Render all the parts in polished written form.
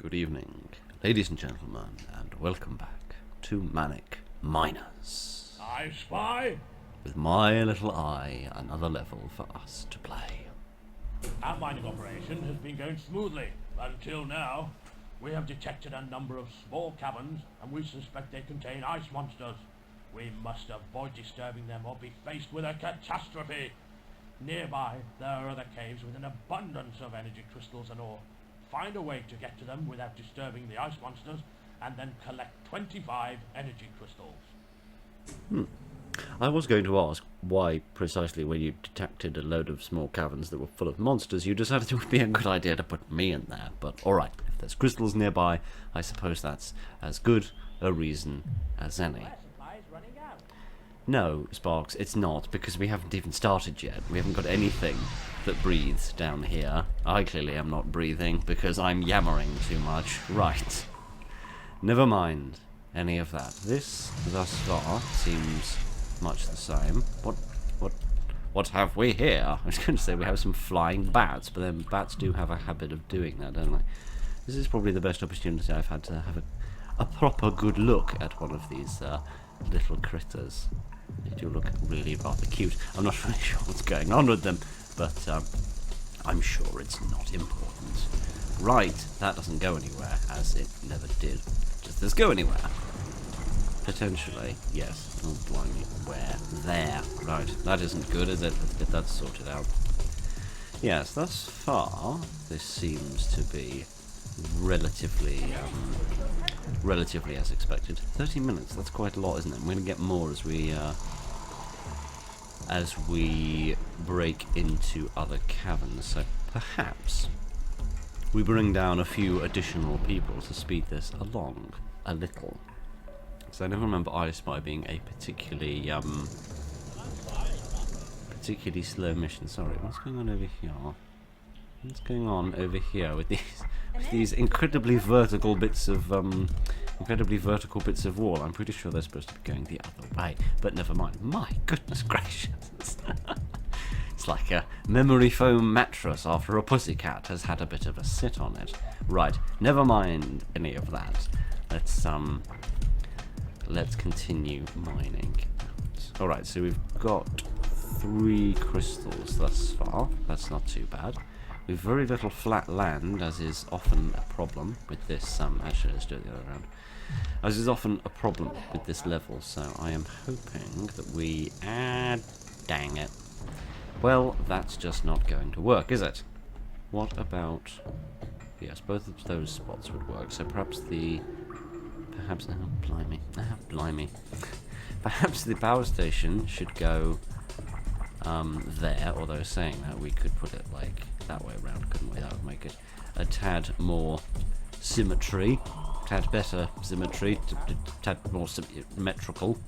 Good evening, ladies and gentlemen, and welcome back to Manic Miners. I spy. With my little eye, another level for us to play. Our mining operation has been going smoothly until now. We have detected a number of small caverns, and we suspect they contain ice monsters. We must avoid disturbing them or be faced with a catastrophe. Nearby, there are other caves with an abundance of energy crystals and ore. Find a way to get to them without disturbing the ice monsters, and then collect 25 energy crystals. I was going to ask why precisely when you detected a load of small caverns that were full of monsters, you decided it would be a good idea to put me in there. But alright, if there's crystals nearby, I suppose that's as good a reason as any. No, Sparks, it's not, because we haven't even started yet. We haven't got anything that breathes down here. I clearly am not breathing, because I'm yammering too much. Right. Never mind any of that. This, thus far, seems much the same. What have we here? I was going to say we have some flying bats, but then bats do have a habit of doing that, don't they? This is probably the best opportunity I've had to have a proper good look at one of these little critters. They do look really rather cute. I'm not really sure what's going on with them, but I'm sure it's not important. Right, that doesn't go anywhere, as it never did. Does this go anywhere? Potentially, yes. Oh, blimey. Where? There. Right, that isn't good, is it? Let's get that sorted out. Yes, thus far, this seems to be relatively as expected. 30 minutes, that's quite a lot, isn't it? We're going to get more as we break into other caverns, so perhaps we bring down a few additional people to speed this along a little. So I never remember I Spy being a particularly slow mission. Sorry, what's going on over here? What's going on over here with these incredibly vertical bits of wall? I'm pretty sure they're supposed to be going the other way, but never mind. My goodness gracious! It's like a memory foam mattress after a pussycat has had a bit of a sit on it. Right, never mind any of that. Let's continue mining. All right, so we've got 3 crystals thus far. That's not too bad. We've very little flat land, as is often a problem with this. Actually, let's do it the other way around. As is often a problem with this level, so I am hoping that we. Dang it. Well, that's just not going to work, is it? What about? Yes, both of those spots would work. So perhaps blimey. Perhaps the power station should go there. Although saying that, we could put it like that way around, couldn't we? That would make it a tad more tad better symmetry, tad more symmetrical.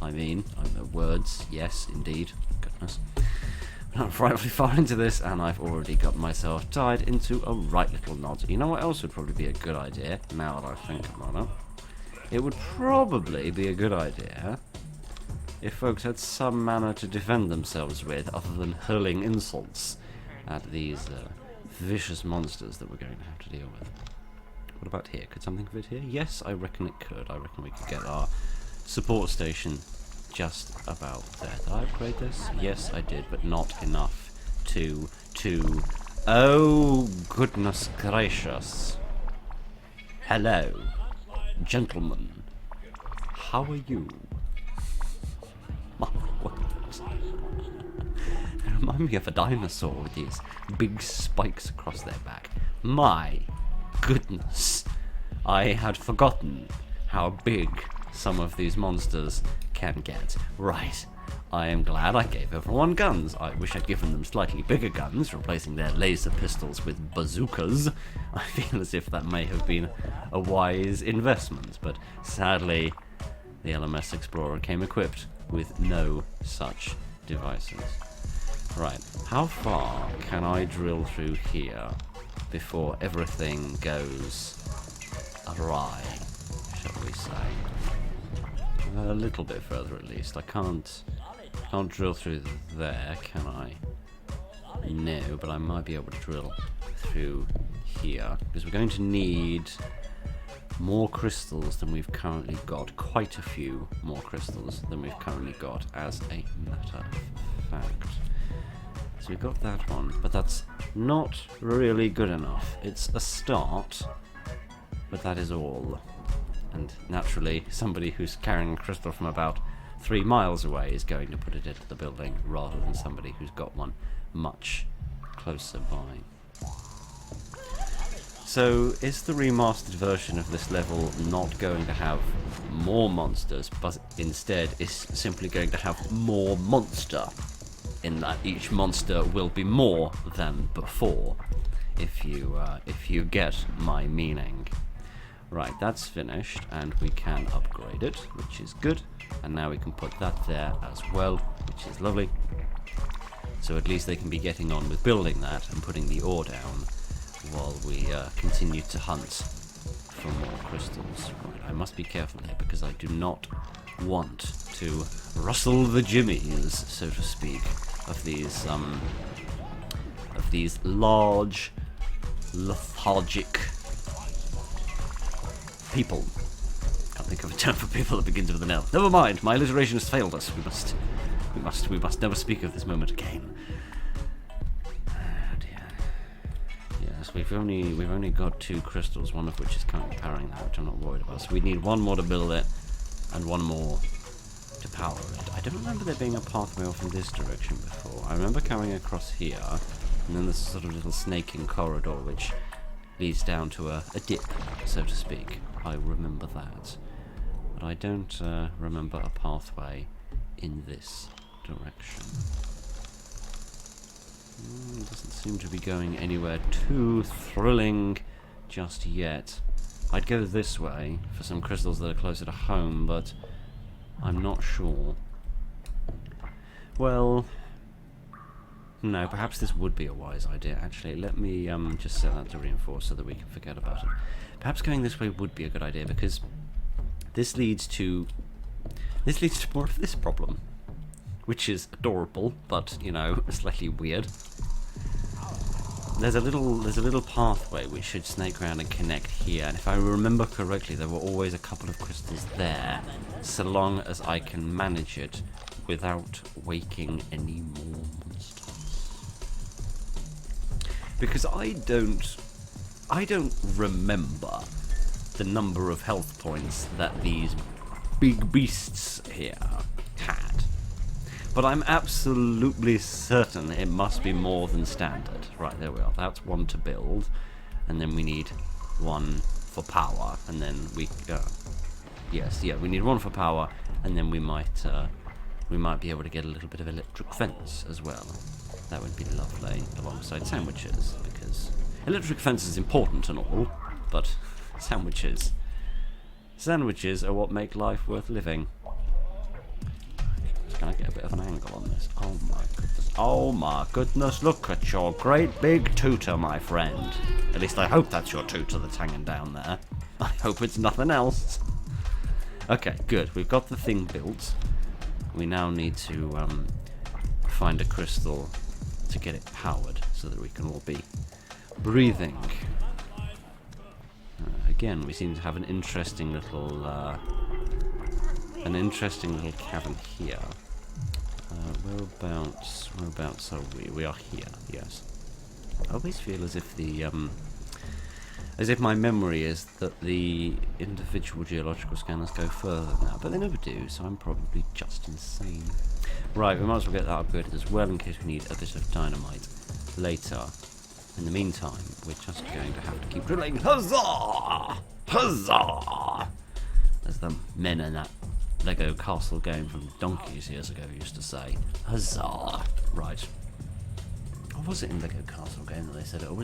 I mean, words, yes, indeed. Goodness. I'm not frightfully far into this, and I've already got myself tied into a right little knot. You know what else would probably be a good idea, now that I think about it? It would probably be a good idea if folks had some manner to defend themselves with other than hurling insults at these vicious monsters that we're going to have to deal with. What about here? Could something fit here? Yes, I reckon it could. I reckon we could get our support station just about there. Did I upgrade this? Yes, I did, but not enough to... Oh, goodness gracious. Hello, gentlemen. How are you? My word. They remind me of a dinosaur with these big spikes across their back. My goodness. I had forgotten how big some of these monsters can get. Right. I am glad I gave everyone guns. I wish I'd given them slightly bigger guns, replacing their laser pistols with bazookas. I feel as if that may have been a wise investment, but sadly the LMS Explorer came equipped with no such devices. Right, how far can I drill through here before everything goes awry, shall we say? A little bit further at least. I can't drill through there, can I? No, but I might be able to drill through here, because we're going to need more crystals than we've currently got. Quite a few more crystals than we've currently got, as a matter of fact. So we've got that one, but that's not really good enough. It's a start, but that is all. And naturally, somebody who's carrying a crystal from about 3 miles away is going to put it into the building, rather than somebody who's got one much closer by. So, is the remastered version of this level not going to have more monsters, but instead is simply going to have more monster, in that each monster will be more than before, if you get my meaning. Right, that's finished, and we can upgrade it, which is good, and now we can put that there as well, which is lovely. So at least they can be getting on with building that and putting the ore down, while we continue to hunt for more crystals. Right, I must be careful here, because I do not want to rustle the jimmies, so to speak, of these large, lethargic people. Can't think of a term for people that begins with an L. Never mind, my alliteration has failed us. We must never speak of this moment again. Yes, we've only got 2 crystals, one of which is currently powering that, which I'm not worried about. So we need 1 more to build it, and 1 more to power it. I don't remember there being a pathway off in this direction before. I remember coming across here, and then there's a sort of little snaking corridor which leads down to a dip, so to speak. I remember that. But I don't remember a pathway in this direction. Doesn't seem to be going anywhere too thrilling just yet. I'd go this way for some crystals that are closer to home, but I'm not sure. Well, no, perhaps this would be a wise idea, actually. Let me just set that to reinforce so that we can forget about it. Perhaps going this way would be a good idea, because this leads to more of this problem, which is adorable, but, you know, slightly weird. There's a little pathway which should snake around and connect here, and if I remember correctly, there were always a couple of crystals there, so long as I can manage it without waking any more monsters. Because I don't remember the number of health points that these big beasts here had. But I'm absolutely certain it must be more than standard. Right, there we are. That's 1 to build, and then we need 1 for power, and then we we need 1 for power, and then we might be able to get a little bit of electric fence as well. That would be lovely, alongside sandwiches, because electric fence is important and all, but sandwiches are what make life worth living. Can I get a bit of an angle on this? Oh my goodness. Oh my goodness, look at your great big tutor, my friend. At least I hope that's your tutor that's hanging down there. I hope it's nothing else. Okay, good. We've got the thing built. We now need to find a crystal to get it powered so that we can all be breathing. Again, we seem to have an interesting little cavern here. Whereabouts are we? We are here, yes. I always feel as if my memory is that the individual geological scanners go further than that, but they never do, so I'm probably just insane. Right, we might as well get that upgraded as well in case we need a bit of dynamite later. In the meantime, we're just going to have to keep drilling. Huzzah! Huzzah! As the men in that Lego castle game from donkeys years ago used to say. Huzzah! Right. Or was it in Lego Castle game that they said it? Or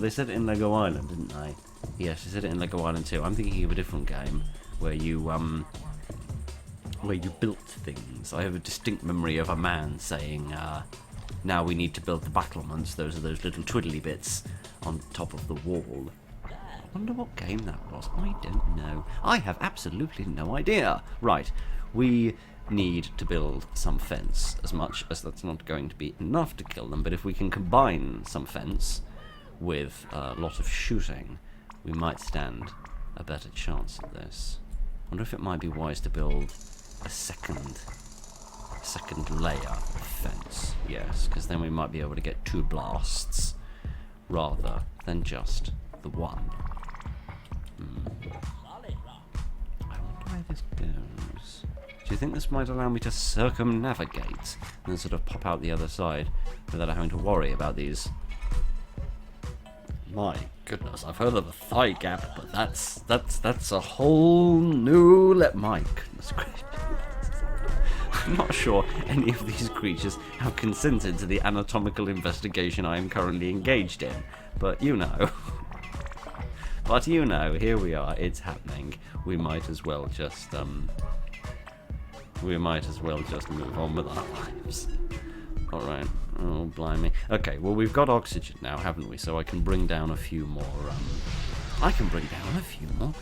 they said it in Lego Island, didn't they? Yes, they said it in Lego Island too. I'm thinking of a different game where you built things. I have a distinct memory of a man saying, now we need to build the battlements. Those are those little twiddly bits on top of the wall. I wonder what game that was. I don't know. I have absolutely no idea. Right, we need to build some fence, as much as that's not going to be enough to kill them, but if we can combine some fence with a lot of shooting, we might stand a better chance at this. I wonder if it might be wise to build a second layer of fence. Yes, because then we might be able to get 2 blasts rather than just the one. I wonder where this goes. Do you think this might allow me to circumnavigate and then sort of pop out the other side without having to worry about these? My goodness, I've heard of a thigh gap, but that's a whole new my goodness gracious. I'm not sure any of these creatures have consented to the anatomical investigation I am currently engaged in, but you know. But you know, here we are, it's happening. We might as well just move on with our lives. Alright. Oh, blimey. Okay, well, we've got oxygen now, haven't we? So I can bring down a few more,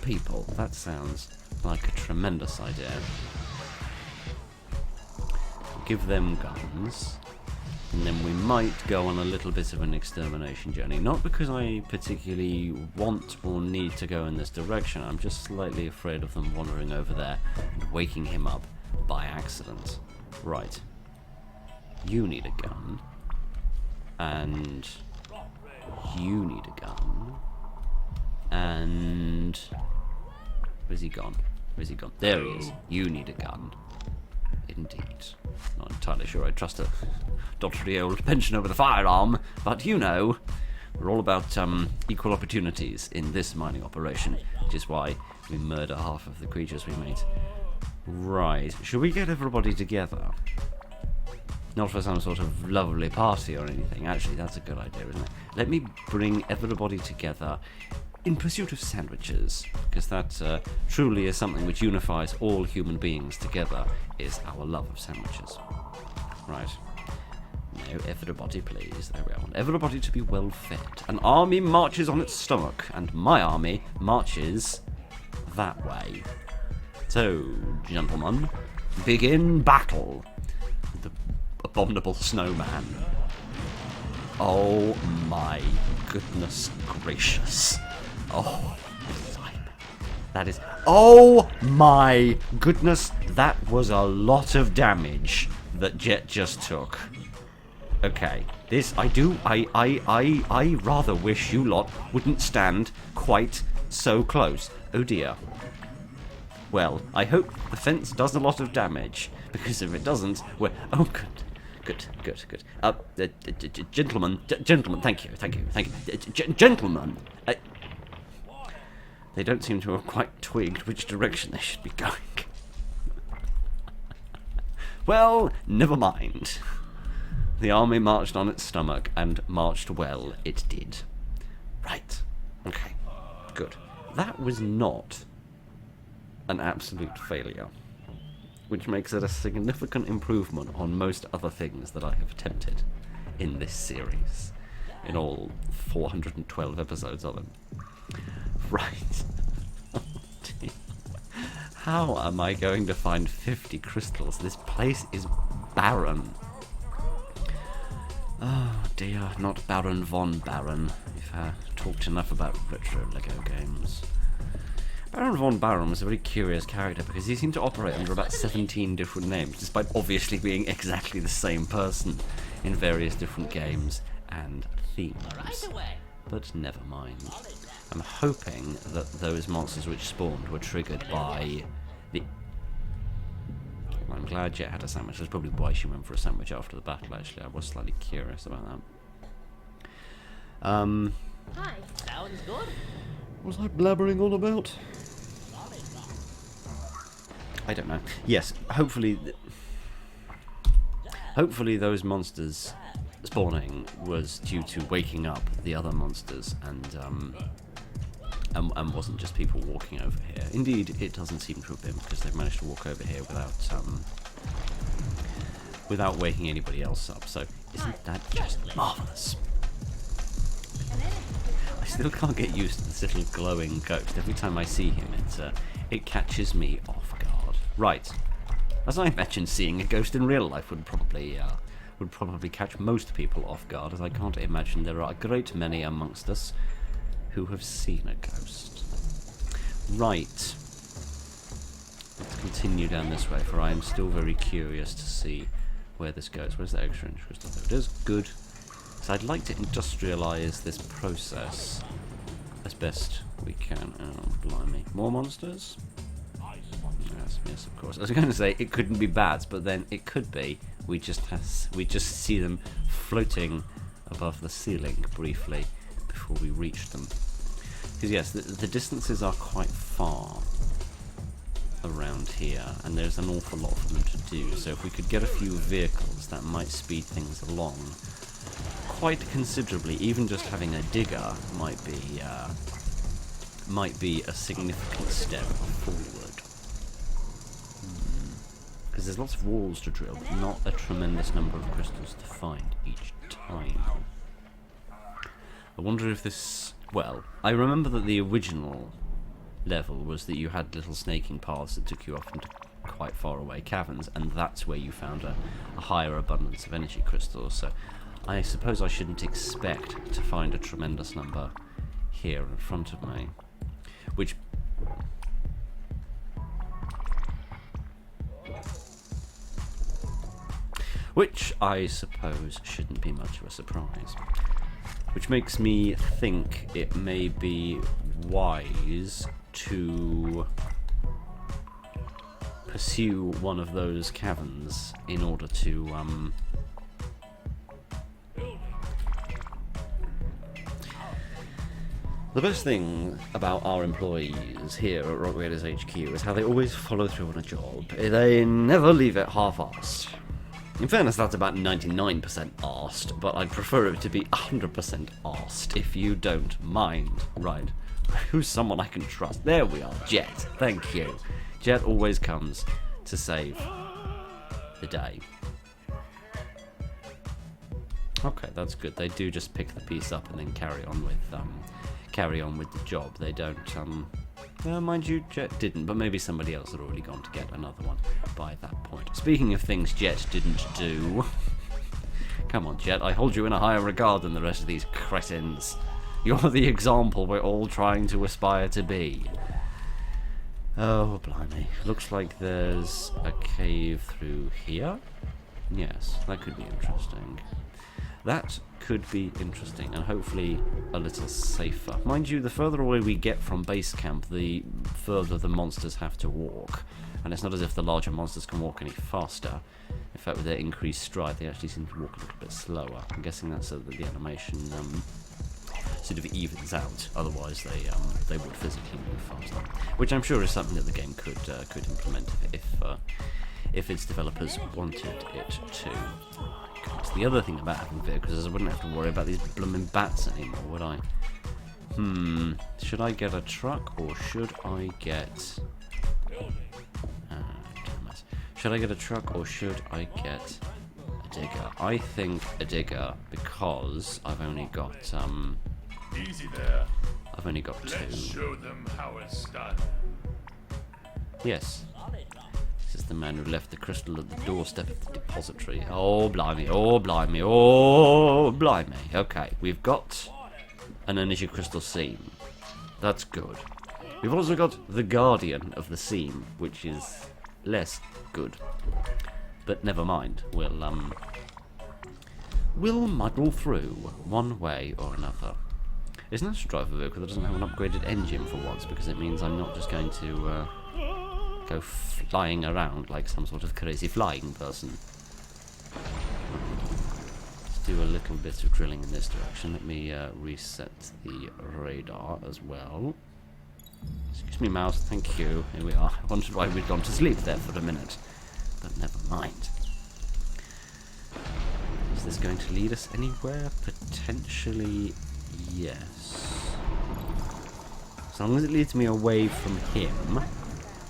people. That sounds like a tremendous idea. Give them guns, and then we might go on a little bit of an extermination journey. Not because I particularly want or need to go in this direction, I'm just slightly afraid of them wandering over there and waking him up by accident. Right. You need a gun. And you need a gun. And where's he gone? Where's he gone? There he is. You need a gun. Indeed. Not entirely sure I trust a doddery old pensioner with a firearm, but you know, we're all about equal opportunities in this mining operation, which is why we murder half of the creatures we meet. Right, should we get everybody together? Not for some sort of lovely party or anything. Actually, that's a good idea, isn't it? Let me bring everybody together in pursuit of sandwiches, because that truly is something which unifies all human beings together, is our love of sandwiches. Right. Now, everybody, please. There we are. I want everybody to be well fed. An army marches on its stomach, and my army marches that way. So, gentlemen, begin battle. The abominable snowman. Oh my goodness gracious. Oh, that is... Oh my goodness, that was a lot of damage that Jet just took. Okay, this, I rather wish you lot wouldn't stand quite so close. Oh dear. Well, I hope the fence does a lot of damage, because if it doesn't, we're... Oh, good. Gentlemen, thank you. Gentlemen, they don't seem to have quite twigged which direction they should be going. Well, never mind. The army marched on its stomach, and marched well it did. Right. Okay. Good. That was not an absolute failure, which makes it a significant improvement on most other things that I have attempted in this series, in all 412 episodes of it. Right. Oh, dear. How am I going to find 50 crystals? This place is barren. Oh dear, not Baron von Baron. We've talked enough about retro Lego games. Baron von Baron was a very curious character because he seemed to operate under about 17 different names, despite obviously being exactly the same person in various different games and themes. But never mind. I'm hoping that those monsters which spawned were triggered by the... I'm glad Jet had a sandwich. That's probably why she went for a sandwich after the battle, actually. I was slightly curious about that. Hi. Sounds good. What was I blabbering on about? I don't know. Yes, hopefully those monsters spawning was due to waking up the other monsters and wasn't just people walking over here. Indeed, it doesn't seem to have been, because they've managed to walk over here without waking anybody else up. So isn't that just marvellous? I still can't get used to this little glowing ghost. Every time I see him, it catches me off guard. Right. As I imagine seeing a ghost in real life would probably would probably catch most people off guard, as I can't imagine there are a great many amongst us who have seen a ghost. Right. Let's continue down this way, for I am still very curious to see where this goes. Where's the extra energy crystal? There it is. Good. So I'd like to industrialise this process as best we can. Oh, blimey. More monsters? Yes, of course. I was going to say it couldn't be bats, but then it could be. We just see them floating above the ceiling briefly before we reach them. Because yes, the distances are quite far around here, and there's an awful lot for them to do. So if we could get a few vehicles, that might speed things along quite considerably. Even just having a digger might be a significant step forward. Because there's lots of walls to drill, but not a tremendous number of crystals to find each time. I wonder if this... Well, I remember that the original level was that you had little snaking paths that took you off into quite far away caverns, and that's where you found a higher abundance of energy crystals. So I suppose I shouldn't expect to find a tremendous number here in front of me. Which I suppose shouldn't be much of a surprise. Which makes me think it may be wise to pursue one of those caverns in order to The best thing about our employees here at Rock Raiders HQ is how they always follow through on a job. They never leave it half-arsed. In fairness, that's about 99% arsed, but I'd prefer it to be 100% arsed, if you don't mind. Right. Who's someone I can trust? There we are, Jet. Thank you. Jet always comes to save the day. Okay, that's good. They do just pick the piece up and then carry on with the job. They don't, mind you, Jet didn't, but maybe somebody else had already gone to get another one by that point. Speaking of things Jet didn't do... Come on, Jet, I hold you in a higher regard than the rest of these cretins. You're the example we're all trying to aspire to be. Oh, blimey. Looks like there's a cave through here. Yes, that could be interesting. That could be interesting, and hopefully a little safer. Mind you, the further away we get from base camp, the further the monsters have to walk. And it's not as if the larger monsters can walk any faster. In fact, with their increased stride, they actually seem to walk a little bit slower. I'm guessing that's so that the animation sort of evens out. Otherwise, they would physically move faster. Which I'm sure is something that the game could implement if its developers wanted it to. The other thing about having vehicles is I wouldn't have to worry about these blooming bats anymore, would I? Should I get a truck or should I get... Should I get a truck or should I get a digger? I think a digger because I've only got Easy there. I've only got two. Let's show them how it's done. Yes. This is the man who left the crystal at the doorstep of the depository. Oh, blimey. Oh, blimey. Oh, blimey. Okay, we've got an energy crystal seam. That's good. We've also got the guardian of the seam, which is less good. But never mind. We'll muddle through one way or another. It's nice to drive a vehicle that doesn't have an upgraded engine for once, because it means I'm not just going to go flying around like some sort of crazy flying person. Let's do a little bit of drilling in this direction. Let me reset the radar as well. Excuse me, mouse. Thank you. Here we are. I wondered why we'd gone to sleep there for a minute, but never mind. Is this going to lead us anywhere? Potentially, yes. As long as it leads me away from him,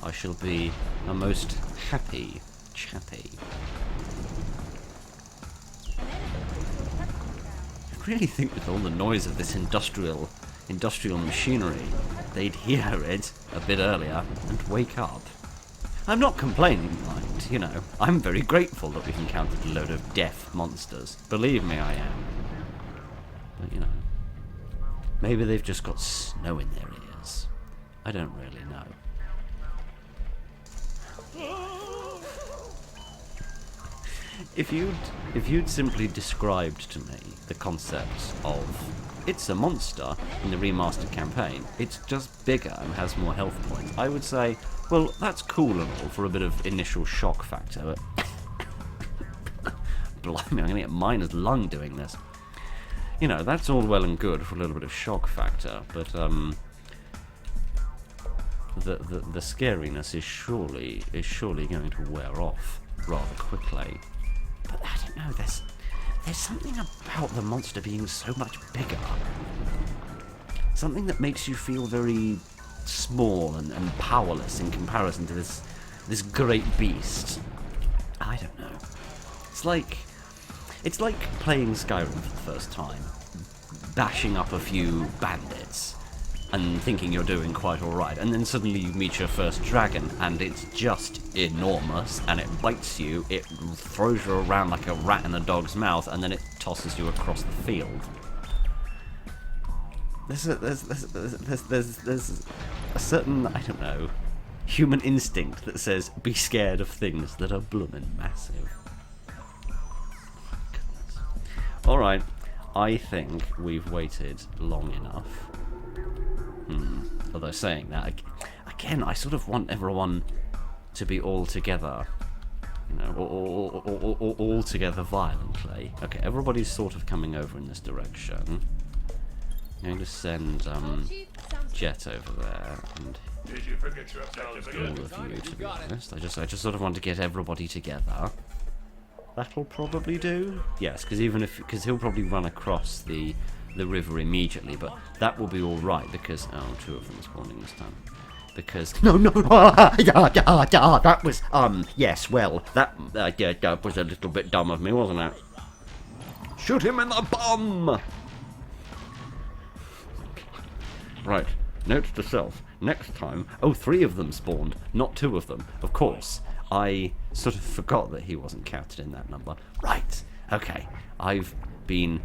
I shall be a most happy chappy. I really think with all the noise of this industrial machinery, they'd hear it a bit earlier and wake up. I'm not complaining, mind, you know. I'm very grateful that we've encountered a load of deaf monsters. Believe me, I am. But, you know, maybe they've just got snow in their ears. I don't really know. If you'd simply described to me the concept of it's a monster in the remastered campaign, it's just bigger and has more health points, I would say, well, that's cool and all for a bit of initial shock factor, but blimey, I'm going to get miner's lung doing this. You know, that's all well and good for a little bit of shock factor, but the scariness is surely going to wear off rather quickly. But I don't know, there's something about the monster being so much bigger. Something that makes you feel very small and powerless in comparison to this great beast. I don't know. It's like playing Skyrim for the first time, bashing up a few bandits and thinking you're doing quite alright, and then suddenly you meet your first dragon and it's just enormous and it bites you, it throws you around like a rat in a dog's mouth, and then it tosses you across the field. There's a certain, I don't know, human instinct that says be scared of things that are bloomin' massive. Alright, I think we've waited long enough. Although saying that, again, I sort of want everyone to be all together, you know, all together violently. Okay, everybody's sort of coming over in this direction. I'm going to send Jet over there, and Did you forget your objective all again? of you, to be honest. I just sort of want to get everybody together. That'll probably do. Yes, because he'll probably run across the river immediately, but that will be all right because two of them spawning this time. Because that was yes, well, that was a little bit dumb of me, wasn't it? Shoot him in the bum. Right. Note to self. Next time, 3 of them spawned, not 2 of them. Of course, I sort of forgot that he wasn't counted in that number. Right. Okay. I've been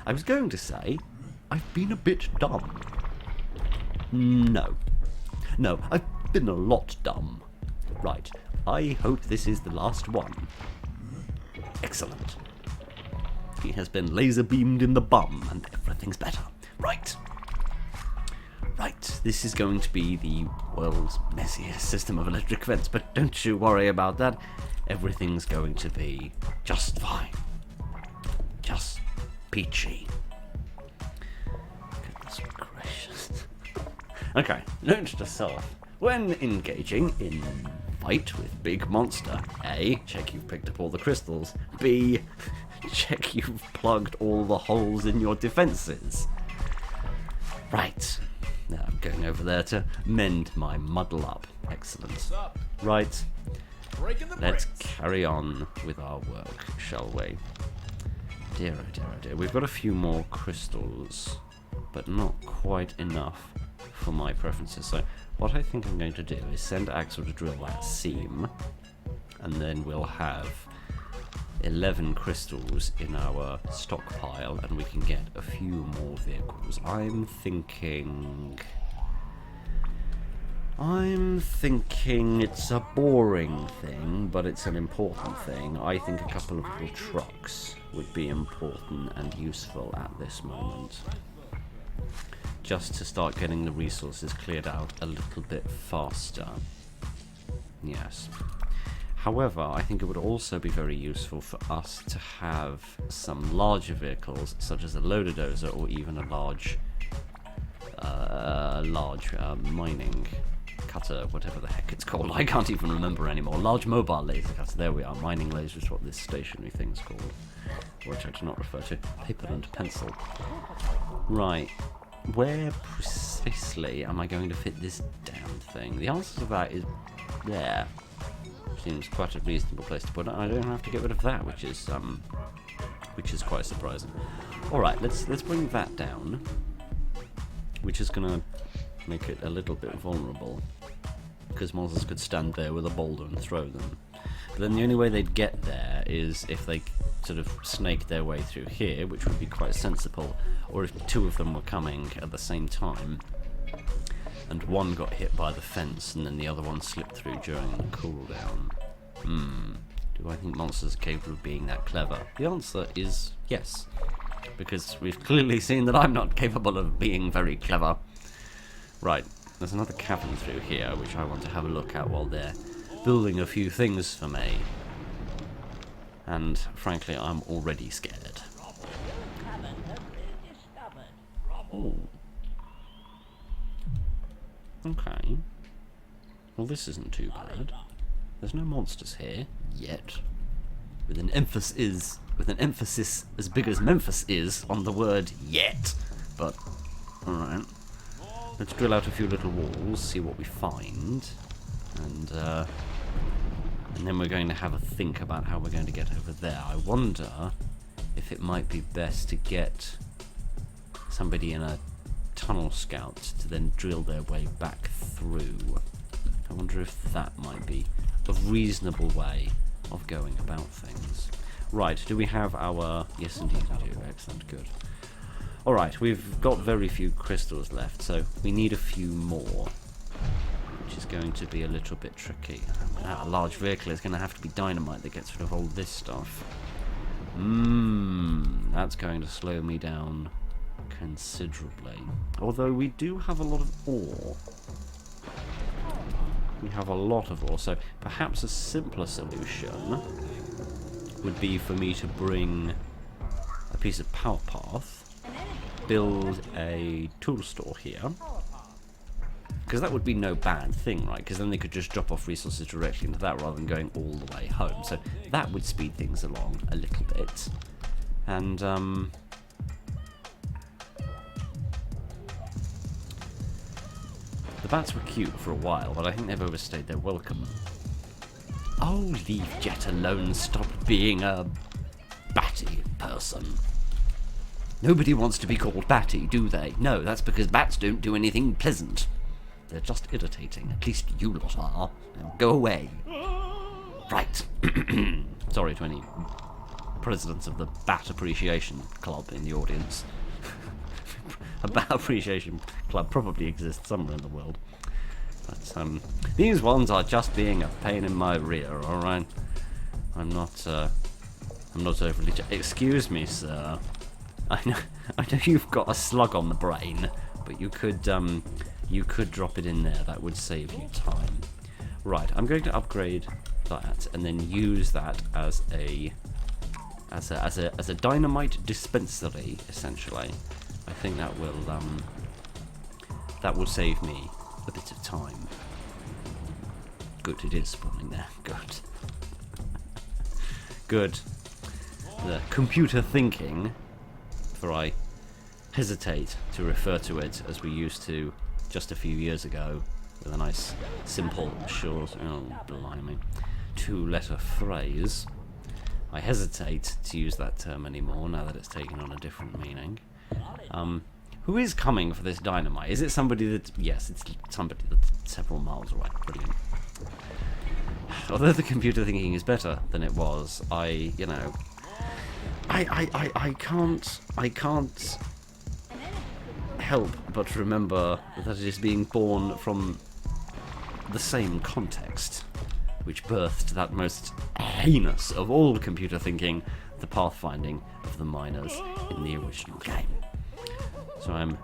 I was going to say, I've been a bit dumb. No, I've been a lot dumb. Right, I hope this is the last one. Excellent. He has been laser beamed in the bum, and everything's better. Right, this is going to be the world's messiest system of electric vents, but don't you worry about that. Everything's going to be just fine. Just peachy. Goodness gracious. Okay, note to self. When engaging in fight with big monster, A, check you've picked up all the crystals. B, check you've plugged all the holes in your defences. Right. Now I'm going over there to mend my muddle up. Excellent. Right. Let's carry on with our work, shall we? Dear oh dear oh dear. We've got a few more crystals, but not quite enough for my preferences. So what I think I'm going to do is send Axel to drill that seam, and then we'll have 11 crystals in our stockpile, and we can get a few more vehicles. I'm thinking it's a boring thing, but it's an important thing. I think a couple of little trucks would be important and useful at this moment, just to start getting the resources cleared out a little bit faster. Yes. However, I think it would also be very useful for us to have some larger vehicles, such as a loader dozer or even a large mining cutter, whatever the heck it's called. I can't even remember anymore. Large mobile laser cutter. There we are. Mining laser is what this stationary thing's called, which I do not refer to. Paper and pencil. Right. Where precisely am I going to fit this damn thing? The answer to that is there. Seems quite a reasonable place to put it. I don't have to get rid of that, which is which is quite surprising. Alright, let's bring that down, which is going to make it a little bit vulnerable, because monsters could stand there with a boulder and throw them. But then the only way they'd get there is if they sort of snaked their way through here, which would be quite sensible, or if two of them were coming at the same time, and one got hit by the fence and then the other one slipped through during the cooldown. Do I think monsters are capable of being that clever? The answer is yes, because we've clearly seen that I'm not capable of being very clever. Right, there's another cavern through here which I want to have a look at while they're building a few things for me. And frankly, I'm already scared. Ooh. Okay. Well, this isn't too bad. There's no monsters here yet. With an emphasis as big as Memphis is on the word yet. But alright. Let's drill out a few little walls, see what we find. And then we're going to have a think about how we're going to get over there. I wonder if it might be best to get somebody in a tunnel scout to then drill their way back through. I wonder if that might be a reasonable way of going about things. Right, do we have our... Yes, indeed we do. Excellent, good. Alright, we've got very few crystals left, so we need a few more, which is going to be a little bit tricky. A large vehicle is going to have to be dynamite that gets rid of all this stuff. That's going to slow me down considerably. Although we do have a lot of ore. We have a lot of ore, so perhaps a simpler solution would be for me to bring a piece of power path, build a tool store here, because that would be no bad thing, right? Because then they could just drop off resources directly into that rather than going all the way home. So that would speed things along a little bit. And the bats were cute for a while, but I think they've overstayed their welcome. Oh, leave Jet alone. Stop being a batty person. Nobody wants to be called batty, do they? No, that's because bats don't do anything pleasant. They're just irritating. At least you lot are. Now go away. Right. Sorry to any presidents of the Bat Appreciation Club in the audience. A Bat Appreciation Club probably exists somewhere in the world. But these ones are just being a pain in my rear, alright? I'm not overly... Excuse me, sir. I know you've got a slug on the brain, but you could drop it in there. That would save you time. Right, I'm going to upgrade that and then use that as a dynamite dispensary, essentially. I think that will save me a bit of time. Good, it is spawning there. Good. Good. The computer thinking, for I hesitate to refer to it as we used to just a few years ago, with a nice, simple, short, oh blimey, 2-letter phrase. I hesitate to use that term anymore now that it's taken on a different meaning. Who is coming for this dynamite? Is it somebody that... Yes, it's somebody that's several miles away. Brilliant. Although the computer thinking is better than it was, I can't help but remember that it is being born from the same context which birthed that most heinous of all computer thinking, the pathfinding of the miners in the original game. So I'm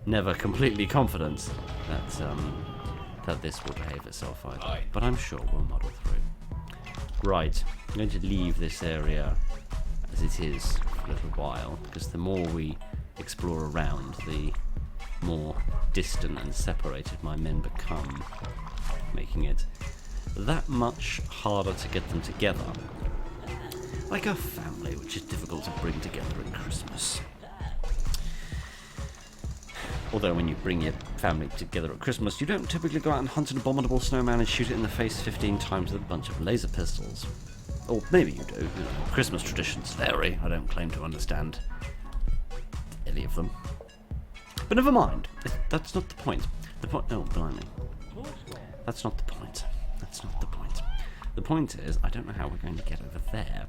never completely confident that this will behave itself either, but I'm sure we'll muddle through. Right, I'm going to leave this area as it is for a little while, because the more we explore around, the more distant and separated my men become, making it that much harder to get them together. Like a family, which is difficult to bring together at Christmas. Although when you bring your family together at Christmas, you don't typically go out and hunt an abominable snowman and shoot it in the face 15 times with a bunch of laser pistols. Or maybe you do. You know, Christmas traditions vary. I don't claim to understand any of them. But never mind. That's not the point. The point... Oh, blimey. That's not the point. That's not the point. The point is, I don't know how we're going to get over there.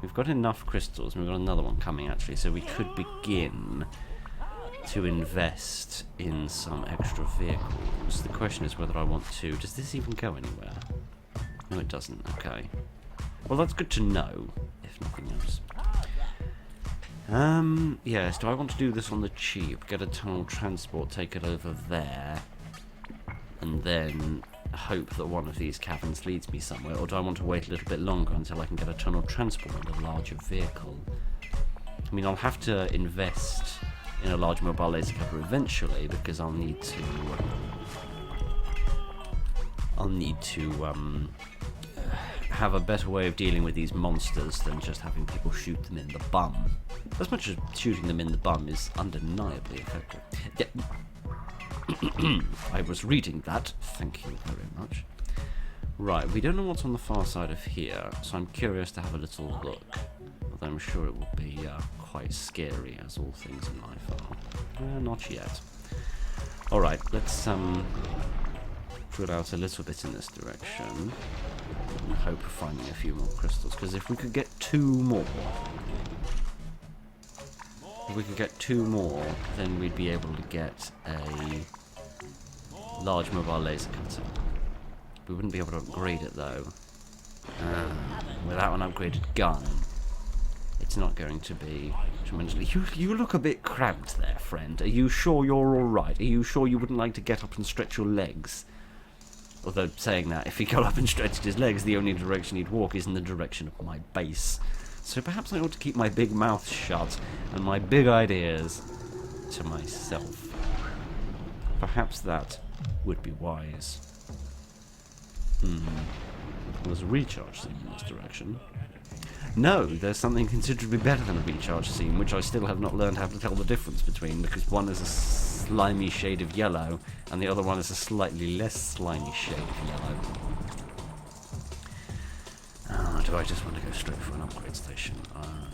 We've got enough crystals, and we've got another one coming, actually, so we could begin to invest in some extra vehicles. The question is whether I want to... Does this even go anywhere? No, it doesn't. Okay. Well, that's good to know, if nothing else. Yes, do I want to do this on the cheap? Get a tunnel transport, take it over there, and then hope that one of these caverns leads me somewhere, or do I want to wait a little bit longer until I can get a tunnel transport and a larger vehicle? I mean, I'll have to invest in a large mobile laser cutter eventually, because I'll need to have a better way of dealing with these monsters than just having people shoot them in the bum. As much as shooting them in the bum is undeniably effective. Yeah. I was reading that. Thank you very much. Right, we don't know what's on the far side of here, so I'm curious to have a little look. Although I'm sure it will be quite scary, as all things in life are. Not yet. Alright, let's drill out a little bit in this direction and hope of finding a few more crystals, because if we could get two more, then we'd be able to get a large mobile laser cutter. We wouldn't be able to upgrade it though. Without an upgraded gun, it's not going to be tremendously... You look a bit cramped there, friend. Are you sure you're alright? Are you sure you wouldn't like to get up and stretch your legs? Although, saying that, if he got up and stretched his legs, the only direction he'd walk is in the direction of my base. So perhaps I ought to keep my big mouth shut and my big ideas to myself. Perhaps that would be wise. There's a recharge seam in this direction. No, there's something considerably better than a recharge seam, which I still have not learned how to tell the difference between, because one is a slimy shade of yellow, and the other one is a slightly less slimy shade of yellow. Do I just want to go straight for an upgrade station?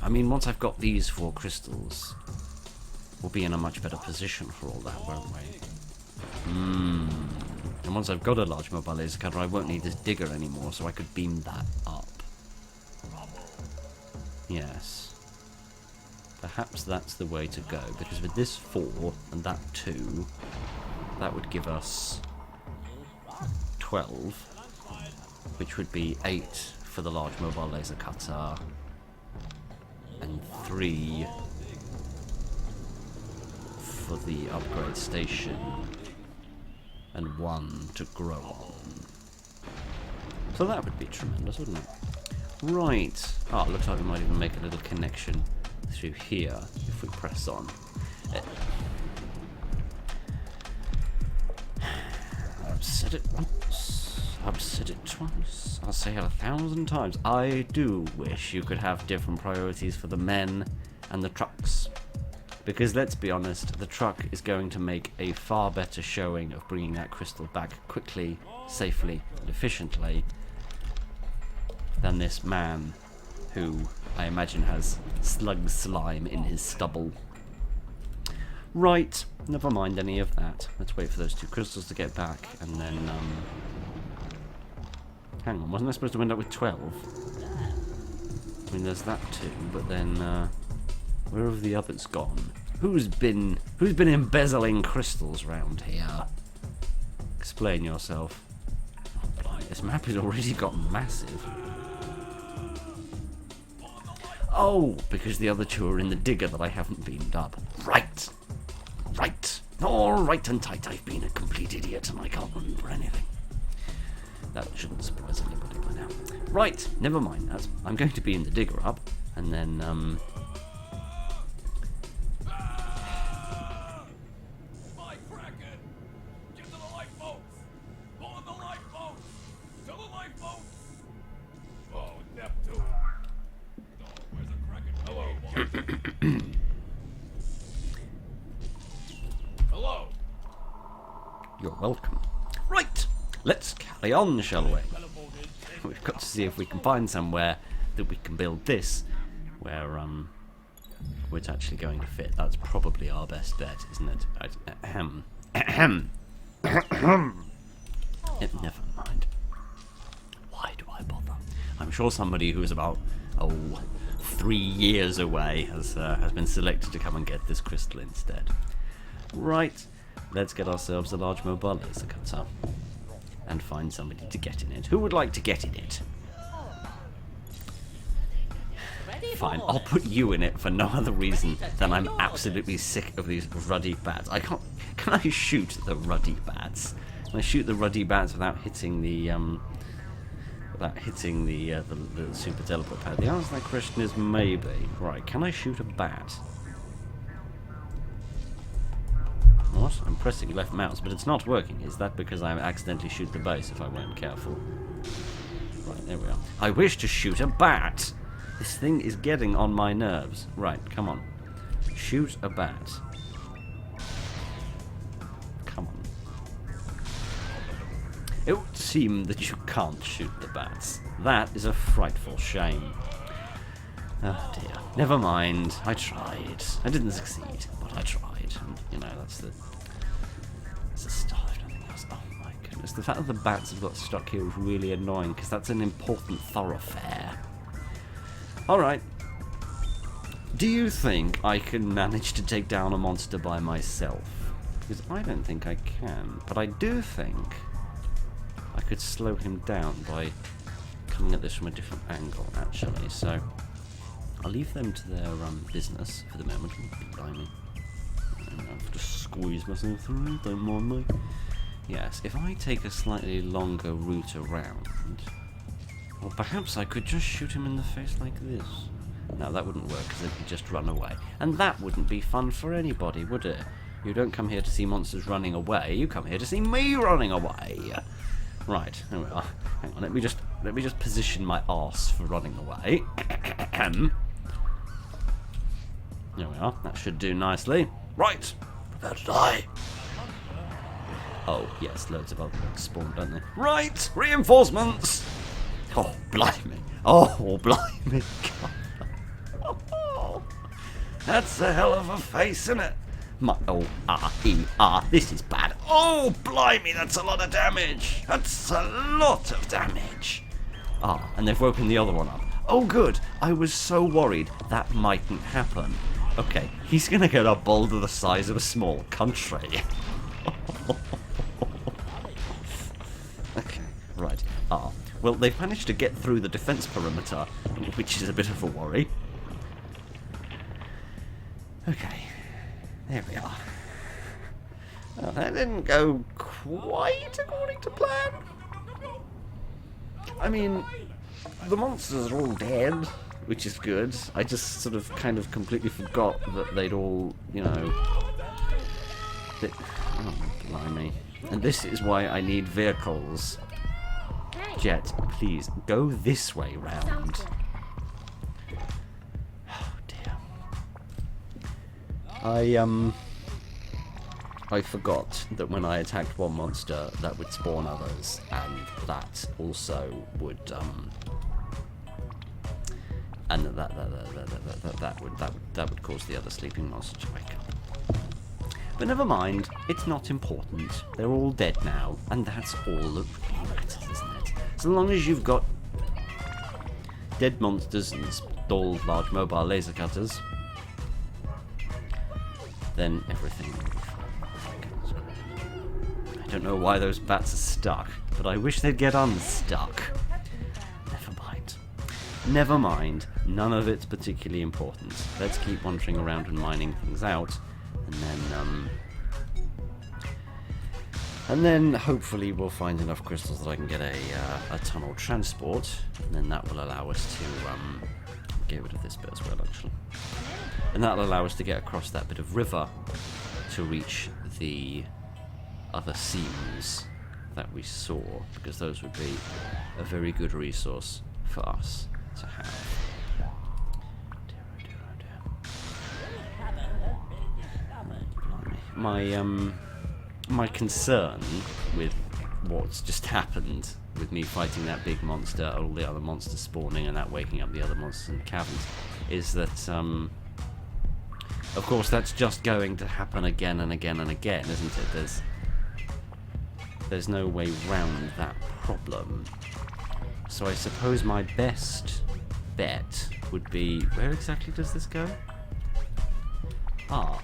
I mean, once I've got these 4 crystals, we'll be in a much better position for all that, won't we? And once I've got a large mobile laser cutter, I won't need this digger anymore, so I could beam that up. Yes. Perhaps that's the way to go, because with this 4 and that 2, that would give us 12, which would be 8 for the large mobile laser cutter, and 3 for the upgrade station, and 1 to grow on. So that would be tremendous, wouldn't it? Right. Ah, looks like we might even make a little connection through here if we press on. I've said it once, I've said it twice, I'll say it 1,000 times. I do wish you could have different priorities for the men and the trucks. Because let's be honest, the truck is going to make a far better showing of bringing that crystal back quickly, safely, and efficiently than this man who I imagine has slug slime in his stubble. Right, never mind any of that. Let's wait for those 2 crystals to get back, and then, hang on, wasn't I supposed to end up with 12? I mean, there's that too, but then, where have the others gone? Who's been embezzling crystals round here? Explain yourself. Oh, blimey, this map has already gotten massive. Oh, because the other 2 are in the digger that I haven't beamed up. Right. Right. All right and tight. I've been a complete idiot and I can't remember anything. That shouldn't surprise anybody by now. Right. Never mind that. I'm going to be in the digger up, and then, Hello. You're welcome. Right, let's carry on, shall we? We've got to see if we can find somewhere that we can build this where it's actually going to fit. That's probably our best bet, isn't it? Ahem. Ahem. Never mind. Why do I bother? I'm sure somebody who's about 3 years away has been selected to come and get this crystal instead. Right, let's get ourselves a large mobile laser cutter and find somebody to get in it. Who would like to get in it? Fine, I'll put you in it for no other reason than I'm absolutely sick of these ruddy bats. Can I shoot the ruddy bats? Can I shoot the ruddy bats without hitting the super teleport pad? The answer to that question is maybe. Right, can I shoot a bat? What? I'm pressing left mouse, but it's not working. Is that because I accidentally shoot the base if I weren't careful? Right, there we are. I wish to shoot a bat! This thing is getting on my nerves. Right, come on. Shoot a bat. Come on. It would seem that you can't shoot the bats. That is a frightful shame. Oh dear. Never mind. I tried. I didn't succeed, but I tried. And, you know, that's the start of nothing else. Oh my goodness. The fact that the bats have got stuck here is really annoying, because that's an important thoroughfare. Alright. Do you think I can manage to take down a monster by myself? Because I don't think I can. But I do think I could slow him down by coming at this from a different angle, actually. So I'll leave them to their business for the moment. Blimey. I have to squeeze myself through, don't mind me. Yes, if I take a slightly longer route around... Well, perhaps I could just shoot him in the face like this. No, that wouldn't work, because he'd just run away. And that wouldn't be fun for anybody, would it? You don't come here to see monsters running away, you come here to see me running away! Right, there we are. Hang on, let me just position my arse for running away. There we are, that should do nicely. Right, prepare to die! Oh, yes, loads of other ones spawn, don't they? Right, reinforcements! Oh, blimey. Oh, blimey. Oh, that's a hell of a face, isn't it? This is bad. Oh, blimey, that's a lot of damage. That's a lot of damage. And they've woken the other one up. Oh, good. I was so worried that mightn't happen. Okay, he's going to get a boulder the size of a small country. Okay, right. Well, they've managed to get through the defense perimeter, which is a bit of a worry. Okay, there we are. Well, that didn't go quite according to plan. I mean, the monsters are all dead, which is good. I just sort of kind of completely forgot that they'd all, you know... Oh, blimey. And this is why I need vehicles. Jet, please, go this way round. Oh dear. I forgot that when I attacked one monster, that would spawn others, and that also would and that would cause the other sleeping monster to wake up. But never mind, it's not important. They're all dead now, and that's all that really matters, isn't it? So long as you've got dead monsters and installed large mobile laser cutters, then everything will be fine. I don't know why those bats are stuck, but I wish they'd get unstuck. Never mind. Never mind. None of it's particularly important. Let's keep wandering around and mining things out, and then hopefully we'll find enough crystals that I can get a tunnel transport, and then that will allow us to get rid of this bit as well, actually. And that'll allow us to get across that bit of river to reach the other seams that we saw, because those would be a very good resource for us to have. My concern with what's just happened with me fighting that big monster, all the other monsters spawning, and that waking up the other monsters in the caverns, is that, of course, that's just going to happen again and again and again, isn't it? There's no way round that problem. So I suppose my best bet would be... Where exactly does this go? Ah.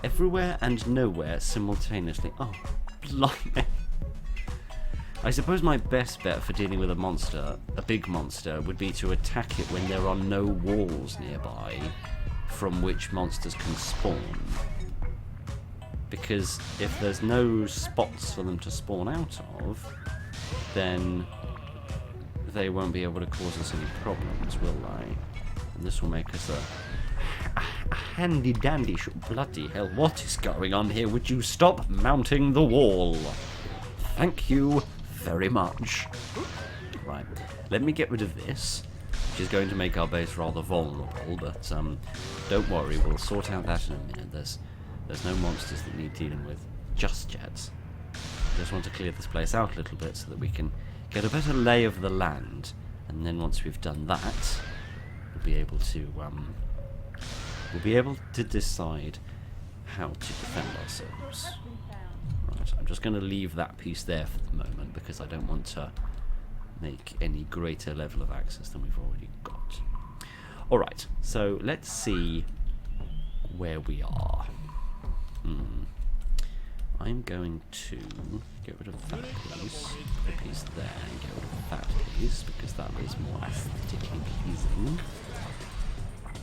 Everywhere and nowhere simultaneously. Oh, blimey. I suppose my best bet for dealing with a monster, a big monster, would be to attack it when there are no walls nearby from which monsters can spawn. Because if there's no spots for them to spawn out of, then they won't be able to cause us any problems, will they? And this will make us a handy dandy bloody hell, what is going on here? Would you stop mounting the wall? Thank you very much. Right, let me get rid of this, which is going to make our base rather vulnerable, but don't worry, we'll sort out that in a minute. There's no monsters that need dealing with just yet. I just want to clear this place out a little bit so that we can get a better lay of the land, and then once we've done that, we'll be able to decide how to defend ourselves. Right, I'm just going to leave that piece there for the moment because I don't want to make any greater level of access than we've already got. Alright, so let's see where we are. I'm going to get rid of that piece, the piece there, and get rid of that piece because that is more aesthetically pleasing.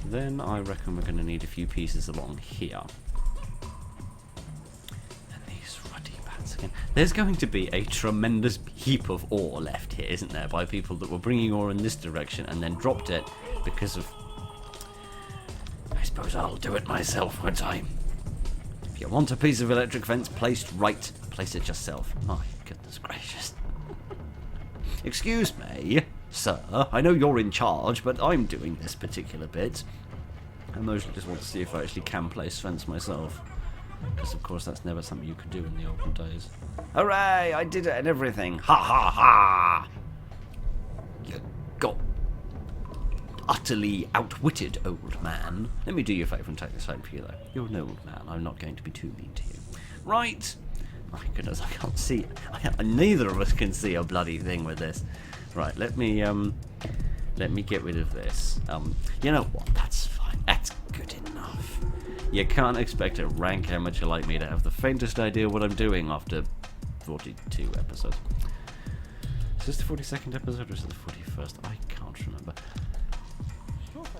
Then I reckon we're going to need a few pieces along here. And these ruddy bats again. There's going to be a tremendous heap of ore left here, isn't there, by people that were bringing ore in this direction and then dropped it because of... I suppose I'll do it myself, won't I? If you want a piece of electric fence placed right, place it yourself. My goodness gracious. Excuse me, sir. I know you're in charge, but I'm doing this particular bit. I mostly just want to see if I actually can place fence myself. Because, of course, that's never something you could do in the olden days. Hooray! I did it and everything. Ha ha ha! You got utterly outwitted, old man. Let me do you a favour and take this home for you, though. You're an old man. I'm not going to be too mean to you. Right. My goodness, I can't see. Neither of us can see a bloody thing with this. Right, let me get rid of this. You know what? That's fine. That's good enough. You can't expect a rank amateur like me to have the faintest idea what I'm doing after 42 episodes. Is this the 42nd episode or is it the 41st? I can't remember.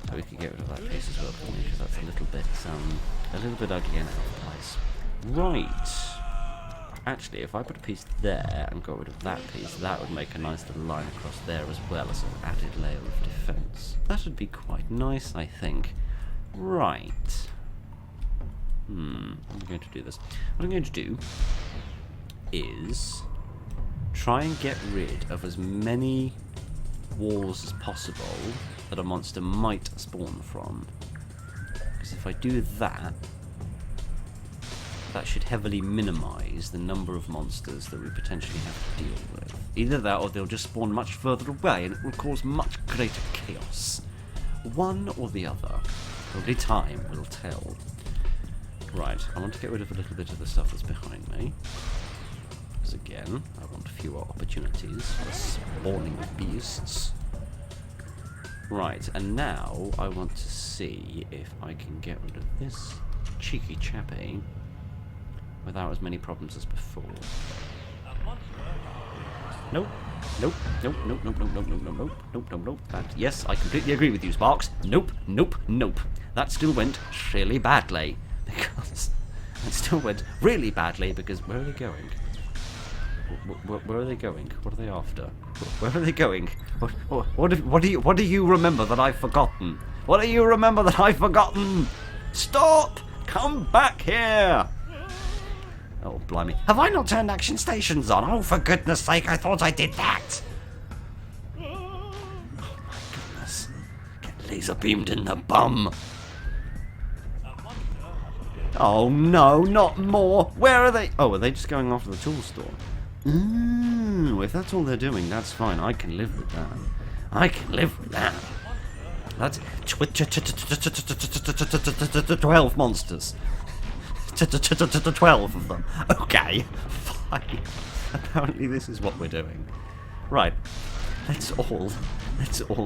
So we could get rid of that piece as well, because that's a little bit ugly and out of place. Right. Actually, if I put a piece there and got rid of that piece, that would make a nice little line across there as well as an added layer of defence. That would be quite nice, I think. Right. I'm going to do this. What I'm going to do is try and get rid of as many walls as possible that a monster might spawn from. Because if I do that, that should heavily minimise the number of monsters that we potentially have to deal with. Either that or they'll just spawn much further away and it will cause much greater chaos. One or the other. Only time will tell. Right, I want to get rid of a little bit of the stuff that's behind me. Because again, I want fewer opportunities for spawning of beasts. Right, and now I want to see if I can get rid of this cheeky chappy without as many problems as before. Nope. Nope. Nope. Nope. Nope. Nope. Nope. Nope. Nope. Nope. Nope. Nope. Nope. That. Yes, I completely agree with you, Sparks. Nope. Nope. Nope. That still went really badly because it still went really badly because where are they going? Where are they going? What are they after? Where are they going? What do you remember that I've forgotten? What do you remember that I've forgotten? Stop! Come back here! Oh, blimey. Have I not turned action stations on? Oh, for goodness sake, I thought I did that! Oh, my goodness. Get laser beamed in the bum! Oh, no, not more! Where are they? Oh, are they just going off to the tool store? No, if that's all they're doing, that's fine. I can live with that. I can live with that. That's 12 monsters. 12 of them. Okay, fine. Apparently this is what we're doing. Right. Let's all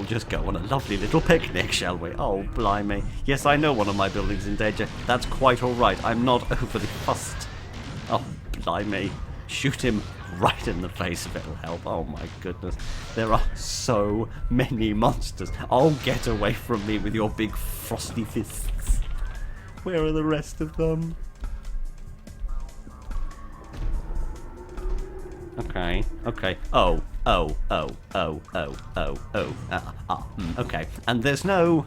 just go on a lovely little picnic, shall we? Oh, blimey. Yes, I know one of my buildings in danger. That's quite alright. I'm not overly fussed. Oh, blimey. Shoot him right in the face if it'll help. Oh my goodness. There are so many monsters. Oh, get away from me with your big frosty fists. Where are the rest of them? Okay, okay. Okay. And there's no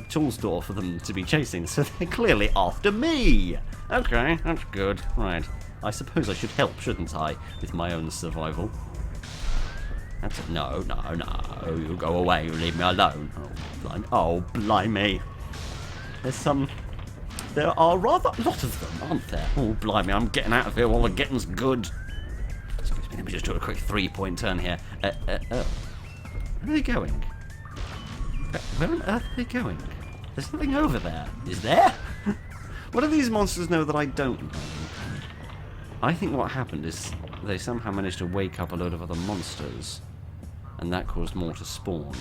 tool store for them to be chasing, so they're clearly after me. Okay, that's good. Right. I suppose I should help, shouldn't I, with my own survival? That's it. No. You go away. You leave me alone. Oh, blimey. There are rather a lot of them, aren't there? Oh, blimey, I'm getting out of here while the getting's good. Excuse me, let me just do a quick 3-point turn here. Where are they going? Where on earth are they going? There's nothing over there. Is there? What do these monsters know that I don't know? I think what happened is they somehow managed to wake up a load of other monsters, and that caused more to spawn.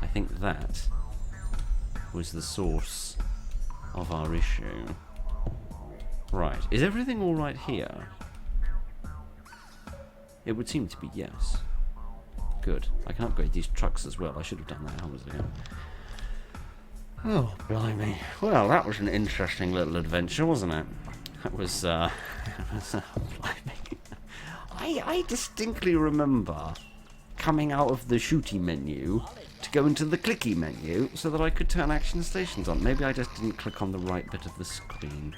I think that was the source of our issue. Right. Is everything alright here? It would seem to be yes. Good. I can upgrade these trucks as well. I should have done that hours ago. Oh, blimey. Well, that was an interesting little adventure, wasn't it? That was, blimey. I distinctly remember coming out of the shooty menu to go into the clicky menu so that I could turn action stations on. Maybe I just didn't click on the right bit of the screen.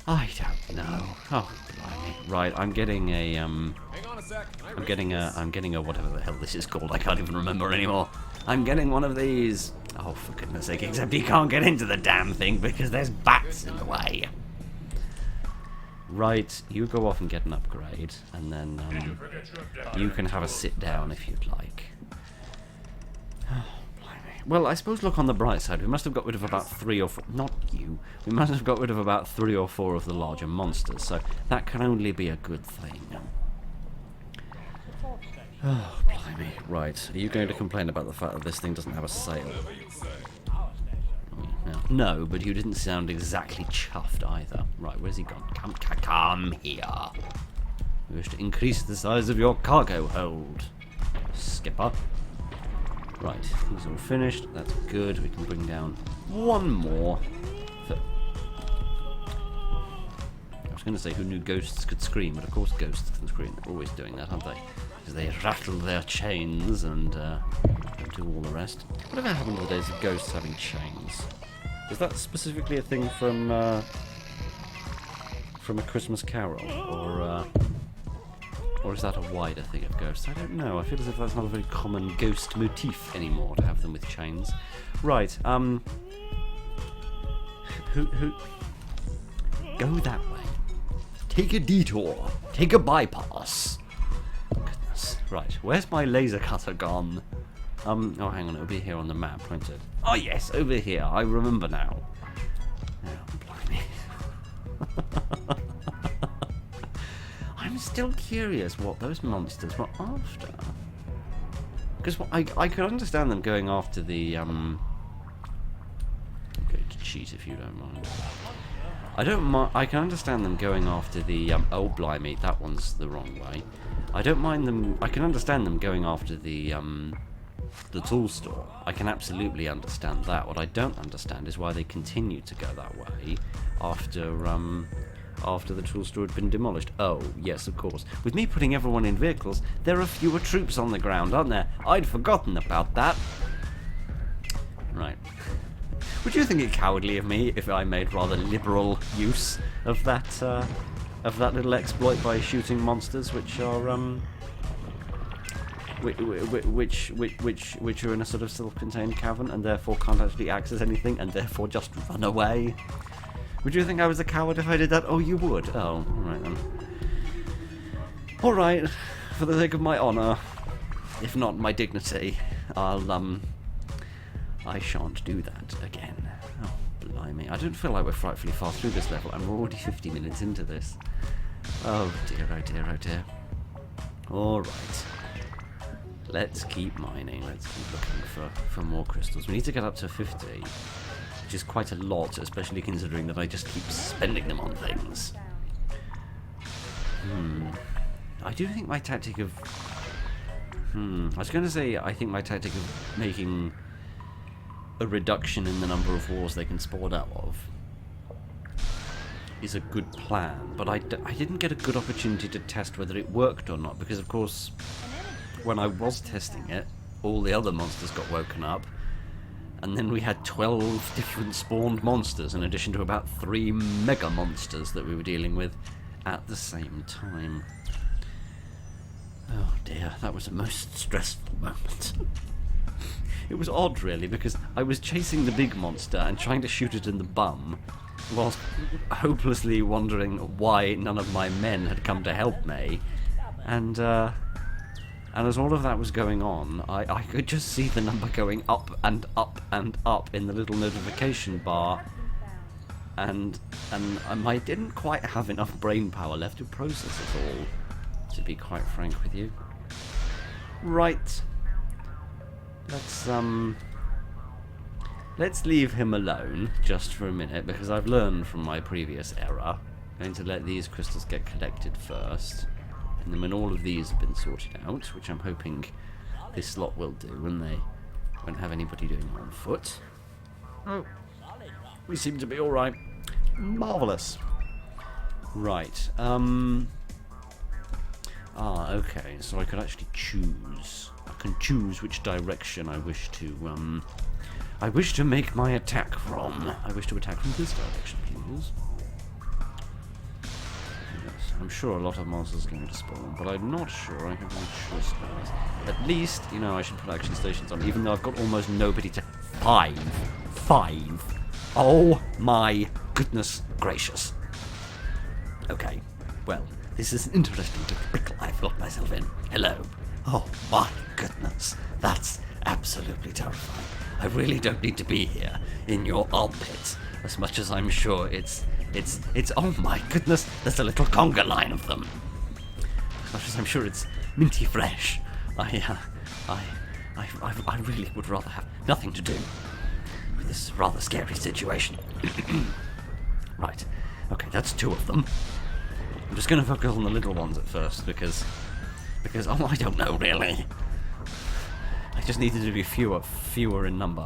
I don't know. Oh, blimey. Right, I'm getting a, I'm getting a whatever the hell this is called. I can't even remember anymore. I'm getting one of these. Oh, for goodness sake, except you can't get into the damn thing because there's bats in the way. Right, you go off and get an upgrade, and then you can have a sit down if you'd like. Oh, blimey. Well, I suppose look on the bright side. We must have got rid of about 3 or 4... Not you. We must have got rid of about 3 or 4 of the larger monsters, so that can only be a good thing. Oh, blimey. Right, are you going to complain about the fact that this thing doesn't have a sail? No, but you didn't sound exactly chuffed either. Right, where's he gone? Come here. We wish to increase the size of your cargo hold, skipper. Right, he's all finished. That's good. We can bring down one more. I was going to say who knew ghosts could scream, but of course ghosts can scream. They're always doing that, aren't they? Because they rattle their chains and do all the rest. Whatever happened to the days of ghosts having chains? Is that specifically a thing from A Christmas Carol, or is that a wider thing of ghosts? I don't know. I feel as if that's not a very common ghost motif anymore to have them with chains. Right. Who? Go that way. Take a detour. Take a bypass. Goodness. Right. Where's my laser cutter gone? Oh, hang on, it'll be here on the map, won't it? Oh, yes, over here. I remember now. Oh, blimey. I'm still curious what those monsters were after. Because I could understand them going after the, I'm going to cheat if you don't mind. I can understand them going after the, oh, blimey, that one's the wrong way. I don't mind them, I can understand them going after the tool store. I can absolutely understand that. What I don't understand is why they continue to go that way after the tool store had been demolished. Oh, yes, of course. With me putting everyone in vehicles, there are fewer troops on the ground, aren't there? I'd forgotten about that. Right. Would you think it cowardly of me if I made rather liberal use of that little exploit by shooting monsters which are which are in a sort of self-contained cavern and therefore can't actually access anything and therefore just run away? Would you think I was a coward if I did that? Oh, you would? Oh, alright then. Alright, for the sake of my honour, if not my dignity, I shan't do that again. Oh, blimey. I don't feel like we're frightfully far through this level, and we're already 50 minutes into this. Oh dear, oh dear, oh dear. Alright. Let's keep mining, let's keep looking for more crystals. We need to get up to 50, which is quite a lot, especially considering that I just keep spending them on things. I do think my tactic of... I was going to say, I think my tactic of making a reduction in the number of wars they can spawn out of is a good plan, but I didn't get a good opportunity to test whether it worked or not, because of course, when I was testing it, all the other monsters got woken up, and then we had 12 different spawned monsters, in addition to about 3 mega monsters that we were dealing with at the same time. Oh dear, that was a most stressful moment. It was odd, really, because I was chasing the big monster and trying to shoot it in the bum, whilst hopelessly wondering why none of my men had come to help me. And as all of that was going on, I could just see the number going up and up and up in the little notification bar, and I didn't quite have enough brain power left to process it all, to be quite frank with you. Right. Let's leave him alone just for a minute, because I've learned from my previous error. I'm going to let these crystals get collected first, and then when all of these have been sorted out, which I'm hoping this lot will do, and they won't have anybody doing it on foot. Oh, we seem to be alright. Marvellous. Right, okay, so I could actually choose. I can choose which direction I wish to make my attack from. I wish to attack from this direction, please. Yes, I'm sure a lot of monsters are going to spawn, but I'm not sure I have any choice about it. At least, you know, I should put action stations on, even though I've got almost nobody to... Five! Oh my goodness gracious. Okay, well, this is an interesting little pickle I've got myself in. Hello. Oh my goodness, that's absolutely terrifying. I really don't need to be here in your armpits, as much as I'm sure it's oh my goodness, there's a little conga line of them. As much as I'm sure it's minty fresh. I really would rather have nothing to do with this rather scary situation. Right, okay, that's 2 of them. I'm just going to focus on the little ones at first, because oh, I don't know, really. I just needed to be fewer in number.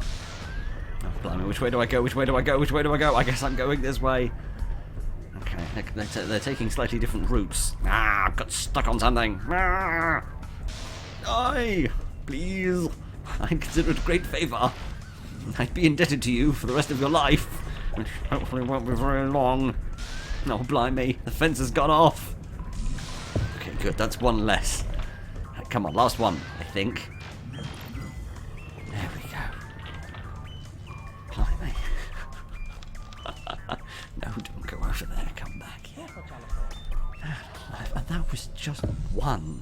Oh, blimey, which way do I go? I guess I'm going this way. Okay, they're taking slightly different routes. I've got stuck on something. Aye, please. I consider it a great favour. I'd be indebted to you for the rest of your life, which hopefully won't be very long. Oh, blimey, the fence has gone off. Okay, good, that's 1 less. Come on, last one, I think. There we go. Blimey. No, don't go over there, come back here. And that was just one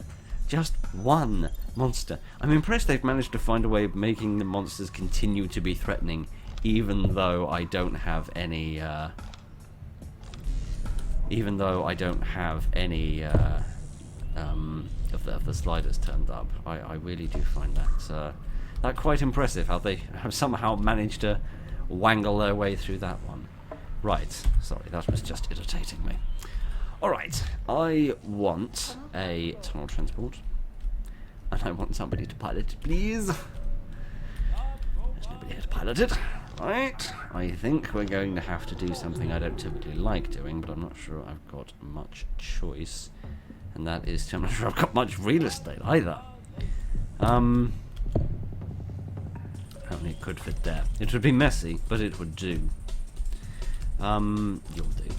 monster. I'm impressed they've managed to find a way of making the monsters continue to be threatening, even though I don't have any, of the sliders turned up. I really do find that quite impressive, how they have somehow managed to wangle their way through that one. Right, sorry, that was just irritating me. Alright, I want a tunnel transport, and I want somebody to pilot it, please. There's nobody here to pilot it. Right, I think we're going to have to do something I don't typically like doing, but I'm not sure I've got much choice. And that is, I'm not sure I've got much real estate either. Only it could fit there. It would be messy, but it would do. You'll do.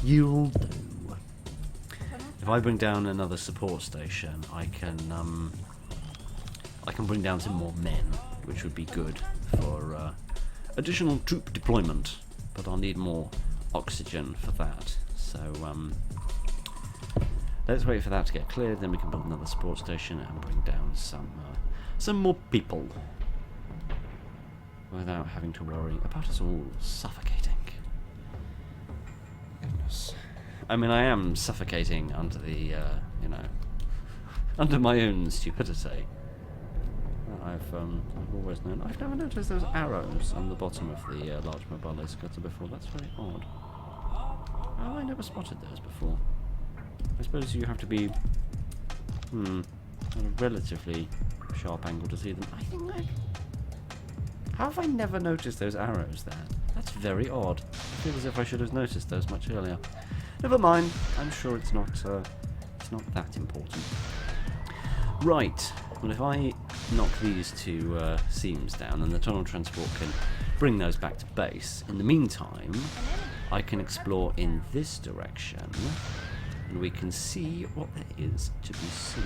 You'll do. If I bring down another support station, I can bring down some more men, which would be good for additional troop deployment. But I'll need more oxygen for that. So, let's wait for that to get cleared, then we can build another sports station and bring down some more people without having to worry about us all suffocating. Goodness. I mean, I am suffocating under the, under my own stupidity. I've always known. I've never noticed those arrows on the bottom of the large mobile laser cutter before. That's very odd. Oh, I never spotted those before. I suppose you have to be, at a relatively sharp angle to see them. I think how have I never noticed those arrows there? That's very odd. I feel as if I should have noticed those much earlier. Never mind. I'm sure it's not that important. Right. Well, if I knock these two seams down, then the tunnel transport can bring those back to base. In the meantime, I can explore in this direction, and we can see what there is to be seen.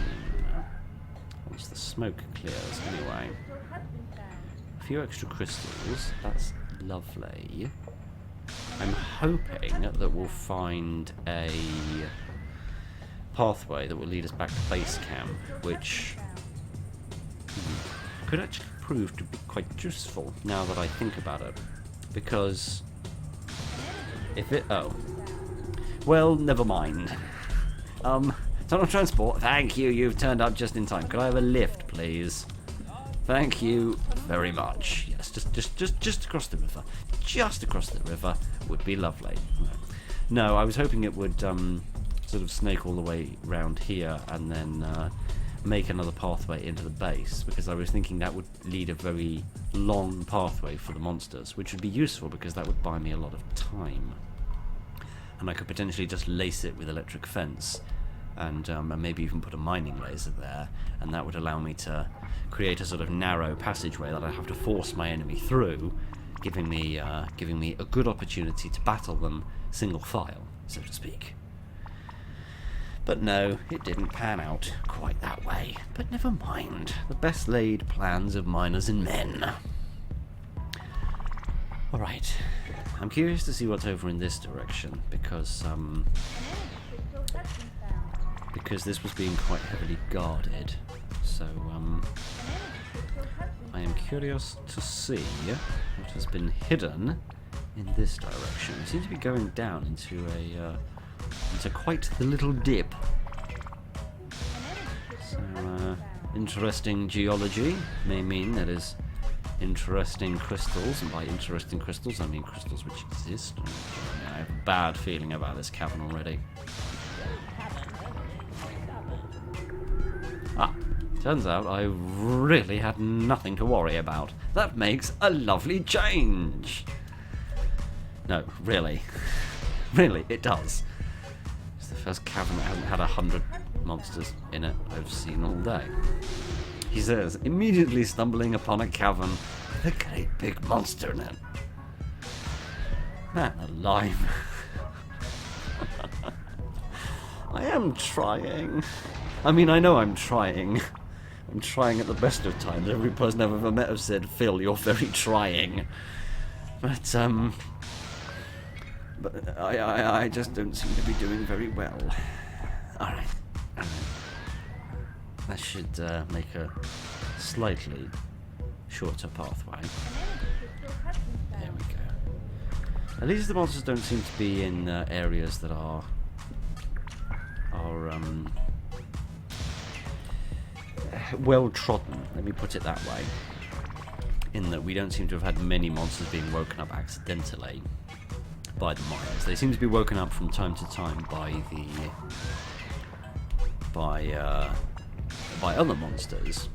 Once the smoke clears, anyway. A few extra crystals. That's lovely. I'm hoping that we'll find a pathway that will lead us back to base camp, which could actually prove to be quite useful now that I think about it. Because if it... oh. Well, never mind. Tunnel transport, thank you, you've turned up just in time. Could I have a lift, please? Thank you very much. Yes, just across the river. Just across the river would be lovely. No, I was hoping it would sort of snake all the way round here and then make another pathway into the base, because I was thinking that would lead a very long pathway for the monsters, which would be useful because that would buy me a lot of time. And I could potentially just lace it with electric fence and maybe even put a mining laser there, and that would allow me to create a sort of narrow passageway that I have to force my enemy through, giving me a good opportunity to battle them single file, so to speak. But no, it didn't pan out quite that way. But never mind. The best laid plans of miners and men. Alright. I'm curious to see what's over in this direction, because this was being quite heavily guarded. So, I am curious to see what has been hidden in this direction. It seems to be going down into quite the little dip. So, interesting geology may mean there is interesting crystals, and by interesting crystals I mean crystals which exist. I have a bad feeling about this cavern already. Ah, turns out I really had nothing to worry about. That makes a lovely change. No, really. Really, it does. It's the first cavern that hasn't had 100 monsters in it I've seen all day. He says, immediately stumbling upon a cavern with a great big monster in it. Man alive. I am trying. I mean, I know I'm trying. I'm trying at the best of times. Every person I've ever met has said, Phil, you're very trying. But I just don't seem to be doing very well. Alright. That should make a slightly shorter pathway. There we go. At least the monsters don't seem to be in areas that are well trodden. Let me put it that way. In that we don't seem to have had many monsters being woken up accidentally by the miners. They seem to be woken up from time to time by other monsters,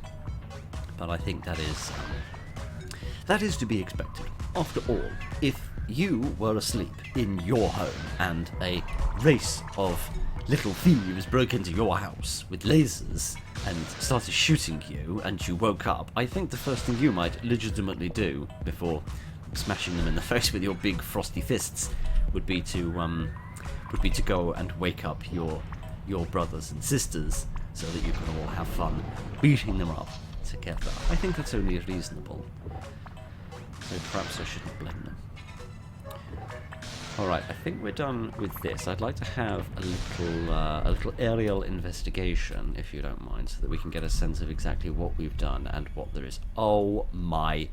but I think that is to be expected. After all, if you were asleep in your home and a race of little thieves broke into your house with lasers and started shooting you, and you woke up, I think the first thing you might legitimately do before smashing them in the face with your big frosty fists would be to go and wake up your brothers and sisters so that you can all have fun beating them up together. I think that's only reasonable. So perhaps I shouldn't blame them. Alright, I think we're done with this. I'd like to have a little aerial investigation, if you don't mind, so that we can get a sense of exactly what we've done and what there is. Oh my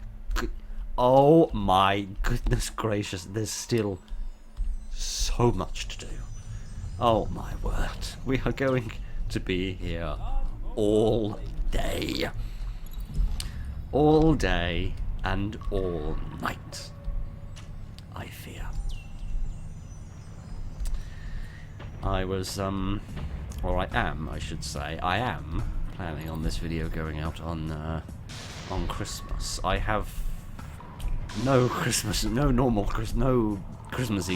goodness gracious, there's still so much to do. Oh my word. We are going to be here all day. All day and all night, I fear. I was, or I am, I should say, I am planning on this video going out on Christmas. I have no Christmasy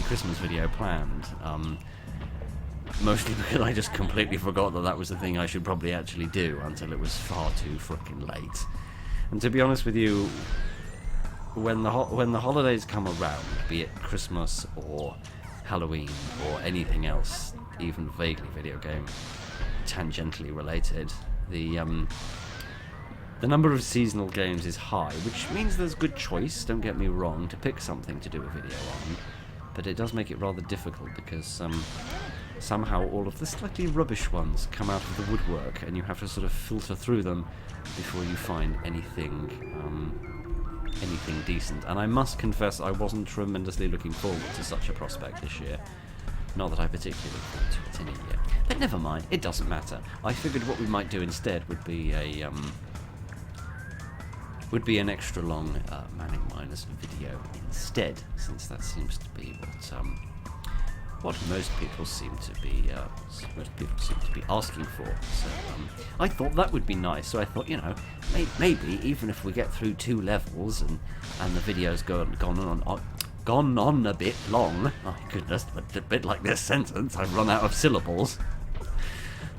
Christmas video planned, mostly because I just completely forgot that was the thing I should probably actually do until it was far too frickin' late. And to be honest with you, when the holidays come around, be it Christmas or Halloween or anything else, even vaguely video game tangentially related, the number of seasonal games is high, which means there's good choice, don't get me wrong, to pick something to do a video on, but it does make it rather difficult because somehow all of the slightly rubbish ones come out of the woodwork and you have to sort of filter through them before you find anything decent. And I must confess I wasn't tremendously looking forward to such a prospect this year. Not that I particularly look forward to it any year. But never mind, it doesn't matter. I figured what we might do instead would be an extra long Manic Miners video instead, since that seems to be what most people seem to be asking for. So I thought that would be nice. So I thought, you know, maybe even if we get through 2 levels and the video's gone on a bit long. My goodness, a bit like this sentence. I've run out of syllables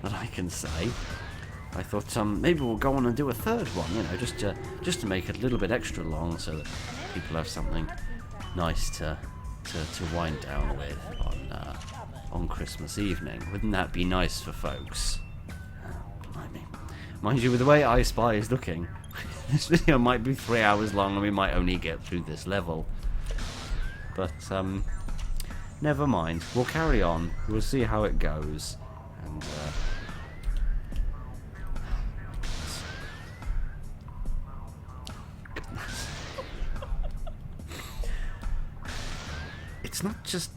that I can say. I thought maybe we'll go on and do a 3rd one, you know, just to make it a little bit extra long, so that people have something nice to wind down with on Christmas evening. Wouldn't that be nice for folks? Oh, blimey. Mind you, with the way I Spy is looking, this video might be 3 hours long and we might only get through this level. But never mind. We'll carry on. We'll see how it goes. And it's not just...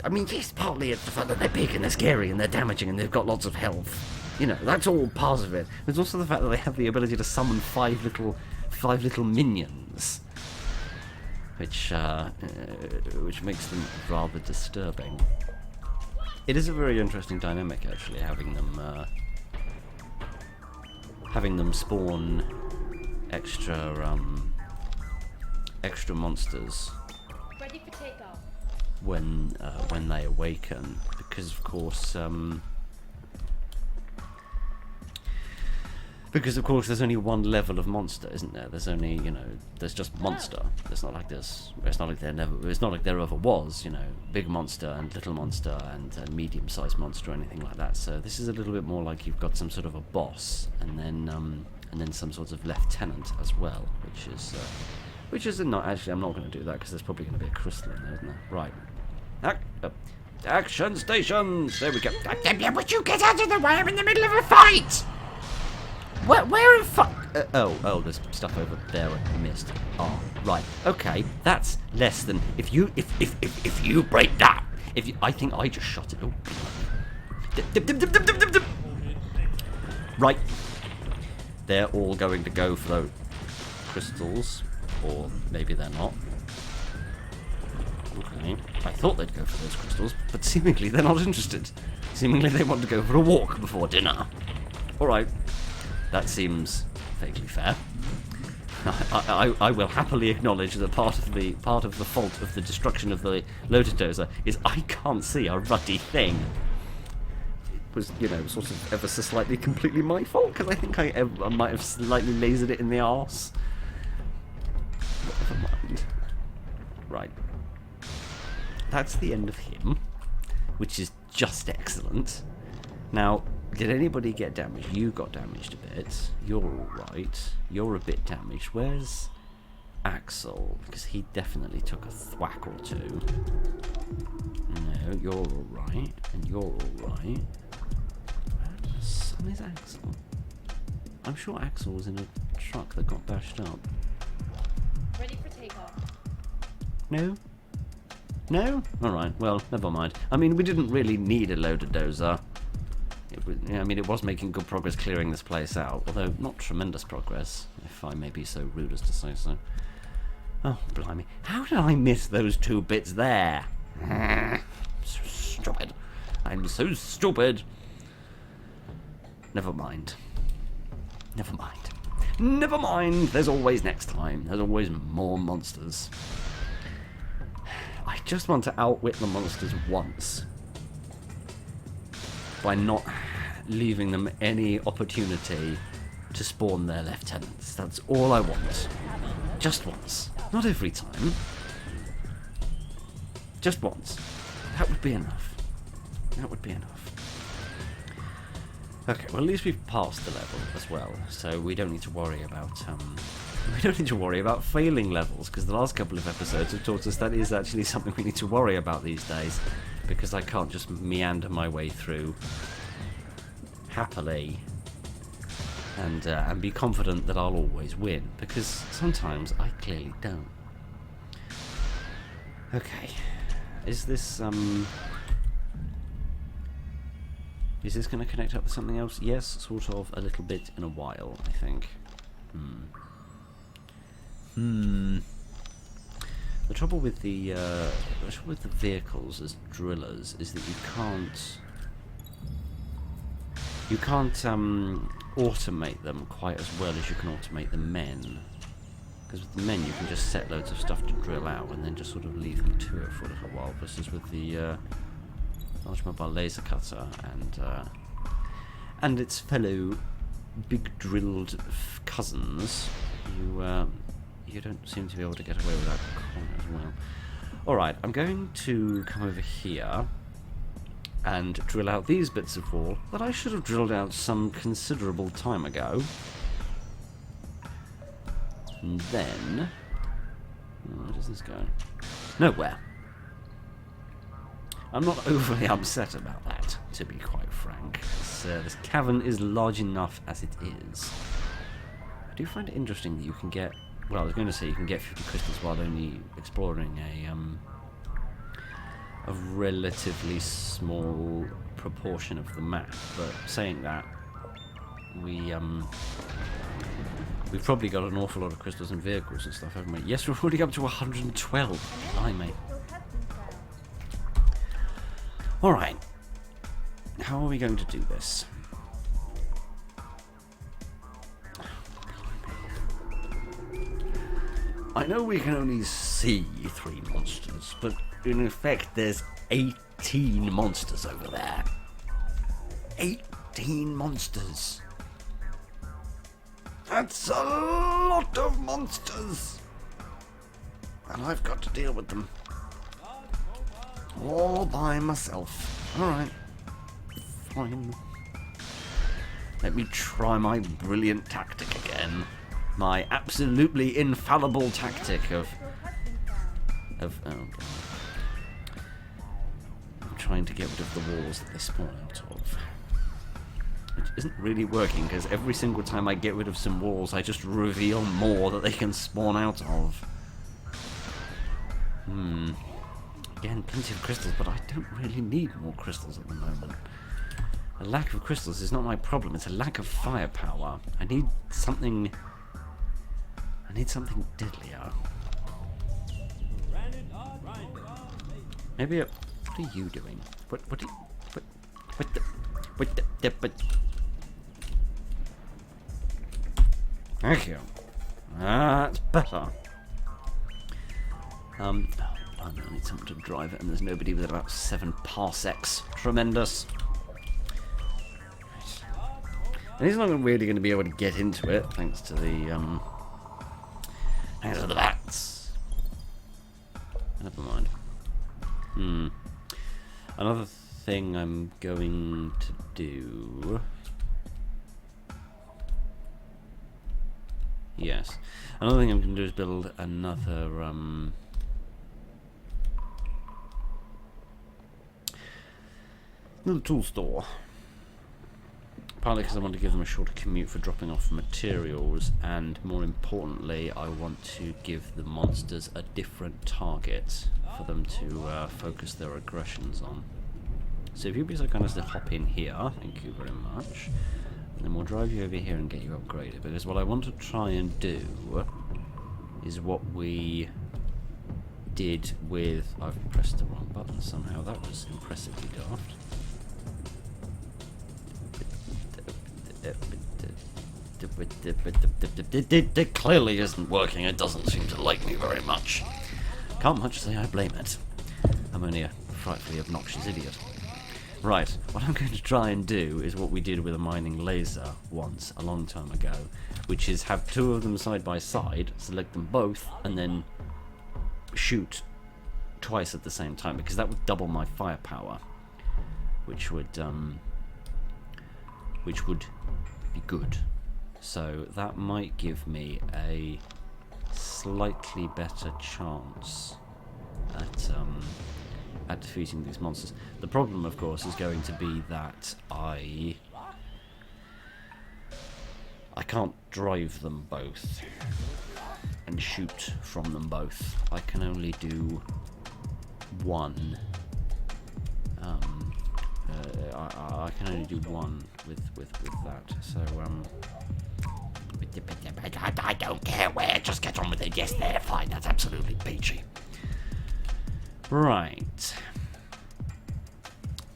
I mean, yes, partly it's the fact that they're big and they're scary and they're damaging and they've got lots of health. You know, that's all part of it. There's also the fact that they have the ability to summon five little minions, which makes them rather disturbing. It is a very interesting dynamic, actually, having them spawn extra monsters Ready for takeoff. when they awaken, because of course there's only one level of monster, isn't there? There's only, you know, there's just monster. It's not like there ever was, you know, big monster and little monster and medium-sized monster or anything like that. So this is a little bit more like you've got some sort of a boss and then some sort of lieutenant as well, which is not actually. I'm not going to do that because there's probably going to be a crystal in there, isn't there? Right. Action stations. There we go. Would you get out of the way? I'm in the middle of a fight! Where in fuck? Oh, there's stuff over there I missed. Oh, right. Okay, that's less than if you break that. I think I just shot it. Oh, dip. Right. They're all going to go for those crystals, or maybe they're not. Okay. I thought they'd go for those crystals, but seemingly they're not interested. Seemingly they want to go for a walk before dinner. Alright. That seems vaguely fair. I will happily acknowledge that part of the fault of the destruction of the Lotus Dozer is I can't see a ruddy thing. It was, you know, sort of ever so slightly completely my fault, because I think I might have slightly lasered it in the arse. Never mind. Right. That's the end of him, which is just excellent. Now, did anybody get damaged? You got damaged a bit. You're alright. You're a bit damaged. Where's Axel, because he definitely took a thwack or two. No, you're alright, and you're alright. Where the sun is Axel? I'm sure Axel was in a truck that got bashed up. Ready for takeoff. No? No? Alright, well, never mind. I mean, we didn't really need a loader dozer. I mean, it was making good progress clearing this place out, although not tremendous progress, if I may be so rude as to say so. Oh, blimey. How did I miss those 2 bits there? So stupid. I'm so stupid. Never mind. Never mind. Never mind. There's always next time. There's always more monsters. I just want to outwit the monsters once. By not leaving them any opportunity to spawn their lieutenants. That's all I want. Just once. Not every time. Just once. That would be enough. That would be enough. Okay, well at least we've passed the level as well, so we don't need to worry about failing levels, because the last couple of episodes have taught us that is actually something we need to worry about these days, because I can't just meander my way through happily and be confident that I'll always win, because sometimes I clearly don't. Okay, is this going to connect up with something else? Yes, sort of, a little bit in a while, I think. The trouble with the vehicles as drillers is that you can't automate them quite as well as you can automate the men. Because with the men you can just set loads of stuff to drill out and then just sort of leave them to it for a little while. Versus with the large mobile laser cutter and its fellow big drilled cousins, you don't seem to be able to get away with that quite as well. Alright, I'm going to come over here and drill out these bits of wall that I should have drilled out some considerable time ago. And then... where does this go? Nowhere. I'm not overly upset about that, to be quite frank. This cavern is large enough as it is. I do find it interesting that you can get... well, I was going to say you can get 50 crystals while only exploring a relatively small proportion of the map, but saying that, we've probably got an awful lot of crystals and vehicles and stuff, haven't we? Yes, we're already up to 112. Blimey. Alright. How are we going to do this? I know we can only see 3 monsters, but in effect there's 18 monsters over there. 18 monsters! That's a lot of monsters! And I've got to deal with them. All by myself. Alright. Fine. Let me try my brilliant tactic again. My absolutely infallible tactic of oh god. I'm trying to get rid of the walls that they spawn out of. Which isn't really working, because every single time I get rid of some walls, I just reveal more that they can spawn out of. Again, plenty of crystals, but I don't really need more crystals at the moment. A lack of crystals is not my problem, it's a lack of firepower. I need something deadlier. Maybe what are you doing? What thank you. That's better. I need someone to drive it, and there's nobody with about 7 parsecs. Tremendous. And he's not really going to be able to get into it, thanks to the bats. Never mind. Another thing I'm going to do Yes. Another thing I'm going to do is build another tool store. Partly because I want to give them a shorter commute for dropping off materials, and more importantly, I want to give the monsters a different target for them to focus their aggressions on. So if you'd be so kind as to hop in here, thank you very much, and then we'll drive you over here and get you upgraded, because what I want to try and do is what we did with... I've pressed the wrong button somehow, that was impressively daft. It clearly isn't working. It doesn't seem to like me very much. Can't much say I blame it. I'm only a frightfully obnoxious idiot. Right, what I'm going to try and do is what we did with a mining laser once, a long time ago, which is have two of them side by side, select them both, and then shoot twice at the same time, because that would double my firepower, which would be good. So that might give me a slightly better chance at defeating these monsters. The problem, of course, is going to be that I can't drive them both and shoot from them both. I can only do one. I can only do one with that. So I don't care where, just get on with it. Yes, they're fine, that's absolutely peachy. Right.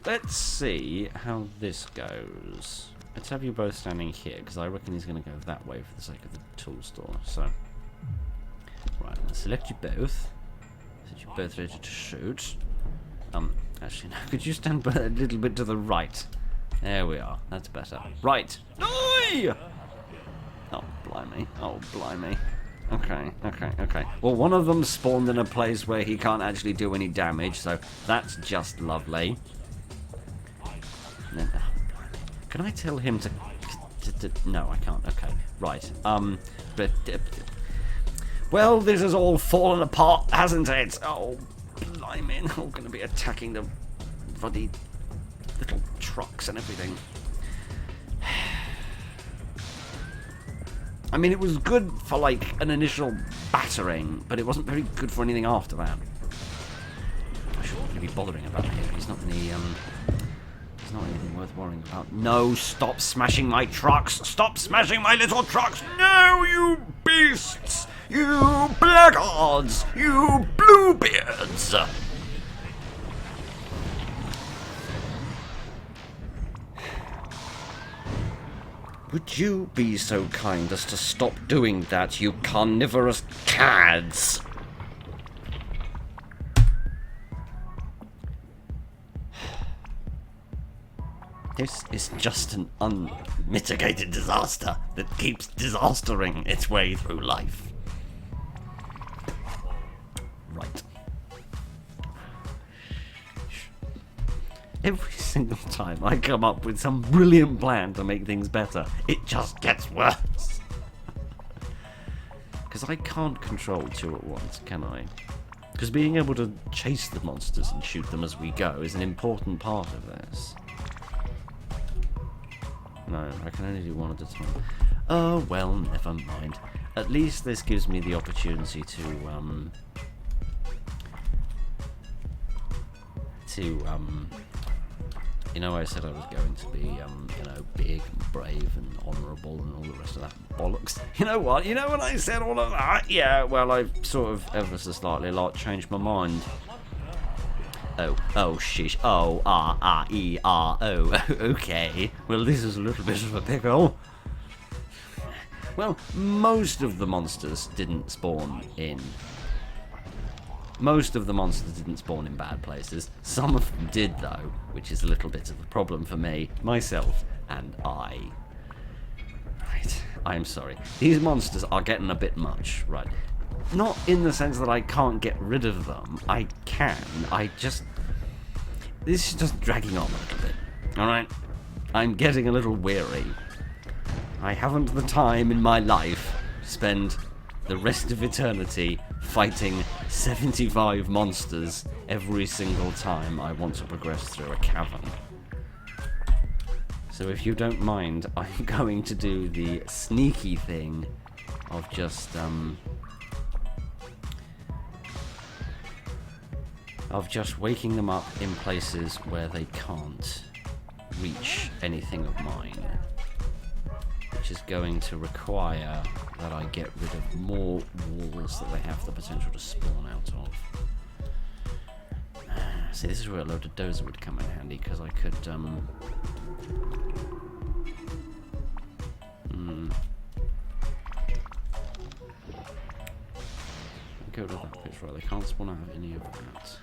Let's see how this goes. Let's have you both standing here, because I reckon he's going to go that way for the sake of the tool store. So, right, I'm going to select you both. Set you both ready to shoot. Actually, no, could you stand a little bit to the right? There we are, that's better. Right. Oi! Oh, blimey. Oh, blimey. Okay. Well, one of them spawned in a place where he can't actually do any damage, so that's just lovely. And then, oh, blimey. Can I tell him to... No, I can't. Okay, right. But... well, this has all fallen apart, hasn't it? Oh, blimey. They're all going to be attacking the bloody little trucks and everything. I mean, it was good for, like, an initial battering, but it wasn't very good for anything after that. I shouldn't really be bothering about him. He's not anything worth worrying about. No, stop smashing my trucks! Stop smashing my little trucks! No, you beasts! You blackguards! You bluebeards! Would you be so kind as to stop doing that, you carnivorous cads? This is just an unmitigated disaster that keeps disastering its way through life. Right. Every single time I come up with some brilliant plan to make things better, it just gets worse. Because I can't control two at once, can I? Because being able to chase the monsters and shoot them as we go is an important part of this. No, I can only do one at a time. Oh, well, never mind. At least this gives me the opportunity to, you know, I said I was going to be, you know, big and brave and honourable and all the rest of that bollocks. You know what? You know when I said all of that? Yeah, well, I've sort of ever so slightly, like, changed my mind. Oh, sheesh. Oh, okay. Well, this is a little bit of a pickle. Well, most of the monsters didn't spawn in... Most of the monsters didn't spawn in bad places. Some of them did, though, which is a little bit of a problem for me, myself, and I. Right, I'm sorry. These monsters are getting a bit much, right? Not in the sense that I can't get rid of them. I can. This is just dragging on a little bit. Alright? I'm getting a little weary. I haven't the time in my life spend the rest of eternity fighting 75 monsters every single time I want to progress through a cavern. So if you don't mind, I'm going to do the sneaky thing of just waking them up in places where they can't reach anything of mine, which is going to require that I get rid of more walls that they have the potential to spawn out of. See, this is where a load of dozer would come in handy, because I could go to that piece, right? They can't spawn out of any of that.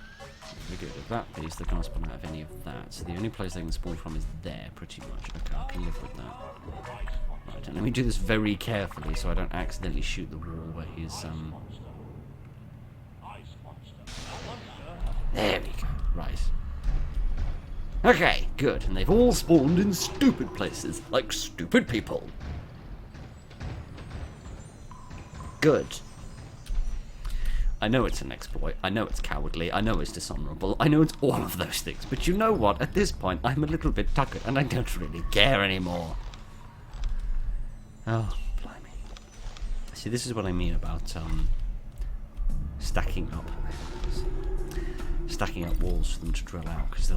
If we go to that piece, they can't spawn out of any of that. So the only place they can spawn from is there, pretty much. Okay, I can live with that. Right, and let me do this very carefully so I don't accidentally shoot the wall where he's, There we go, right. Okay, good, and they've all spawned in stupid places, like stupid people. Good. I know it's an exploit, I know it's cowardly, I know it's dishonourable, I know it's all of those things, but you know what, at this point I'm a little bit tuckered and I don't really care anymore. Oh, blimey. See, this is what I mean about stacking up walls for them to drill out, because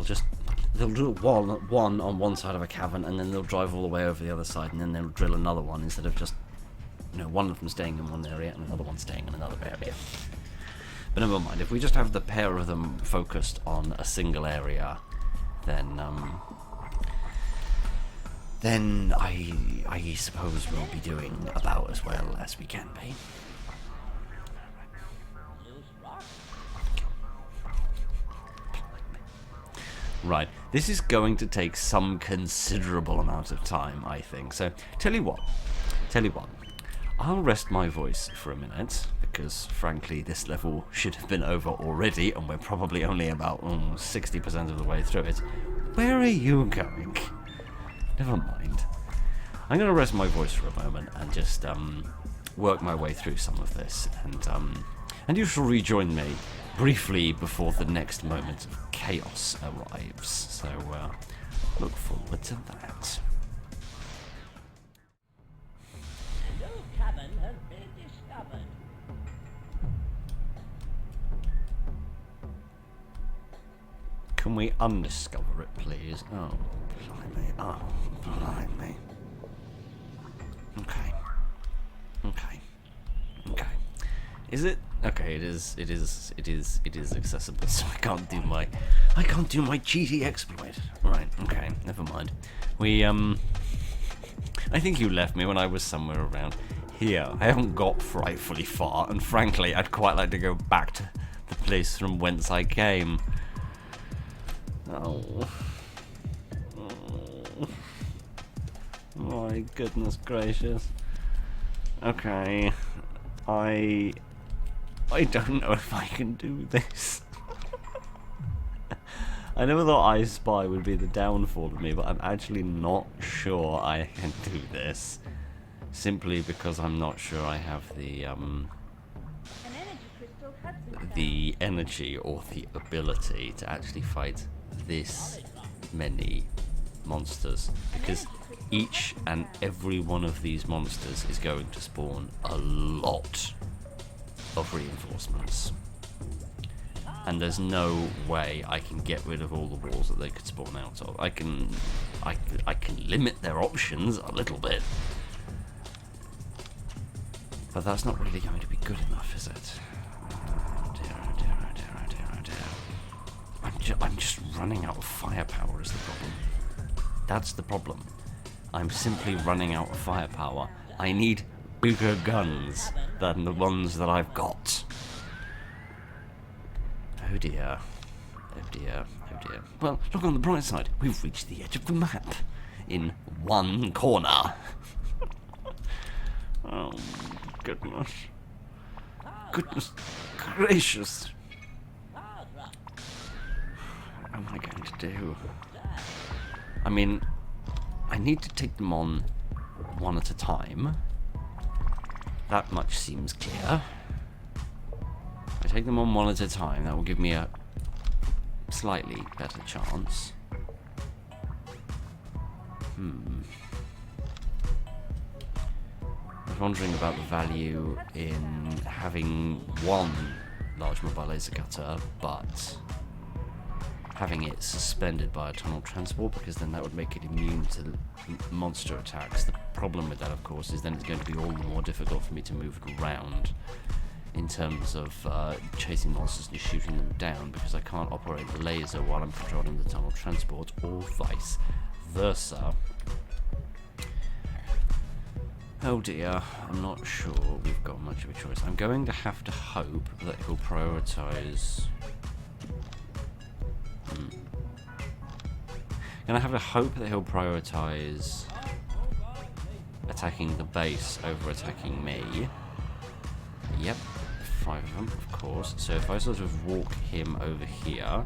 they'll drill one on one side of a cavern and then they'll drive all the way over the other side and then they'll drill another one, instead of just, you know, one of them staying in one area and another one staying in another area. But never mind, if we just have the pair of them focused on a single area, then I suppose we'll be doing about as well as we can be. Right, this is going to take some considerable amount of time, I think. So, tell you what, I'll rest my voice for a minute, because frankly this level should have been over already, and we're probably only about 60% of the way through it. Where are you going? Never mind. I'm going to rest my voice for a moment and just work my way through some of this, and you shall rejoin me briefly before the next moment of chaos arrives. So look forward to that. A new cavern has been discovered. Can we undiscover it, please? Oh, blimey. Oh, blimey. Okay. Is it? Okay, it is accessible, so I can't do my cheaty exploit. Right, okay, never mind. I think you left me when I was somewhere around here. I haven't got frightfully far, and frankly, I'd quite like to go back to the place from whence I came. Oh. My goodness gracious. Okay. I don't know if I can do this. I never thought I Spy would be the downfall of me, but I'm actually not sure I can do this. Simply because I'm not sure I have the energy or the ability to actually fight this many monsters. Because each and every one of these monsters is going to spawn a lot of reinforcements, and there's no way I can get rid of all the walls that they could spawn out of. I can limit their options a little bit, but that's not really going to be good enough, is it? Oh dear. I'm just running out of firepower is the problem. That's the problem. I'm simply running out of firepower. I need bigger guns than the ones that I've got. Oh dear. Well, look on the bright side. We've reached the edge of the map. In one corner. Oh, goodness. Goodness gracious. What am I going to do? I mean, I need to take them on one at a time. That much seems clear. I take them on one at a time. That will give me a slightly better chance. I was wondering about the value in having one large mobile laser cutter, but having it suspended by a tunnel transport, because then that would make it immune to monster attacks. The problem with that, of course, is then it's going to be all the more difficult for me to move it around in terms of chasing monsters and shooting them down, because I can't operate the laser while I'm controlling the tunnel transport, or vice versa. Oh dear, I'm not sure we've got much of a choice. I'm going to have to hope that he'll prioritise... Gonna have to hope that he'll prioritise attacking the base over attacking me. Yep, 5 of them, of course. So if I sort of walk him over here,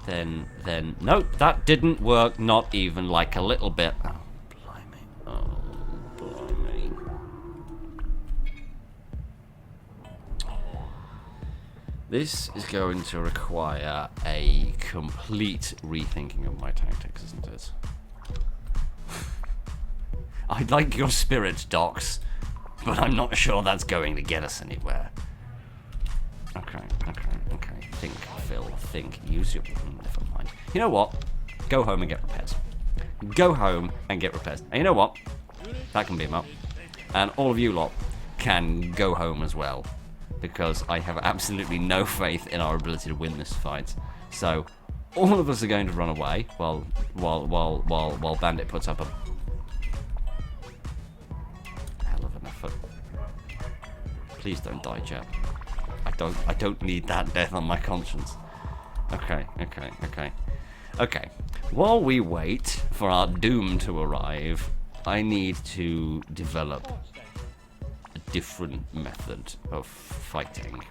then nope, that didn't work, not even like a little bit. Oh, blimey. Oh, blimey. This is going to require a complete rethinking of my tactics, isn't it? I'd like your spirit, Docs, but I'm not sure that's going to get us anywhere. Okay. Think, Phil, think. Use your... Never mind. You know what? Go home and get repairs. Go home and get repairs. And you know what? That can beam up. And all of you lot can go home as well, because I have absolutely no faith in our ability to win this fight. So, all of us are going to run away while Bandit puts up a hell of an effort. Please don't die, chap. I don't need that death on my conscience. Okay. While we wait for our doom to arrive, I need to develop a different method of fighting,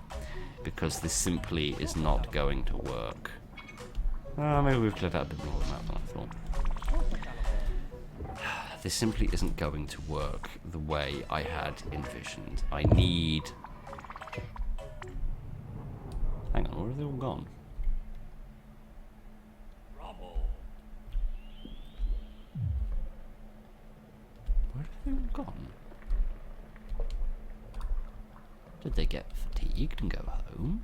because this simply is not going to work. Maybe we've cleared out a bit more than that than I thought. This simply isn't going to work the way I had envisioned. I need... Hang on, where have they all gone? Where have they all gone? Did they get fatigued and go home?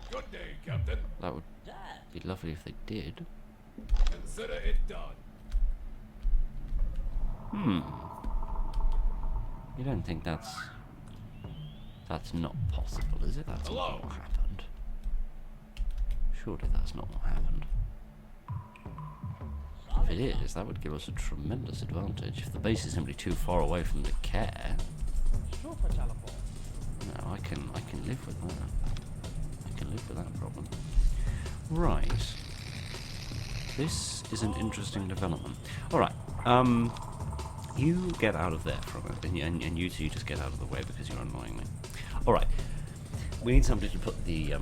Good day, Captain. That would be lovely if they did. Consider it done. You don't think that's not possible, is it? That's not what happened. Surely that's not what happened. If it is, that would give us a tremendous advantage. If the base is simply too far away from the care, no, I can live with that. I can live with that problem. Right. This is an interesting development. Alright, you get out of there from it, and you two just get out of the way because you're annoying me. Alright, we need somebody to put the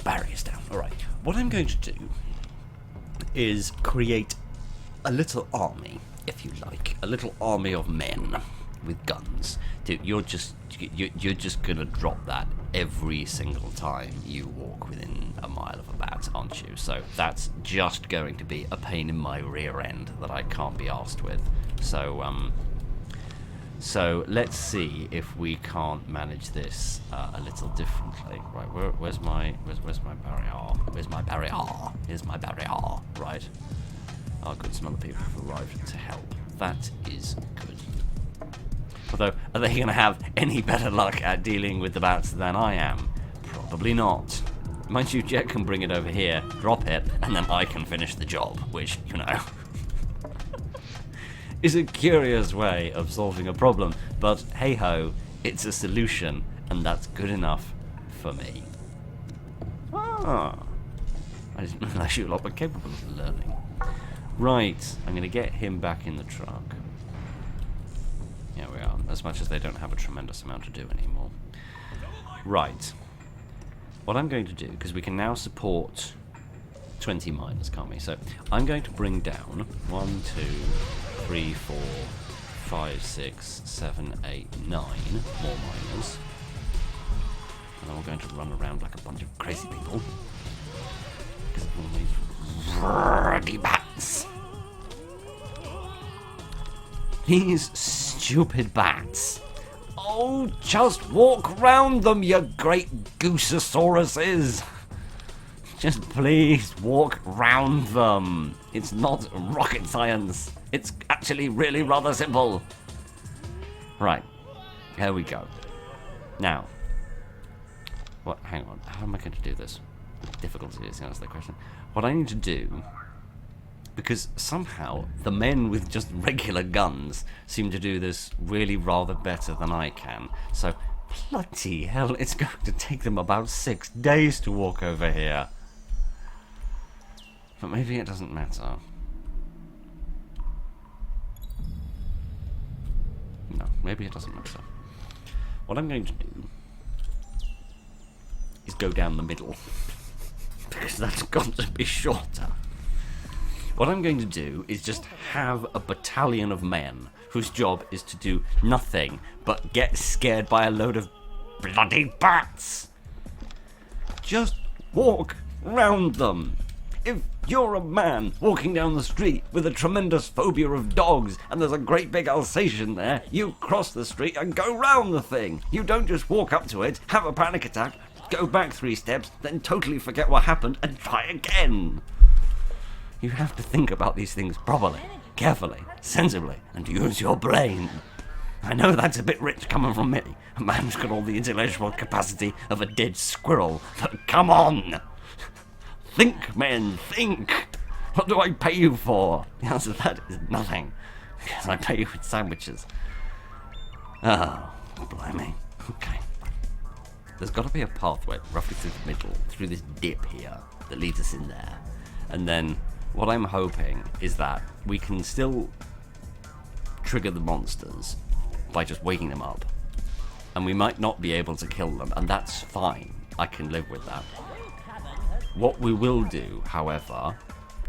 barriers down. Alright, what I'm going to do is create a little army, if you like, a little army of men with guns. Dude, you're just gonna drop that every single time you walk within a mile of a bat, aren't you? So that's just going to be a pain in my rear end that I can't be arsed with. So let's see if we can't manage this a little differently. Right, where's my barrier? Where's my barrier? Here's my barrier. Right. Oh, good. Some other people have arrived to help. That is good. Although, are they going to have any better luck at dealing with the bats than I am? Probably not. Mind you, Jet can bring it over here, drop it, and then I can finish the job, which, you know, is a curious way of solving a problem. But hey-ho, it's a solution, and that's good enough for me. Ah, I didn't realize you lot were capable of learning. Right, I'm going to get him back in the truck. Here we are, as much as they don't have a tremendous amount to do anymore. Right. What I'm going to do, because we can now support 20 miners, can't we? So I'm going to bring down 1, 2, 3, 4, 5, 6, 7, 8, 9 more miners. And then we're going to run around like a bunch of crazy people. Because of all these ruddy bats. These stupid bats. Oh, just walk round them, you great goosesauruses. Just please walk round them. It's not rocket science. It's actually really rather simple. Right. Here we go. Now. What? Hang on. How am I going to do this? Difficulty is the question. What I need to do... Because somehow the men with just regular guns seem to do this really rather better than I can. So, bloody hell, it's going to take them about 6 days to walk over here. But maybe it doesn't matter. No, maybe it doesn't matter. What I'm going to do is go down the middle. Because that's got to be shorter. What I'm going to do is just have a battalion of men whose job is to do nothing but get scared by a load of bloody bats. Just walk round them. If you're a man walking down the street with a tremendous phobia of dogs and there's a great big Alsatian there, you cross the street and go round the thing. You don't just walk up to it, have a panic attack, go back 3 steps, then totally forget what happened and try again. You have to think about these things properly, carefully, sensibly, and use your brain. I know that's a bit rich coming from me, a man who's got all the intellectual capacity of a dead squirrel, but come on! Think, men, think! What do I pay you for? The answer to that is nothing, because I pay you with sandwiches. Oh, blimey. Okay. There's got to be a pathway roughly through the middle, through this dip here, that leads us in there. And then what I'm hoping is that we can still trigger the monsters by just waking them up. And we might not be able to kill them, and that's fine. I can live with that. What we will do, however,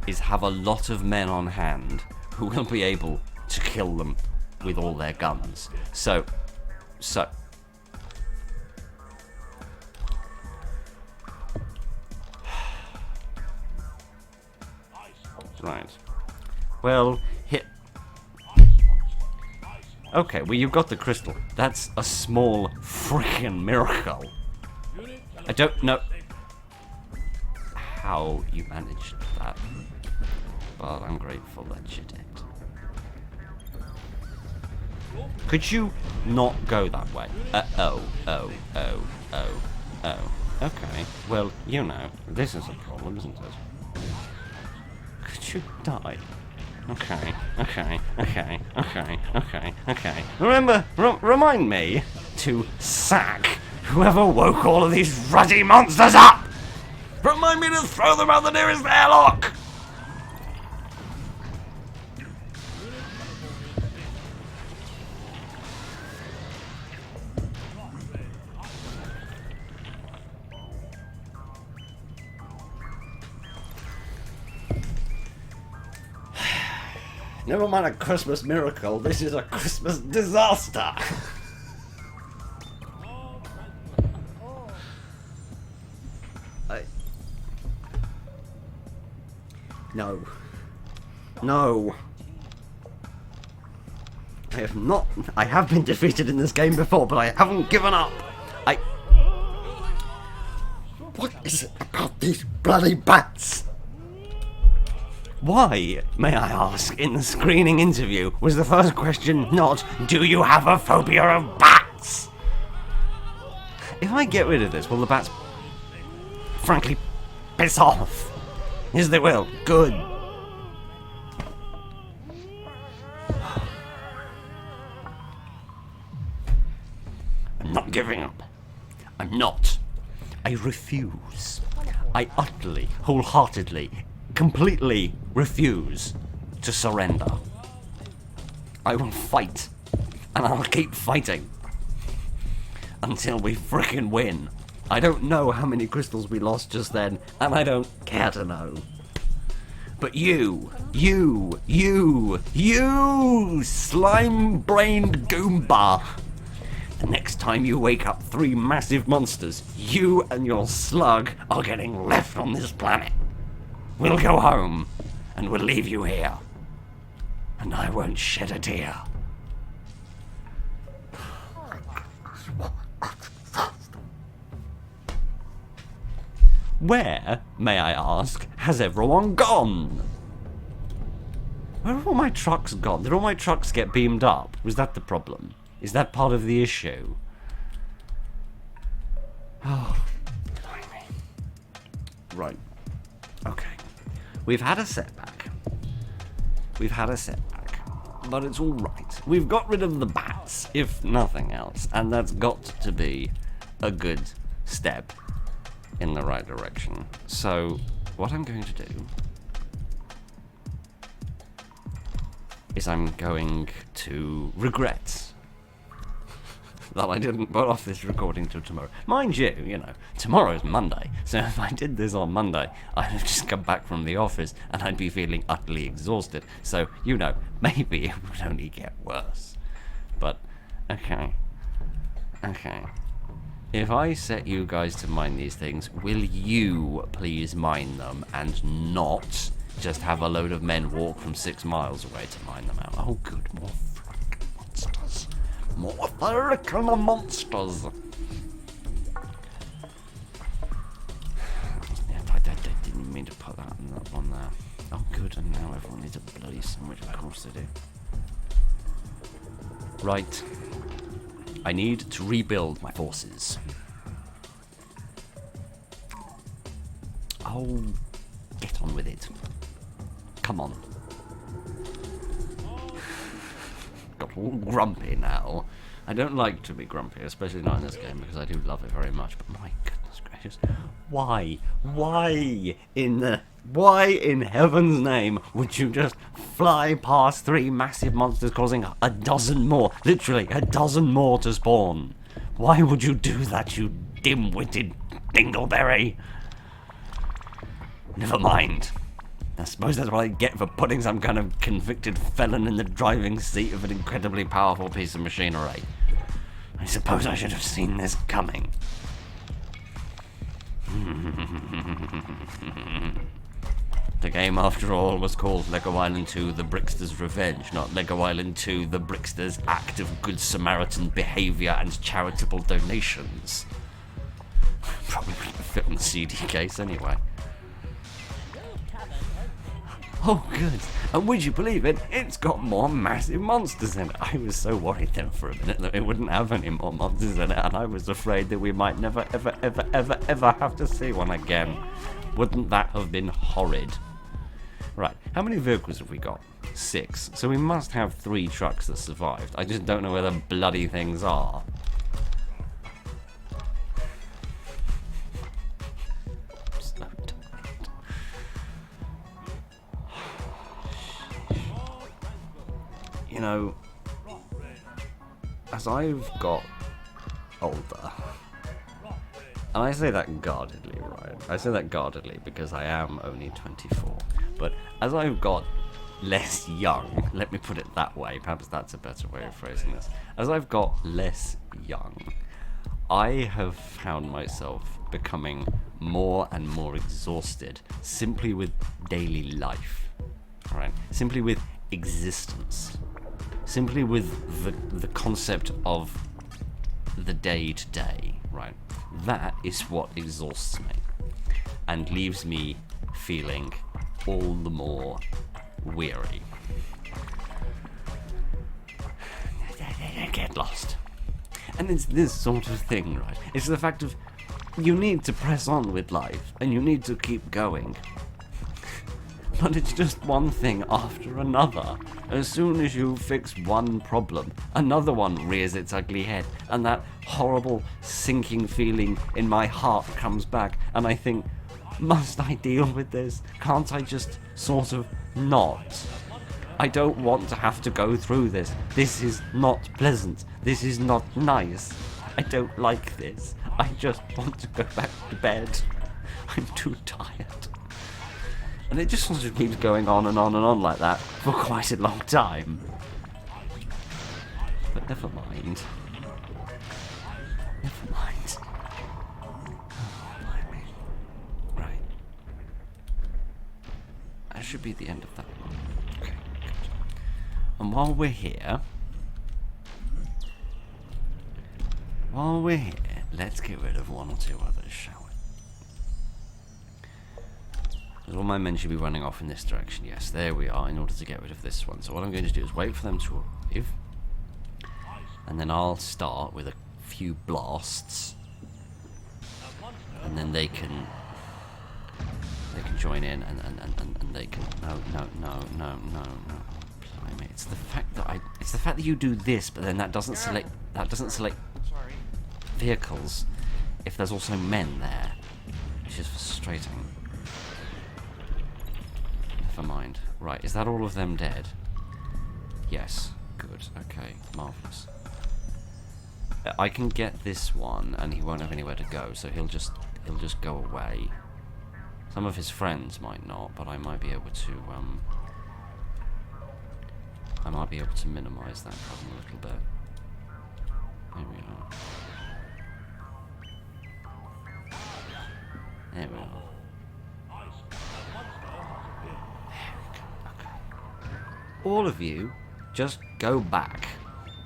is have a lot of men on hand who will be able to kill them with all their guns. So... Right. Well, hit. Okay, well you've got the crystal. That's a small freaking miracle. I don't know how you managed that, but I'm grateful that you did. Could you not go that way? Oh. Okay, well, you know, this is a problem, isn't it? Could you die? Okay. Remind me to sack whoever woke all of these ruddy monsters up! Remind me to throw them out the nearest airlock! Never mind a Christmas miracle, this is a Christmas disaster! No. I have been defeated in this game before, but I haven't given up! What is it about these bloody bats? Why, may I ask, in the screening interview, was the first question not, do you have a phobia of bats? If I get rid of this, will the bats, frankly, piss off? Yes, they will. Good. I'm not giving up. I'm not. I refuse. I utterly, wholeheartedly, completely refuse to surrender. I will fight, and I'll keep fighting until we frickin' win. I don't know how many crystals we lost just then, and I don't care to know. But you, slime-brained Goomba! The next time you wake up 3 massive monsters, you and your slug are getting left on this planet. We'll go home, and we'll leave you here. And I won't shed a tear. Where, may I ask, has everyone gone? Where have all my trucks gone? Did all my trucks get beamed up? Was that the problem? Is that part of the issue? Oh, blimey. Right. Okay. We've had a setback. But it's alright. We've got rid of the bats, if nothing else. And that's got to be a good step in the right direction. So, what I'm going to do is I'm going to regret that I didn't put off this recording till tomorrow. Mind you, tomorrow's Monday, so if I did this on Monday, I'd have just come back from the office and I'd be feeling utterly exhausted. So, maybe it would only get worse. But, okay. If I set you guys to mine these things, will you please mine them and not just have a load of men walk from 6 miles away to mine them out? Oh, good. More frickin' monsters. More frickin' monsters. Yeah, I didn't mean to put that on there. Oh, good. And now everyone needs a bloody sandwich. Of course they do. Right. I need to rebuild my forces. Oh, get on with it. Come on. Got all grumpy now. I don't like to be grumpy, especially not in this game, because I do love it very much, but my goodness gracious. Why? Why in heaven's name would you just fly past 3 massive monsters causing a dozen more, literally a dozen more to spawn? Why would you do that, you dim-witted dingleberry? Never mind. I suppose that's what I get for putting some kind of convicted felon in the driving seat of an incredibly powerful piece of machinery. I suppose I should have seen this coming. The game, after all, was called Lego Island 2 The Brickster's Revenge, not Lego Island 2 The Brickster's Act of Good Samaritan Behaviour and Charitable Donations. Probably wouldn't fit on the CD case anyway. Oh, good. And would you believe it? It's got more massive monsters in it. I was so worried then for a minute that it wouldn't have any more monsters in it, and I was afraid that we might never, ever have to see one again. Wouldn't that have been horrid? Right, how many vehicles have we got? 6. So we must have 3 trucks that survived. I just don't know where the bloody things are. As I've got older, and I say that guardedly, right? I say that guardedly because I am only 24, but as I've got less young, let me put it that way, perhaps that's a better way of phrasing this. As I've got less young, I have found myself becoming more and more exhausted simply with daily life, right? Simply with existence. Simply with the concept of the day-to-day, right? That is what exhausts me and leaves me feeling all the more weary. Get lost. And it's this sort of thing, right? It's the fact of you need to press on with life and you need to keep going. But it's just one thing after another. As soon as you fix one problem, another one rears its ugly head, and that horrible sinking feeling in my heart comes back, and I think, must I deal with this? Can't I just sort of not? I don't want to have to go through this. This is not pleasant. This is not nice. I don't like this. I just want to go back to bed. I'm too tired. And it just sort of keeps going on and on and on like that for quite a long time. But never mind. Never mind. Oh, blimey. Right. That should be the end of that one. Okay, good. And while we're here, let's get rid of one or two others, shall we? All my men should be running off in this direction. Yes, there we are, in order to get rid of this one. So what I'm going to do is wait for them to arrive, and then I'll start with a few blasts, and then they can join in, and they can no. Blimey, it's the fact that you do this, but then that doesn't select vehicles if there's also men there, which is frustrating. Never mind. Right, is that all of them dead? Yes. Good. Okay. Marvellous. I can get this one, and he won't have anywhere to go, so he'll just go away. Some of his friends might not, but I might be able to minimise that problem a little bit. There we are. There we are. All of you, just go back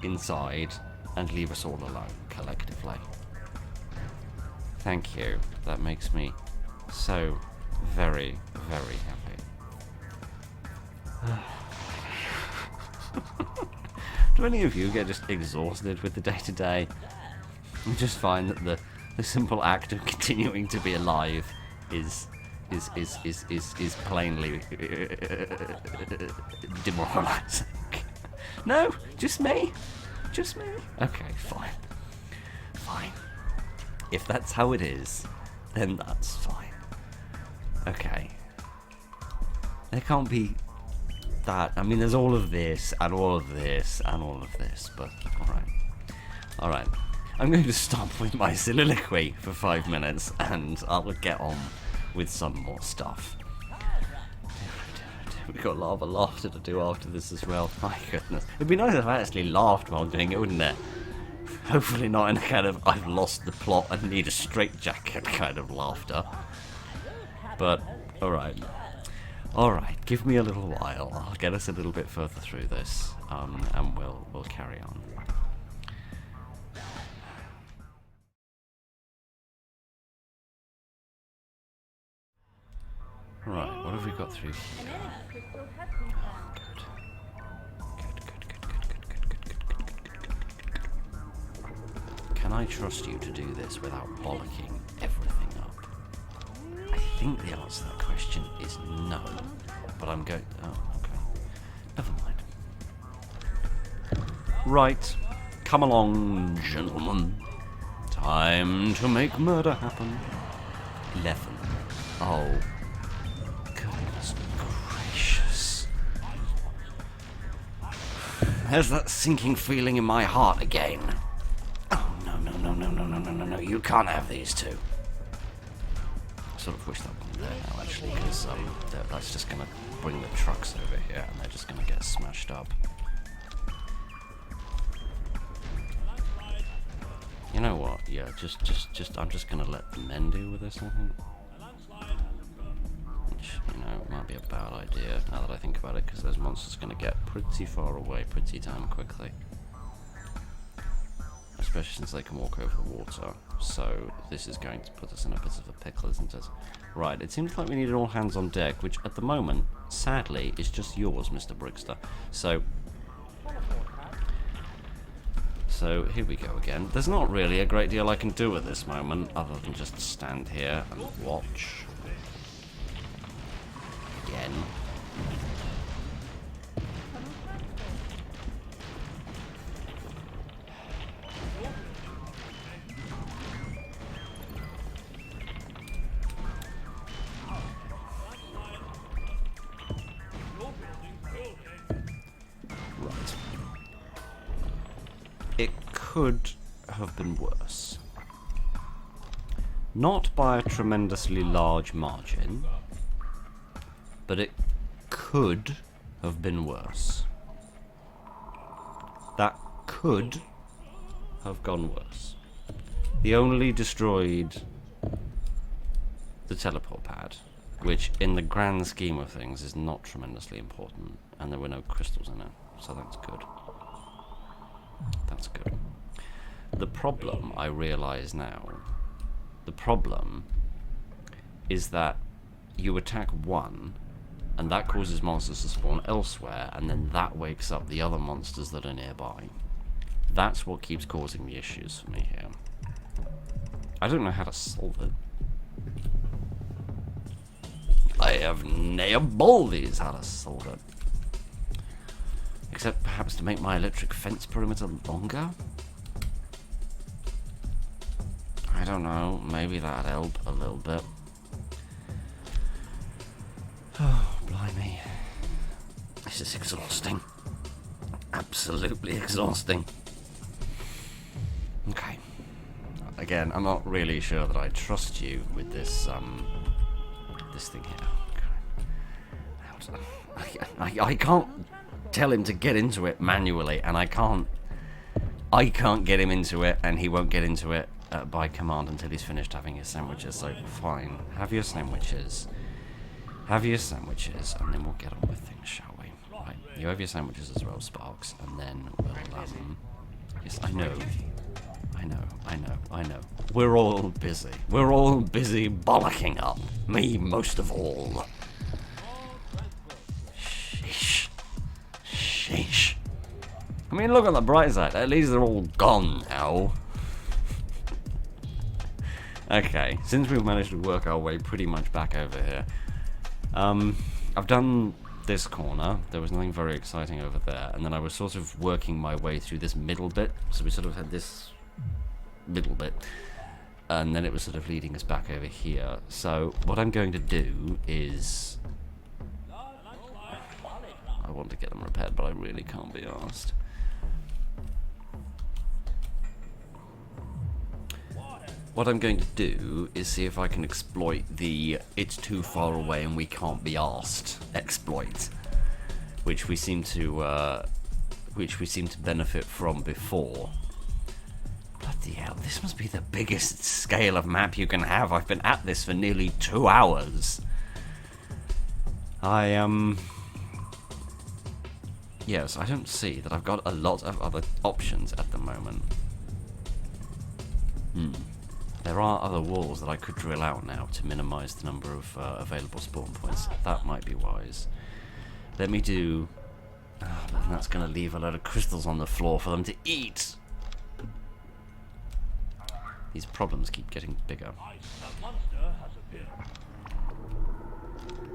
inside and leave us all alone, collectively. Thank you. That makes me so very, very happy. Do any of you get just exhausted with the day-to-day? You just find that the simple act of continuing to be alive is plainly demoralizing. No, just me. Just me. Okay, fine. Fine. If that's how it is, then that's fine. Okay. There can't be that. I mean, there's all of this, and all of this, and all of this, but alright. Alright. I'm going to stop with my soliloquy for 5 minutes, and I'll get on with some more stuff. We've got a lot of laughter to do after this as well. My goodness. It'd be nice if I actually laughed while doing it, wouldn't it? Hopefully not in a kind of I've lost the plot and need a straitjacket kind of laughter. But, alright. Alright, give me a little while. I'll get us a little bit further through this, and we'll carry on. Right, what have we got through here? Good. Can I trust you to do this without bollocking everything up? I think the answer to that question is no. But I'm going... Oh, okay. Never mind. Right. Come along, gentlemen. Time to make murder happen. 11. Oh. Goodness gracious. There's that sinking feeling in my heart again. Oh, no. You can't have these two. I sort of wish that one there now, actually, because that's just going to bring the trucks over here, and they're just going to get smashed up. You know what? Yeah, I'm just going to let the men deal with this, I think. Which, you know, might be a bad idea, now that I think about it, because those monsters are going to get pretty far away pretty damn quickly. Especially since they can walk over the water. So this is going to put us in a bit of a pickle, isn't it? Right, it seems like we need an all hands on deck, which at the moment, sadly, is just yours, Mr. Brigster. So here we go again. There's not really a great deal I can do at this moment, other than just stand here and watch. Again. Right. It could have been worse. Not by a tremendously large margin, But it could have been worse. That could have gone worse. They only destroyed the teleport pad, which in the grand scheme of things is not tremendously important, and there were no crystals in it, so that's good. That's good. The problem, I realise now, the problem is that you attack one, and that causes monsters to spawn elsewhere, and then that wakes up the other monsters that are nearby. That's what keeps causing the issues for me here. I don't know how to solve it. I have no baldies how to solve it. Except perhaps to make my electric fence perimeter longer? I don't know, maybe that'd help a little bit. Oh, blimey. This is exhausting. Absolutely exhausting. Okay. Again, I'm not really sure that I trust you with this, this thing here. I can't tell him to get into it manually, and I can't get him into it, and he won't get into it by command until he's finished having his sandwiches. So fine, have your sandwiches. Have your sandwiches, and then we'll get on with things, shall we? Right, you have your sandwiches as well, Sparks, and then we'll, yes, I know. We're all busy. We're all busy bollocking up. Me most of all. Sheesh. Sheesh. I mean, look on the bright side. At least they're all gone now. Okay, since we've managed to work our way pretty much back over here, I've done this corner. There was nothing very exciting over there, and then I was sort of working my way through this middle bit. So we sort of had this middle bit, and then it was sort of leading us back over here. So what I'm going to do is, I want to get them repaired, but I really can't be asked. What I'm going to do is see if I can exploit the "it's too far away and we can't be asked" exploit, which we seem to benefit from before. Bloody hell! This must be the biggest scale of map you can have. I've been at this for nearly 2 hours. Yes, I don't see that I've got a lot of other options at the moment. There are other walls that I could drill out now to minimize the number of available spawn points. That might be wise. Let me do... but then that's going to leave a load of crystals on the floor for them to eat. These problems keep getting bigger.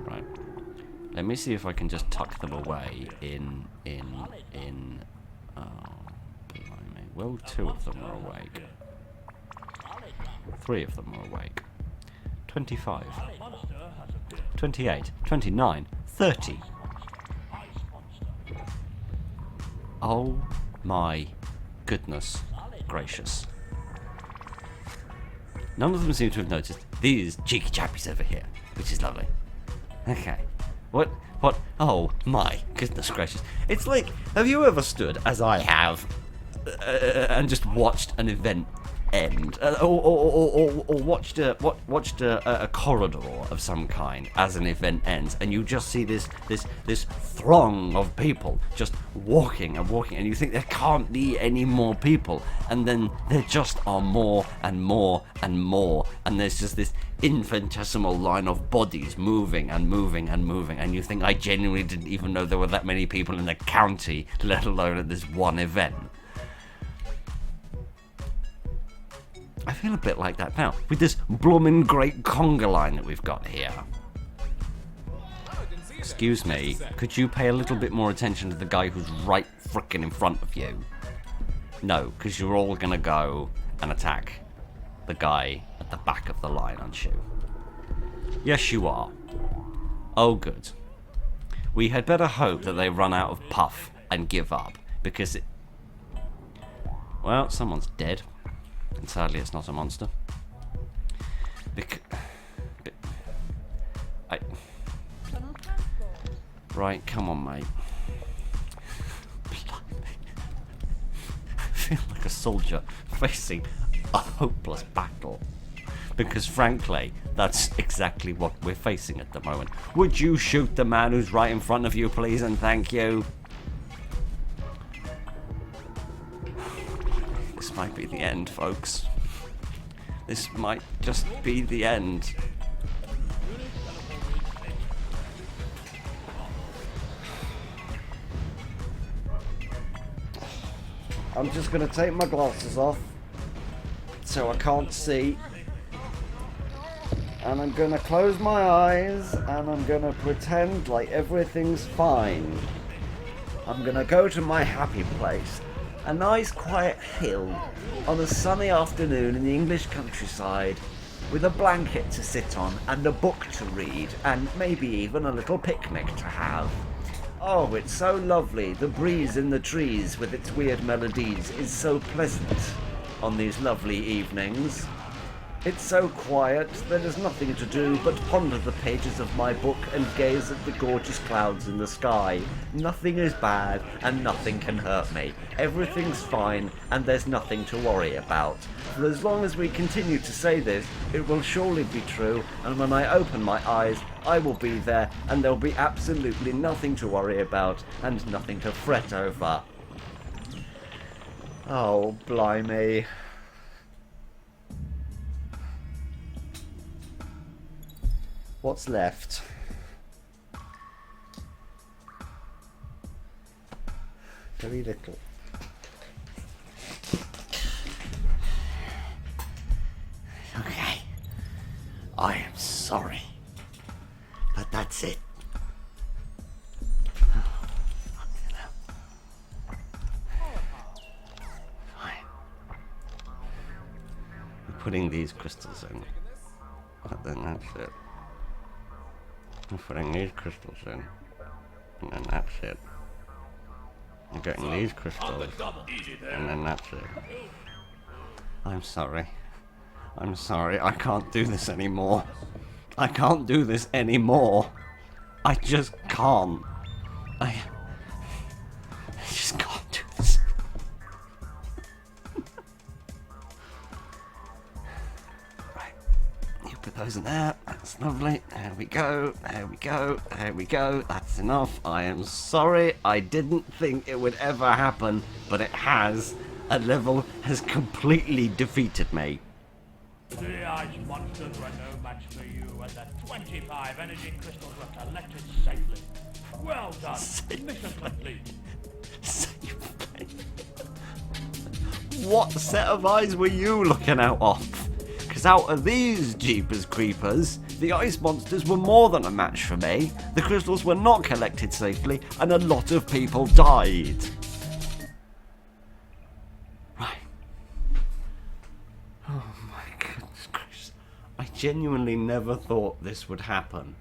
Right. Let me see if I can just tuck them away in oh, blimey. Well, 2 of them are awake. 3 of them are awake. 25. 28. 29. 30. Oh my goodness gracious. None of them seem to have noticed these cheeky chappies over here, which is lovely. Okay. What? Oh my goodness gracious. It's like, have you ever stood, as I have, and just watched an event end, or watched a corridor of some kind as an event ends, and you just see this throng of people just walking and walking, and you think there can't be any more people, and then there just are more and more and more, and there's just this infinitesimal line of bodies moving and moving and moving, and you think, I genuinely didn't even know there were that many people in the county, let alone at this one event. I feel a bit like that now, with this bloomin' great conga line that we've got here. Excuse me, could you pay a little bit more attention to the guy who's right frickin' in front of you? No, because you're all gonna go and attack the guy at the back of the line, aren't you? Yes, you are. Oh, good. We had better hope that they run out of puff and give up, because it... Well, someone's dead. And sadly, it's not a monster. Right, come on, mate. I feel like a soldier facing a hopeless battle. Because frankly, that's exactly what we're facing at the moment. Would you shoot the man who's right in front of you, please, and thank you? This might be the end, folks. This might just be the end. I'm just gonna take my glasses off so I can't see. And I'm gonna close my eyes and I'm gonna pretend like everything's fine. I'm gonna go to my happy place. A nice quiet hill on a sunny afternoon in the English countryside with a blanket to sit on and a book to read and maybe even a little picnic to have. Oh, it's so lovely. The breeze in the trees with its weird melodies is so pleasant on these lovely evenings. It's so quiet, there is nothing to do but ponder the pages of my book and gaze at the gorgeous clouds in the sky. Nothing is bad and nothing can hurt me. Everything's fine and there's nothing to worry about. For as long as we continue to say this, it will surely be true, and when I open my eyes, I will be there and there'll be absolutely nothing to worry about and nothing to fret over. Oh, blimey. What's left? Very little. Okay. I am sorry. But that's it. Fine. I'm putting these crystals in. But then that's it. I'm putting these crystals in, and then that's it. I'm getting these crystals, and then that's it. I'm sorry. I'm sorry. I can't do this anymore. I can't do this anymore. I just can't. I just can't do this. Right. You put those in there. That's lovely. There we go. There we go. There we go. That's enough. I am sorry. I didn't think it would ever happen, but it has. A level has completely defeated me. The ice monsters were no match for you, and the 25 energy crystals were collected safely. Well done. Mission complete. Safely. What set of eyes were you looking out of? Because out of these Jeepers Creepers, the ice monsters were more than a match for me. The crystals were not collected safely, and a lot of people died. Right. Oh my goodness gracious. I genuinely never thought this would happen,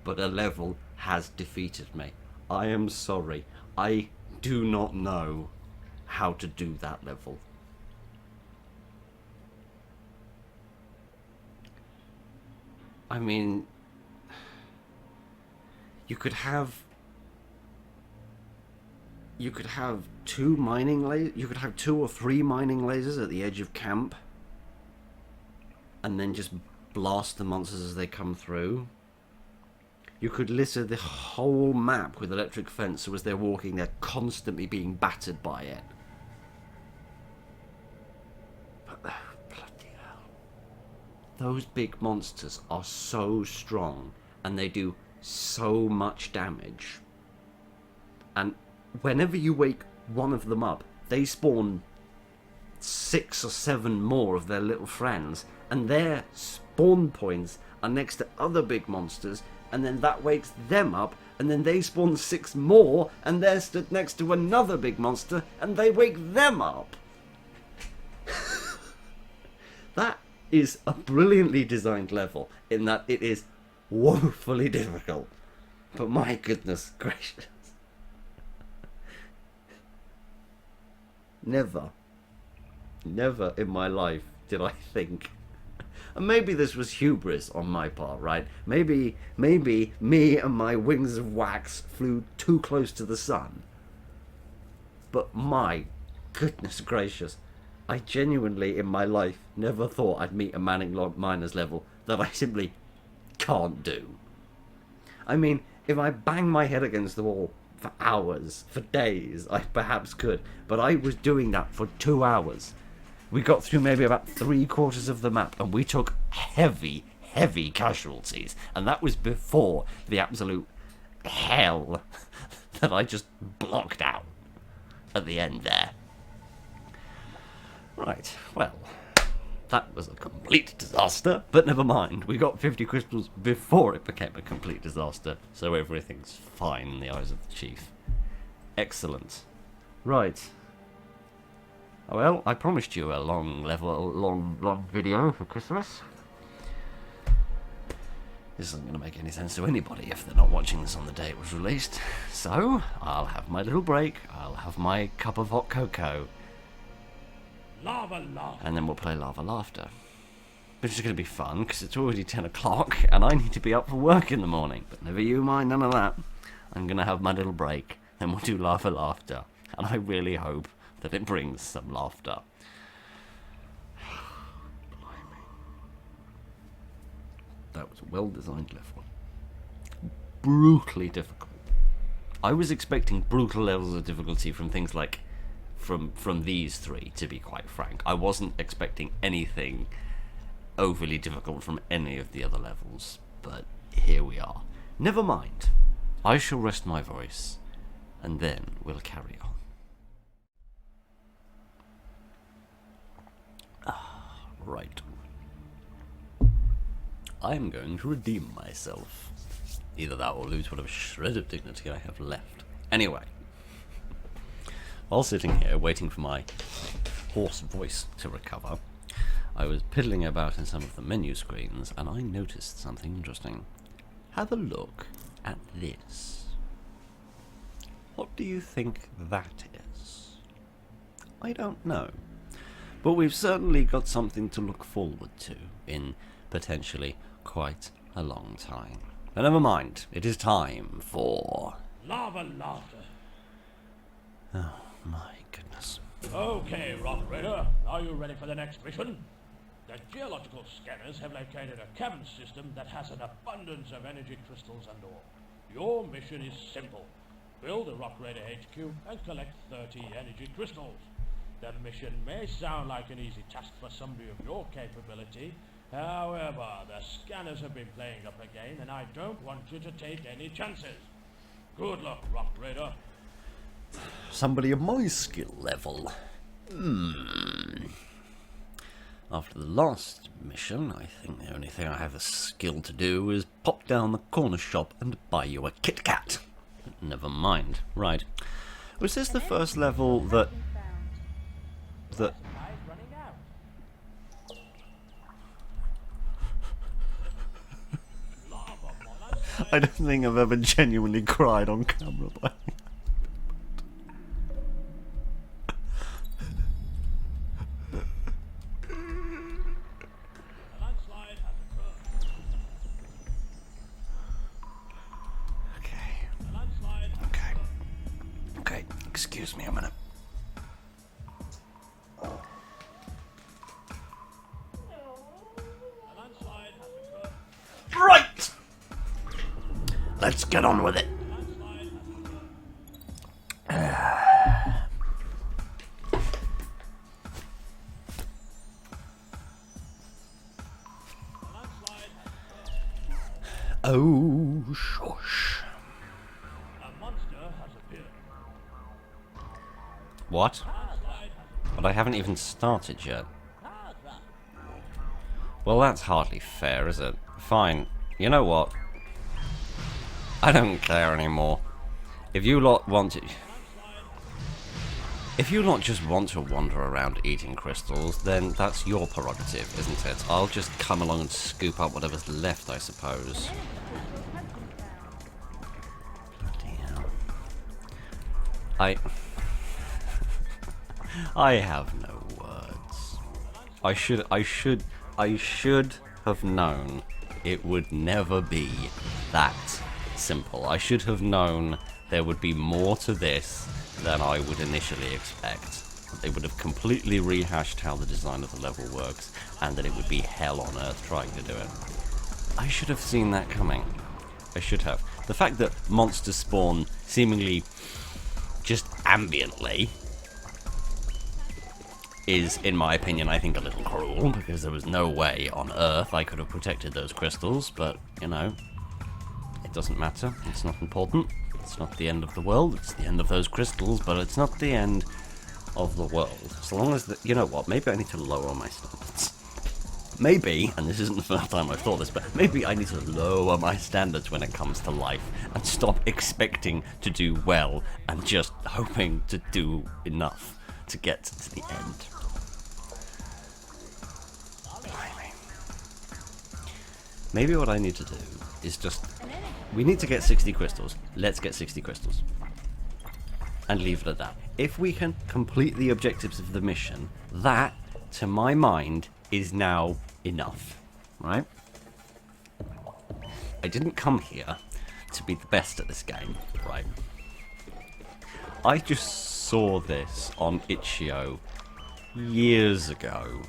but a level has defeated me. I am sorry. I do not know how to do that level. I mean, you could have two mining lasers. You could have 2 or 3 mining lasers at the edge of camp, and then just blast the monsters as they come through. You could litter the whole map with electric fence, so as they're walking, they're constantly being battered by it. But bloody hell. Those big monsters are so strong, and they do so much damage. And whenever you wake one of them up, they spawn 6 or 7 more of their little friends, and their spawn points are next to other big monsters, and then that wakes them up, and then they spawn 6 more, and they're stood next to another big monster, and they wake them up. That is a brilliantly designed level, in that it is woefully difficult. But my goodness gracious. Never in my life did I think And maybe this was hubris on my part, right? Maybe me and my wings of wax flew too close to the sun. But my goodness gracious, I genuinely in my life never thought I'd meet a Manic Miners level that I simply can't do. I mean, if I bang my head against the wall for hours, for days, I perhaps could. But I was doing that for 2 hours. We got through maybe about 3/4 of the map, and we took heavy casualties. And that was before the absolute hell that I just blocked out at the end there. Right, well, that was a complete disaster, but never mind. We got 50 crystals before it became a complete disaster, so everything's fine in the eyes of the chief. Excellent. Right. Well, I promised you a long video for Christmas. This isn't going to make any sense to anybody if they're not watching this on the day it was released. So, I'll have my little break, I'll have my cup of hot cocoa, Lava laughter. and then we'll play Lava Laughter. Which is going to be fun, because it's already 10 o'clock, and I need to be up for work in the morning. But never you mind, none of that. I'm going to have my little break, then we'll do Lava Laughter. And I really hope that it brings some laughter. Blimey. That was a well-designed level. Brutally difficult. I was expecting brutal levels of difficulty from things like from these three, to be quite frank. I wasn't expecting anything overly difficult from any of the other levels, but here we are. Never mind. I shall rest my voice, and then we'll carry on. Right. I'm going to redeem myself. Either that or lose whatever shred of dignity I have left. Anyway. While sitting here waiting for my hoarse voice to recover, I was piddling about in some of the menu screens and I noticed something interesting. Have a look at this. What do you think that is? I don't know. But we've certainly got something to look forward to in potentially quite a long time. But never mind, it is time for... Lava laughter. Oh my goodness. Okay, Rock Raider, are you ready for the next mission? The geological scanners have located a cavern system that has an abundance of energy crystals and ore. Your mission is simple. Build a Rock Raider HQ and collect 30 energy crystals. The mission may sound like an easy task for somebody of your capability. However, the scanners have been playing up again, and I don't want you to take any chances. Good luck, Rock Raider. Somebody of my skill level. After the last mission, I think the only thing I have the skill to do is pop down the corner shop and buy you a Kit Kat. Never mind. Right. Was this the first level that... I don't think I've ever genuinely cried on camera by Okay, excuse me a minute. Right! Let's get on with it. Oh, shush. A monster has appeared. What? But I haven't even started yet. Well, that's hardly fair, is it? Fine. You know what? I don't care anymore. If you lot want to... If you lot just want to wander around eating crystals, then that's your prerogative, isn't it? I'll just come along and scoop up whatever's left, I suppose. Bloody hell. I have no words. I should have known it would never be that simple. I should have known there would be more to this than I would initially expect. They would have completely rehashed how the design of the level works, and that it would be hell on earth trying to do it. I should have seen that coming. I should have. The fact that monsters spawn seemingly just ambiently is, in my opinion, I think a little cruel, because there was no way on Earth I could have protected those crystals, but, you know, it doesn't matter. It's not important. It's not the end of the world. It's the end of those crystals, but it's not the end of the world. So long as you know what, maybe I need to lower my standards. Maybe, and this isn't the first time I've thought this, but maybe I need to lower my standards when it comes to life and stop expecting to do well and just hoping to do enough to get to the end. Maybe what I need to do is just... We need to get 60 crystals. Let's get 60 crystals. And leave it at that. If we can complete the objectives of the mission, that, to my mind, is now enough. Right? I didn't come here to be the best at this game, right? I just saw this on itch.io years ago,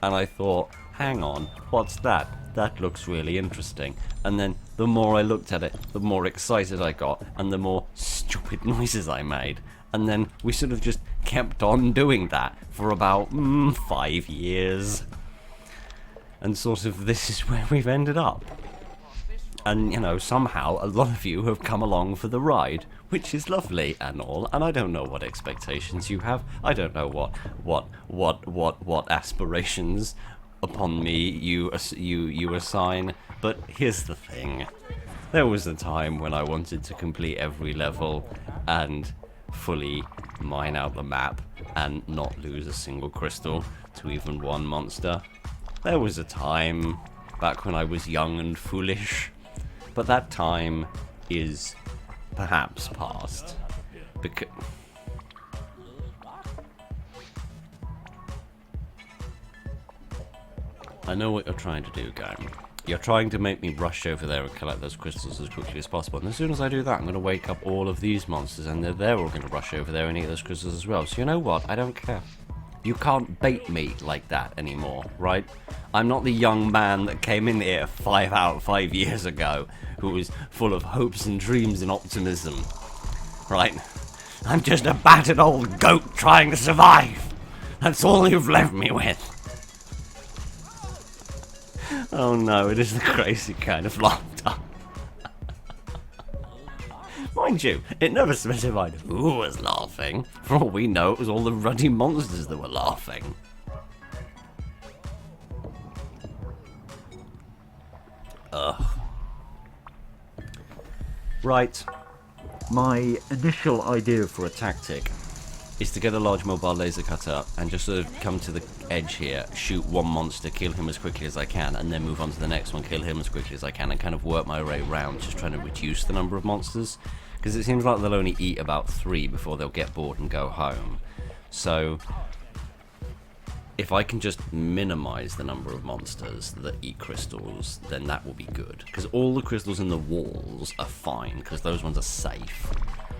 and I thought, hang on, what's that? That looks really interesting. And then the more I looked at it, the more excited I got, and the more stupid noises I made. And then we sort of just kept on doing that for about 5 years. And sort of this is where we've ended up. And, you know, somehow a lot of you have come along for the ride, which is lovely and all, and I don't know what expectations you have. I don't know what aspirations upon me you assign, but here's the thing. There was a time when I wanted to complete every level and fully mine out the map and not lose a single crystal to even one monster. There was a time back when I was young and foolish, but that time is perhaps past. Because I know what you're trying to do, game. You're trying to make me rush over there and collect those crystals as quickly as possible. And as soon as I do that, I'm going to wake up all of these monsters, and they're all going to rush over there and eat those crystals as well. So you know what? I don't care. You can't bait me like that anymore, right? I'm not the young man that came in here 5 years ago who was full of hopes and dreams and optimism, right? I'm just a battered old goat trying to survive. That's all you've left me with. Oh no, it is the crazy kind of laughter. Mind you, it never specified who was laughing. For all we know, it was all the ruddy monsters that were laughing. Ugh. Right. My initial idea for a tactic is to get a large mobile laser cutter and just sort of come to the edge here, shoot one monster, kill him as quickly as I can, and then move on to the next one, kill him as quickly as I can, and kind of work my way around, just trying to reduce the number of monsters. Because it seems like they'll only eat about 3 before they'll get bored and go home. So if I can just minimize the number of monsters that eat crystals, then that will be good. Because all the crystals in the walls are fine, because those ones are safe.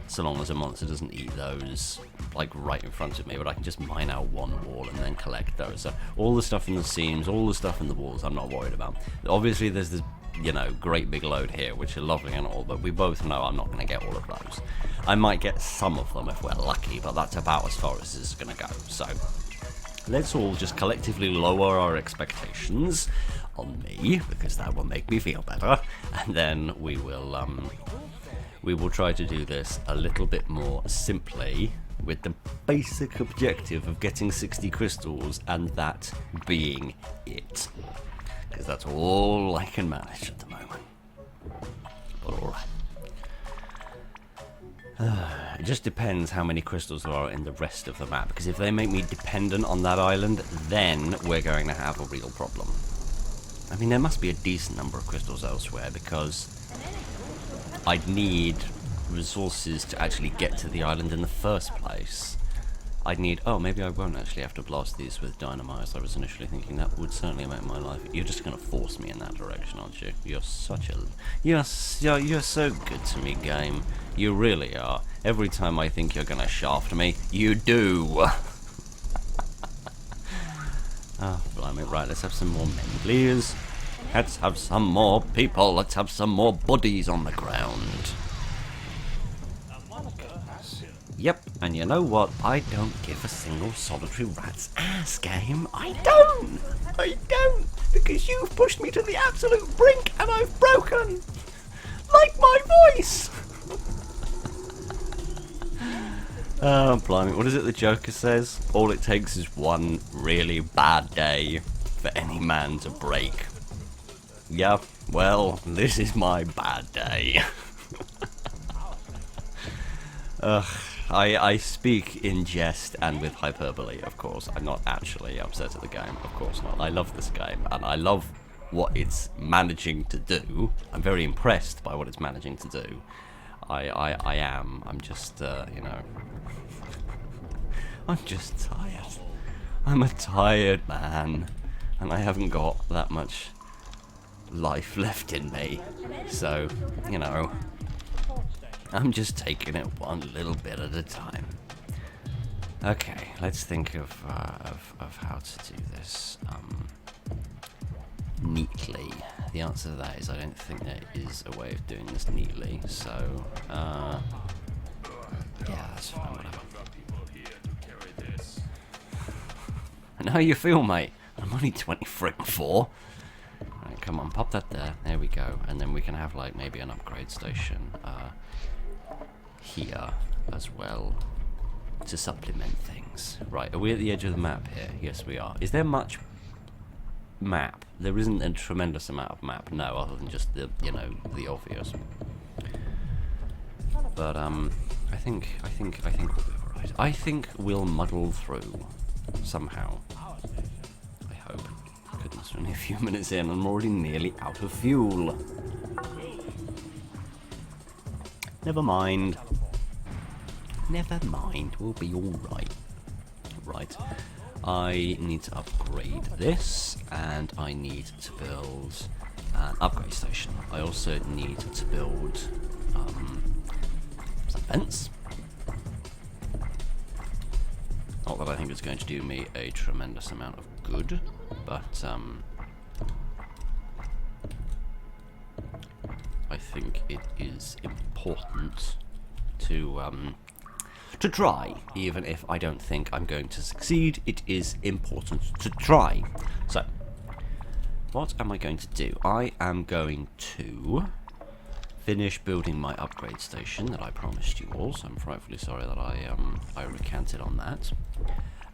So long as a monster doesn't eat those, like, right in front of me, but I can just mine out one wall and then collect those. So all the stuff in the seams, all the stuff in the walls, I'm not worried about. Obviously there's this, you know, great big load here, which are lovely and all, but we both know I'm not going to get all of those. I might get some of them if we're lucky, but that's about as far as this is going to go. So let's all just collectively lower our expectations on me, because that will make me feel better, and then we will try to do this a little bit more simply, with the basic objective of getting 60 crystals, and that being it. Because that's all I can manage at the moment. But alright. It just depends how many crystals there are in the rest of the map, because if they make me dependent on that island, then we're going to have a real problem. I mean, there must be a decent number of crystals elsewhere, because I'd need resources to actually get to the island in the first place. I'd need... Oh, maybe I won't actually have to blast these with dynamite, as I was initially thinking. That would certainly make my life... You're just going to force me in that direction, aren't you? You're such a... You're so good to me, game. You really are. Every time I think you're going to shaft me, you do. Oh, blimey. Right, let's have some more men, please. Let's have some more people. Let's have some more bodies on the ground. Yep, and you know what? I don't give a single solitary rat's ass, game. I don't! Because you've pushed me to the absolute brink and I've broken! Like my voice! Oh, blimey. What is it the Joker says? All it takes is one really bad day for any man to break. Yeah, well, this is my bad day. Ugh. I speak in jest and with hyperbole, of course. I'm not actually upset at the game, of course not. I love this game, and I love what it's managing to do. I'm very impressed by what it's managing to do. I am. I'm just, you know... I'm just tired. I'm a tired man, and I haven't got that much life left in me. So, you know... I'm just taking it one little bit at a time. Okay, let's think of how to do this neatly. The answer to that is I don't think there is a way of doing this neatly. So, yeah, that's fine. Whatever. And how you feel, mate? I'm only 24. Right, come on, pop that there. There we go. And then we can have like maybe an upgrade station. Here as well to supplement things. Right, are we at the edge of the map here? Yes, we are. Is there much map? There isn't a tremendous amount of map, no, other than just the, you know, the obvious. But I think we'll be alright. I think we'll muddle through somehow. I hope. Goodness, we're only a few minutes in, I'm already nearly out of fuel. Never mind. Never mind, we'll be alright. Right. I need to upgrade this, and I need to build an upgrade station. I also need to build some vents. Not that I think it's going to do me a tremendous amount of good, but I think it is important to try, even if I don't think I'm going to succeed. It is important to try. So, what am I going to do? I am going to finish building my upgrade station that I promised you all, so I'm frightfully sorry that I recanted on that.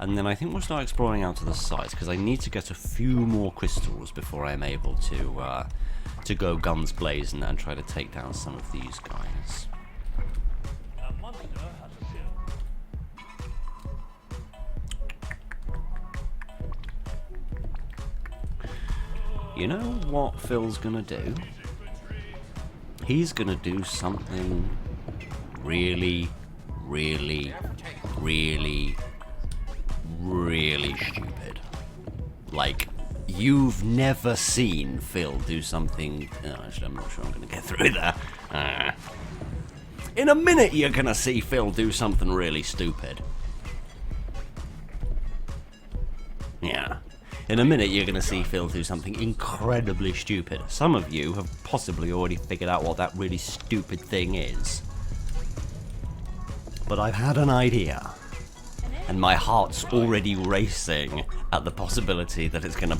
And then I think we'll start exploring out to the sides, because I need to get a few more crystals before I'm able to go guns blazing and try to take down some of these guys. You know what Phil's gonna do? He's gonna do something really, really, really, really stupid. Like, you've never seen Phil do something... actually, I'm not sure I'm gonna get through that. In a minute, you're gonna see Phil do something really stupid. Yeah. In a minute, you're going to see Phil do something incredibly stupid. Some of you have possibly already figured out what that really stupid thing is. But I've had an idea. And my heart's already racing at the possibility that it's going to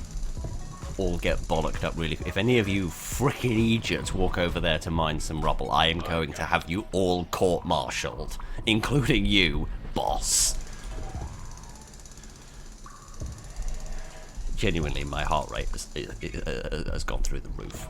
all get bollocked up really. If any of you frickin' idiots walk over there to mine some rubble, I am going to have you all court-martialed. Including you, boss. Genuinely, my heart rate has gone through the roof.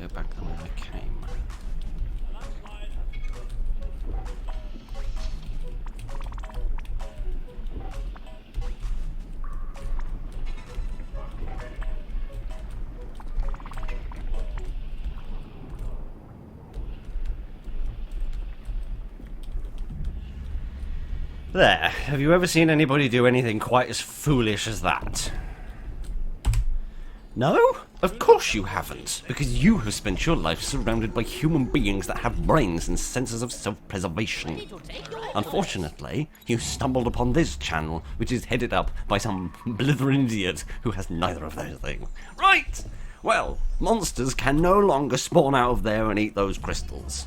go back the way I came. There, have you ever seen anybody do anything quite as foolish as that? No? Of course you haven't, because you have spent your life surrounded by human beings that have brains and senses of self-preservation. Unfortunately, you stumbled upon this channel, which is headed up by some blithering idiot who has neither of those things. Right! Well, monsters can no longer spawn out of there and eat those crystals.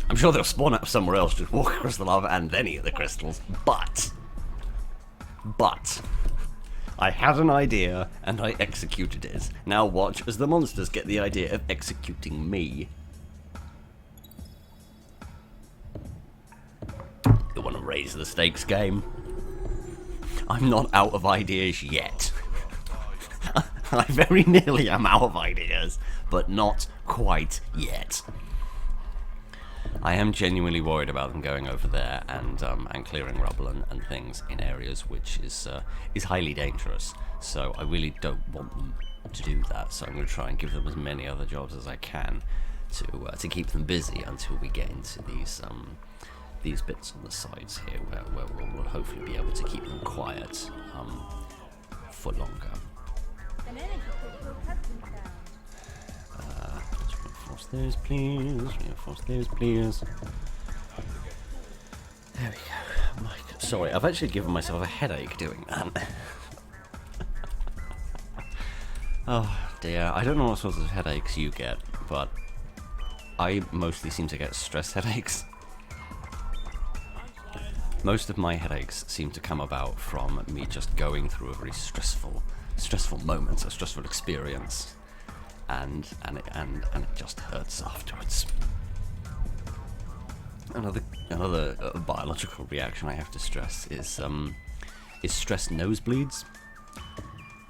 I'm sure they'll spawn out somewhere else, just walk across the lava and then eat the crystals, but, I had an idea and I executed it. Now watch as the monsters get the idea of executing me. You want to raise the stakes, game? I'm not out of ideas yet. I very nearly am out of ideas, but not quite yet. I am genuinely worried about them going over there and clearing rubble and things in areas which is highly dangerous. So I really don't want them to do that. So I'm going to try and give them as many other jobs as I can to keep them busy until we get into these bits on the sides here, where we'll hopefully be able to keep them quiet for longer. The Manic Let's reinforce those, please. Reinforce those, please. There we go. My God. Sorry, I've actually given myself a headache doing that. Oh dear, I don't know what sorts of headaches you get, but I mostly seem to get stress headaches. Most of my headaches seem to come about from me just going through a very stressful moment, a stressful experience, and it just hurts afterwards. Another biological reaction I have to stress is stress nosebleeds.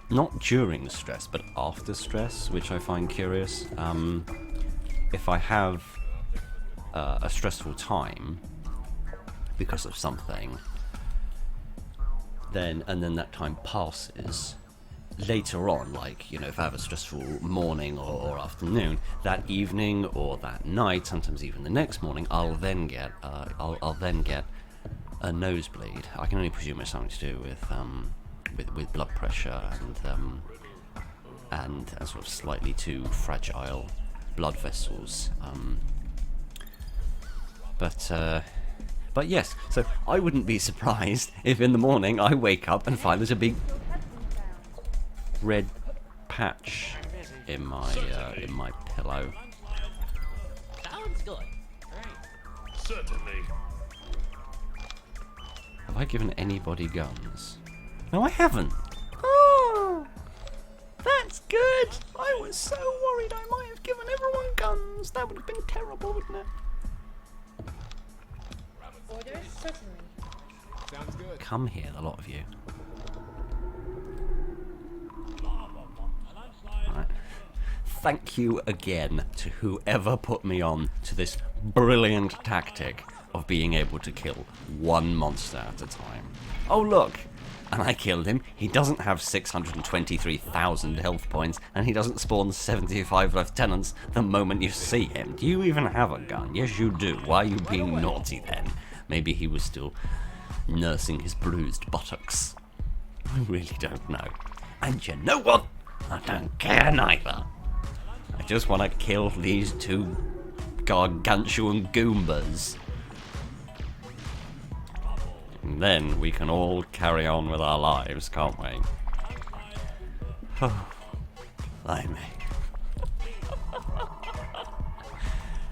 Not during stress, but after stress, which I find curious. If I have a stressful time because of something, then that time passes, later on, like, you know, if I have a stressful morning or afternoon, that evening or that night, sometimes even the next morning, I'll then get a nosebleed. I can only presume it's something to do with blood pressure and sort of slightly too fragile blood vessels. But yes, so I wouldn't be surprised if in the morning I wake up and find there's a big red patch in my pillow. Sounds good. Certainly. Have I given anybody guns? No, I haven't. Oh, that's good. I was so worried I might have given everyone guns. That would have been terrible, wouldn't it? Orders? Certainly. Sounds good. Come here, the lot of you. Right. Thank you again to whoever put me on to this brilliant tactic of being able to kill one monster at a time. Oh look! And I killed him. He doesn't have 623,000 health points, and he doesn't spawn 75 lieutenants the moment you see him. Do you even have a gun? Yes, you do. Why are you being naughty then? Maybe he was still nursing his bruised buttocks. I really don't know. And you know what? I don't care neither. I just want to kill these two gargantuan Goombas. And then we can all carry on with our lives, can't we? Oh, blimey.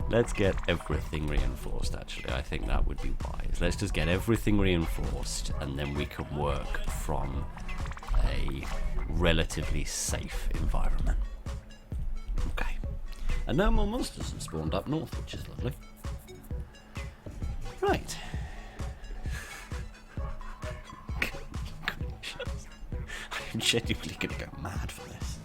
Let's get everything reinforced, actually. I think that would be wise. Let's just get everything reinforced, and then we can work from a relatively safe environment. Okay. And no more monsters have spawned up north, which is lovely. Right. I'm genuinely going to go mad for this.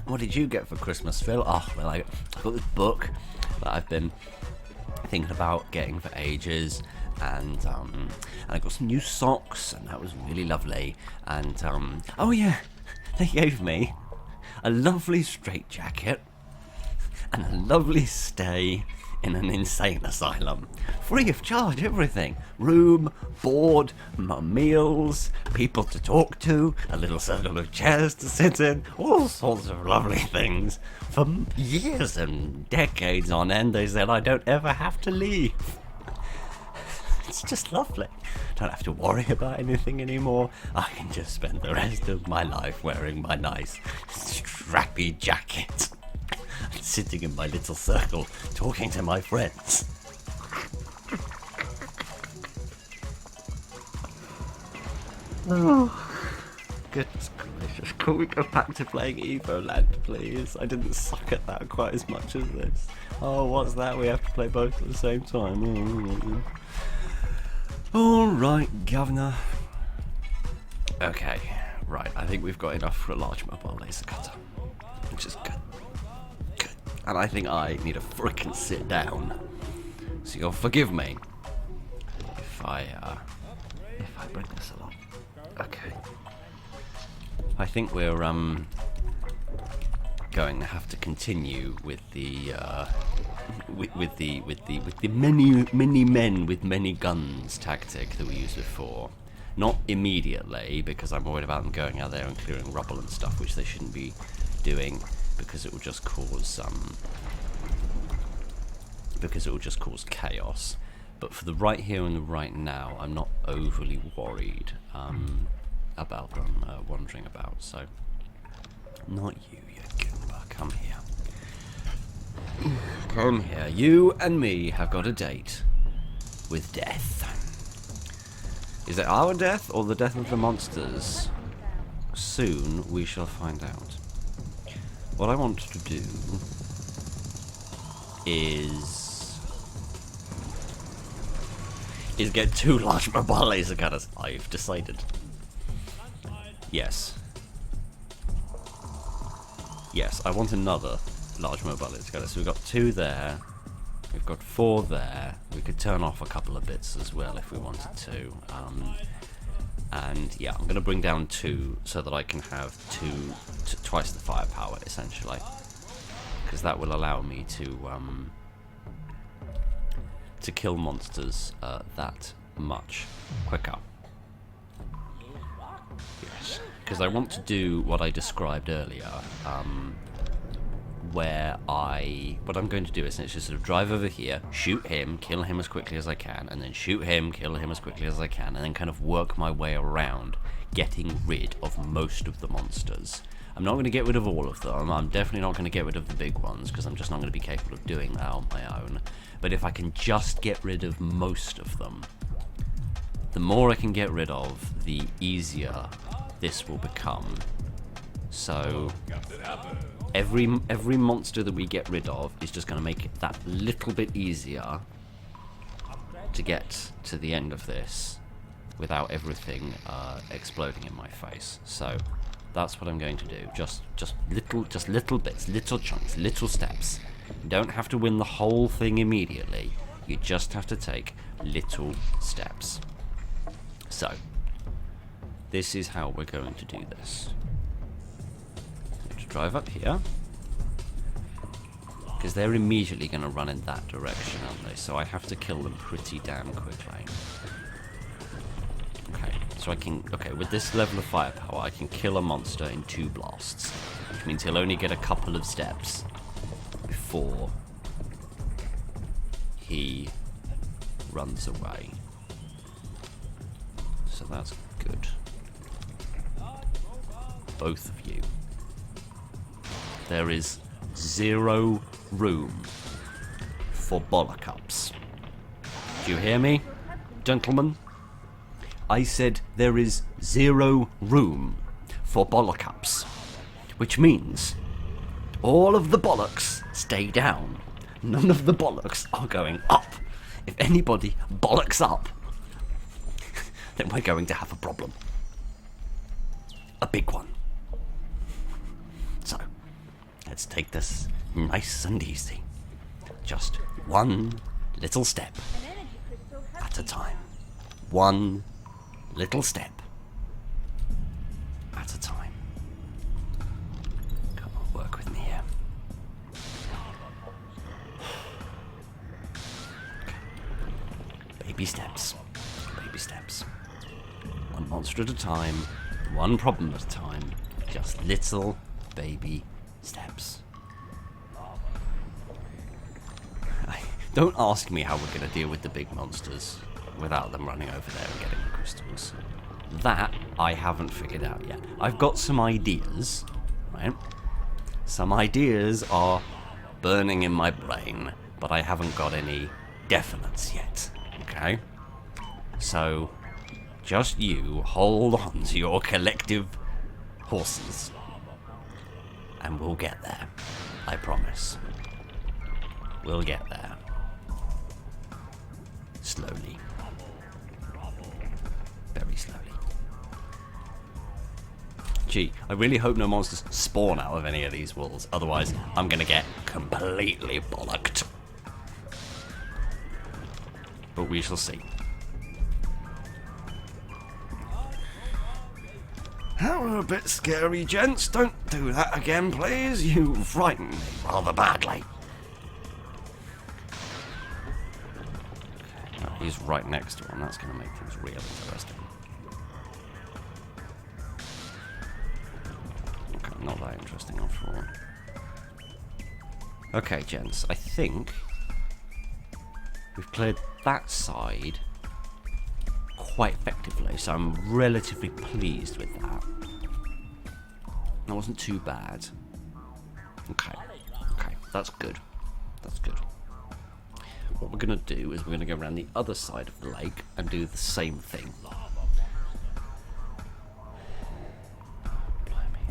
What did you get for Christmas, Phil? Oh, well, I got this book that I've been thinking about getting for ages, and I got some new socks, and that was really lovely. And oh yeah, they gave me a lovely straitjacket and a lovely stay in an insane asylum. Free of charge, everything. Room, board, meals, people to talk to, a little circle of chairs to sit in, all sorts of lovely things. For years and decades on end, they said I don't ever have to leave. It's just lovely. Don't have to worry about anything anymore. I can just spend the rest of my life wearing my nice strappy jacket, sitting in my little circle, talking to my friends. Oh, goodness gracious. Can we go back to playing Evoland, please? I didn't suck at that quite as much as this. Oh, what's that? We have to play both at the same time. Alright, governor. Okay, right. I think we've got enough for a large mobile laser cutter, which is good. And I think I need to frickin' sit down. So you'll forgive me if I bring this along. Okay. I think we're going to have to continue with the with the many men with many guns tactic that we used before. Not immediately, because I'm worried about them going out there and clearing rubble and stuff, which they shouldn't be doing, because it will just cause chaos. But for the right here and the right now, I'm not overly worried about them wandering about. So, not you, you Goomba. Come here. Come here. You and me have got a date with death. Is it our death or the death of the monsters? Soon we shall find out. What I want to do is get 2 large mobile laser cutters. I've decided. Yes. Yes, I want another large mobile laser cutter. So we've got 2 there. We've got 4 there. We could turn off a couple of bits as well if we wanted to. And yeah, I'm going to bring down 2 so that I can have twice the firepower, essentially. Because that will allow me to kill monsters that much quicker. Yes. Because I want to do what I described earlier, where what I'm going to do is essentially sort of drive over here, shoot him, kill him as quickly as I can, and then shoot him, kill him as quickly as I can, and then kind of work my way around getting rid of most of the monsters. I'm not going to get rid of all of them. I'm definitely not going to get rid of the big ones, because I'm just not going to be capable of doing that on my own. But if I can just get rid of most of them, the more I can get rid of, the easier this will become. So every monster that we get rid of is just going to make it that little bit easier to get to the end of this without everything exploding in my face. So that's what I'm going to do. Just little bits, little chunks, little steps. You don't have to win the whole thing immediately. You just have to take little steps. So this is how we're going to do this. I'm going to drive up here, because they're immediately going to run in that direction, aren't they? So I have to kill them pretty damn quickly. Okay, so I can, with this level of firepower, I can kill a monster in 2 blasts, which means he'll only get a couple of steps before he runs away. So that's good. Both of you. There is 0 room for bollock-ups. Do you hear me, gentlemen? I said there is 0 room for bollock-ups, which means all of the bollocks stay down. None of the bollocks are going up. If anybody bollocks up, then we're going to have a problem. A big one. So, Let's take this nice and easy. Just one little step An energy crystal has at a been time. One little step at a time. Come on, work with me here. Okay. Baby steps. Baby steps. One monster at a time. One problem at a time. Just little baby steps. Don't ask me how we're going to deal with the big monsters without them running over there and getting the crystals. That I haven't figured out yet. I've got some ideas, right? Some ideas are burning in my brain, but I haven't got any definites yet, okay? So, just you hold on to your collective horses, and we'll get there. I promise. We'll get there. Slowly. Very slowly. Gee, I really hope no monsters spawn out of any of these walls, otherwise I'm gonna get completely bollocked. But we shall see. That were a bit scary, gents. Don't do that again, please. You frightened me rather badly. He's right next to him. That's going to make things real interesting. Okay, not that interesting after all. Okay, gents. I think we've cleared that side quite effectively, so I'm relatively pleased with that. That wasn't too bad. Okay. Okay, that's good. That's good. What we're going to do is we're going to go around the other side of the lake and do the same thing. Blimey.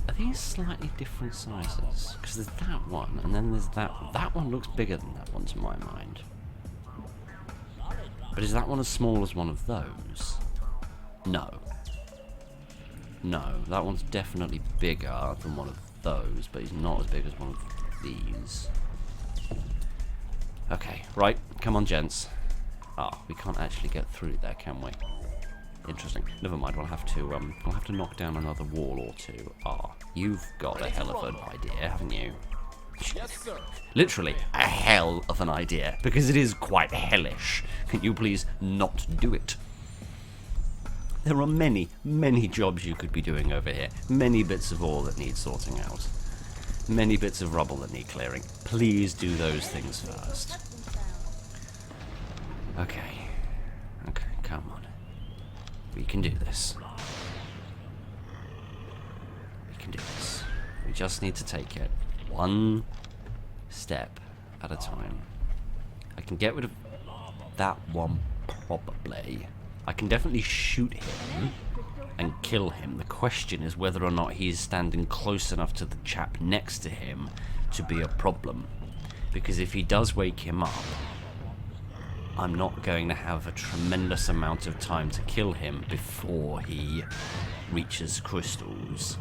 Are these slightly different sizes? Because there's that one, and then there's that. That one looks bigger than that one to my mind. But is that one as small as one of those? No. No, that one's definitely bigger than one of those, but he's not as big as one of these. Okay, right, come on, gents. Ah, we can't actually get through there, can we? Interesting. Never mind. We'll have to knock down another wall or two. Ah, you've got a hell of an idea, haven't you? Yes, sir. Literally a hell of an idea, because it is quite hellish. Can you please not do it? There are many, many jobs you could be doing over here. Many bits of ore that need sorting out. Many bits of rubble that need clearing. Please do those things first. Okay. Okay, come on. We can do this. We can do this. We just need to take it one step at a time. I can get rid of that one probably. I can definitely shoot him and kill him. The question is whether or not he's standing close enough to the chap next to him to be a problem. Because if he does wake him up, I'm not going to have a tremendous amount of time to kill him before he reaches crystals.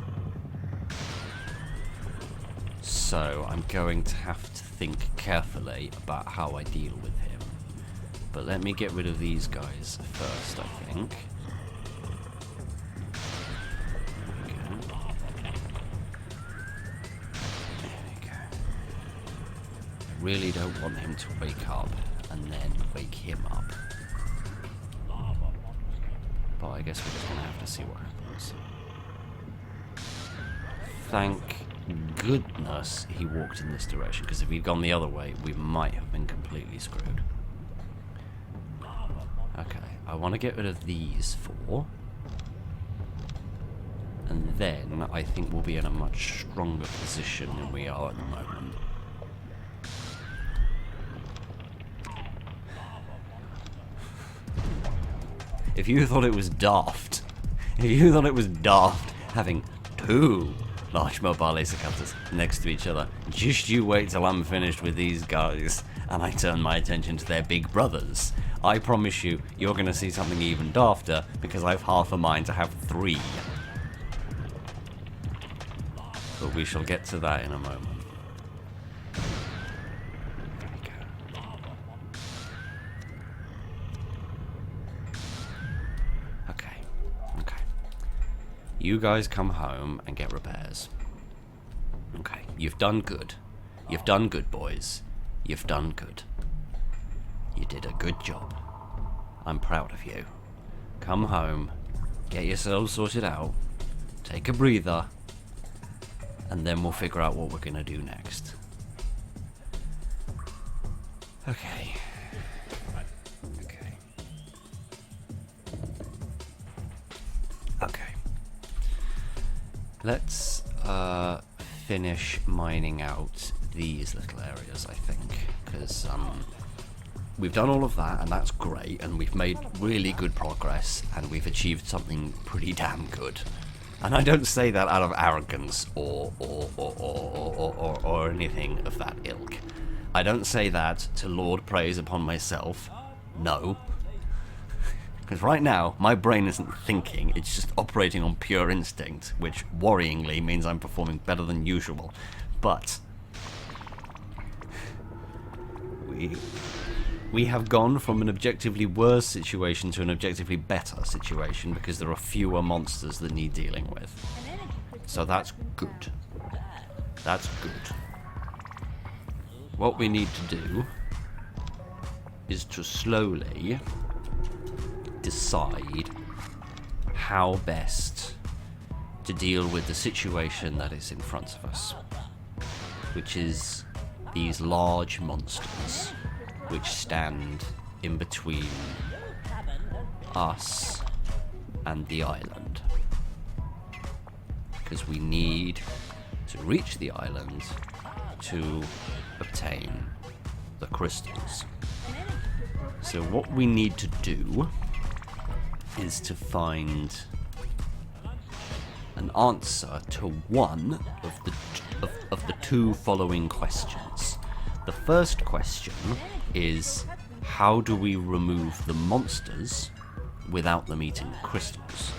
So I'm going to have to think carefully about how I deal with him. But let me get rid of these guys first, I think. Really don't want him to wake up and then wake him up. But I guess we're just going to have to see what happens. Thank goodness he walked in this direction, because if he'd gone the other way, we might have been completely screwed. Okay, I want to get rid of these four. And then I think we'll be in a much stronger position than we are at the moment. If you thought it was daft, having two large mobile laser cutters next to each other, just you wait till I'm finished with these guys and I turn my attention to their big brothers. I promise you, you're going to see something even dafter, because I've half a mind to have three. But we shall get to that in a moment. You guys come home and get repairs. Okay, you've done good. You've done good, boys. You've done good. You did a good job. I'm proud of you. Come home, get yourselves sorted out, take a breather, and then we'll figure out what we're gonna do next. Okay. Okay. Let's finish mining out these little areas, I think, because we've done all of that, and that's great, and we've made really good progress, and we've achieved something pretty damn good. And I don't say that out of arrogance or anything of that ilk. I don't say that to laud praise upon myself. No. Because right now, my brain isn't thinking, it's just operating on pure instinct, which worryingly means I'm performing better than usual. But we have gone from an objectively worse situation to an objectively better situation because there are fewer monsters that need dealing with. So that's good. That's good. What we need to do is to slowly decide how best to deal with the situation that is in front of us, which is these large monsters which stand in between us and the island, because we need to reach the island to obtain the crystals. So what we need to do is to find an answer to one of the two following questions. The first question is, how do we remove the monsters without them eating the crystals?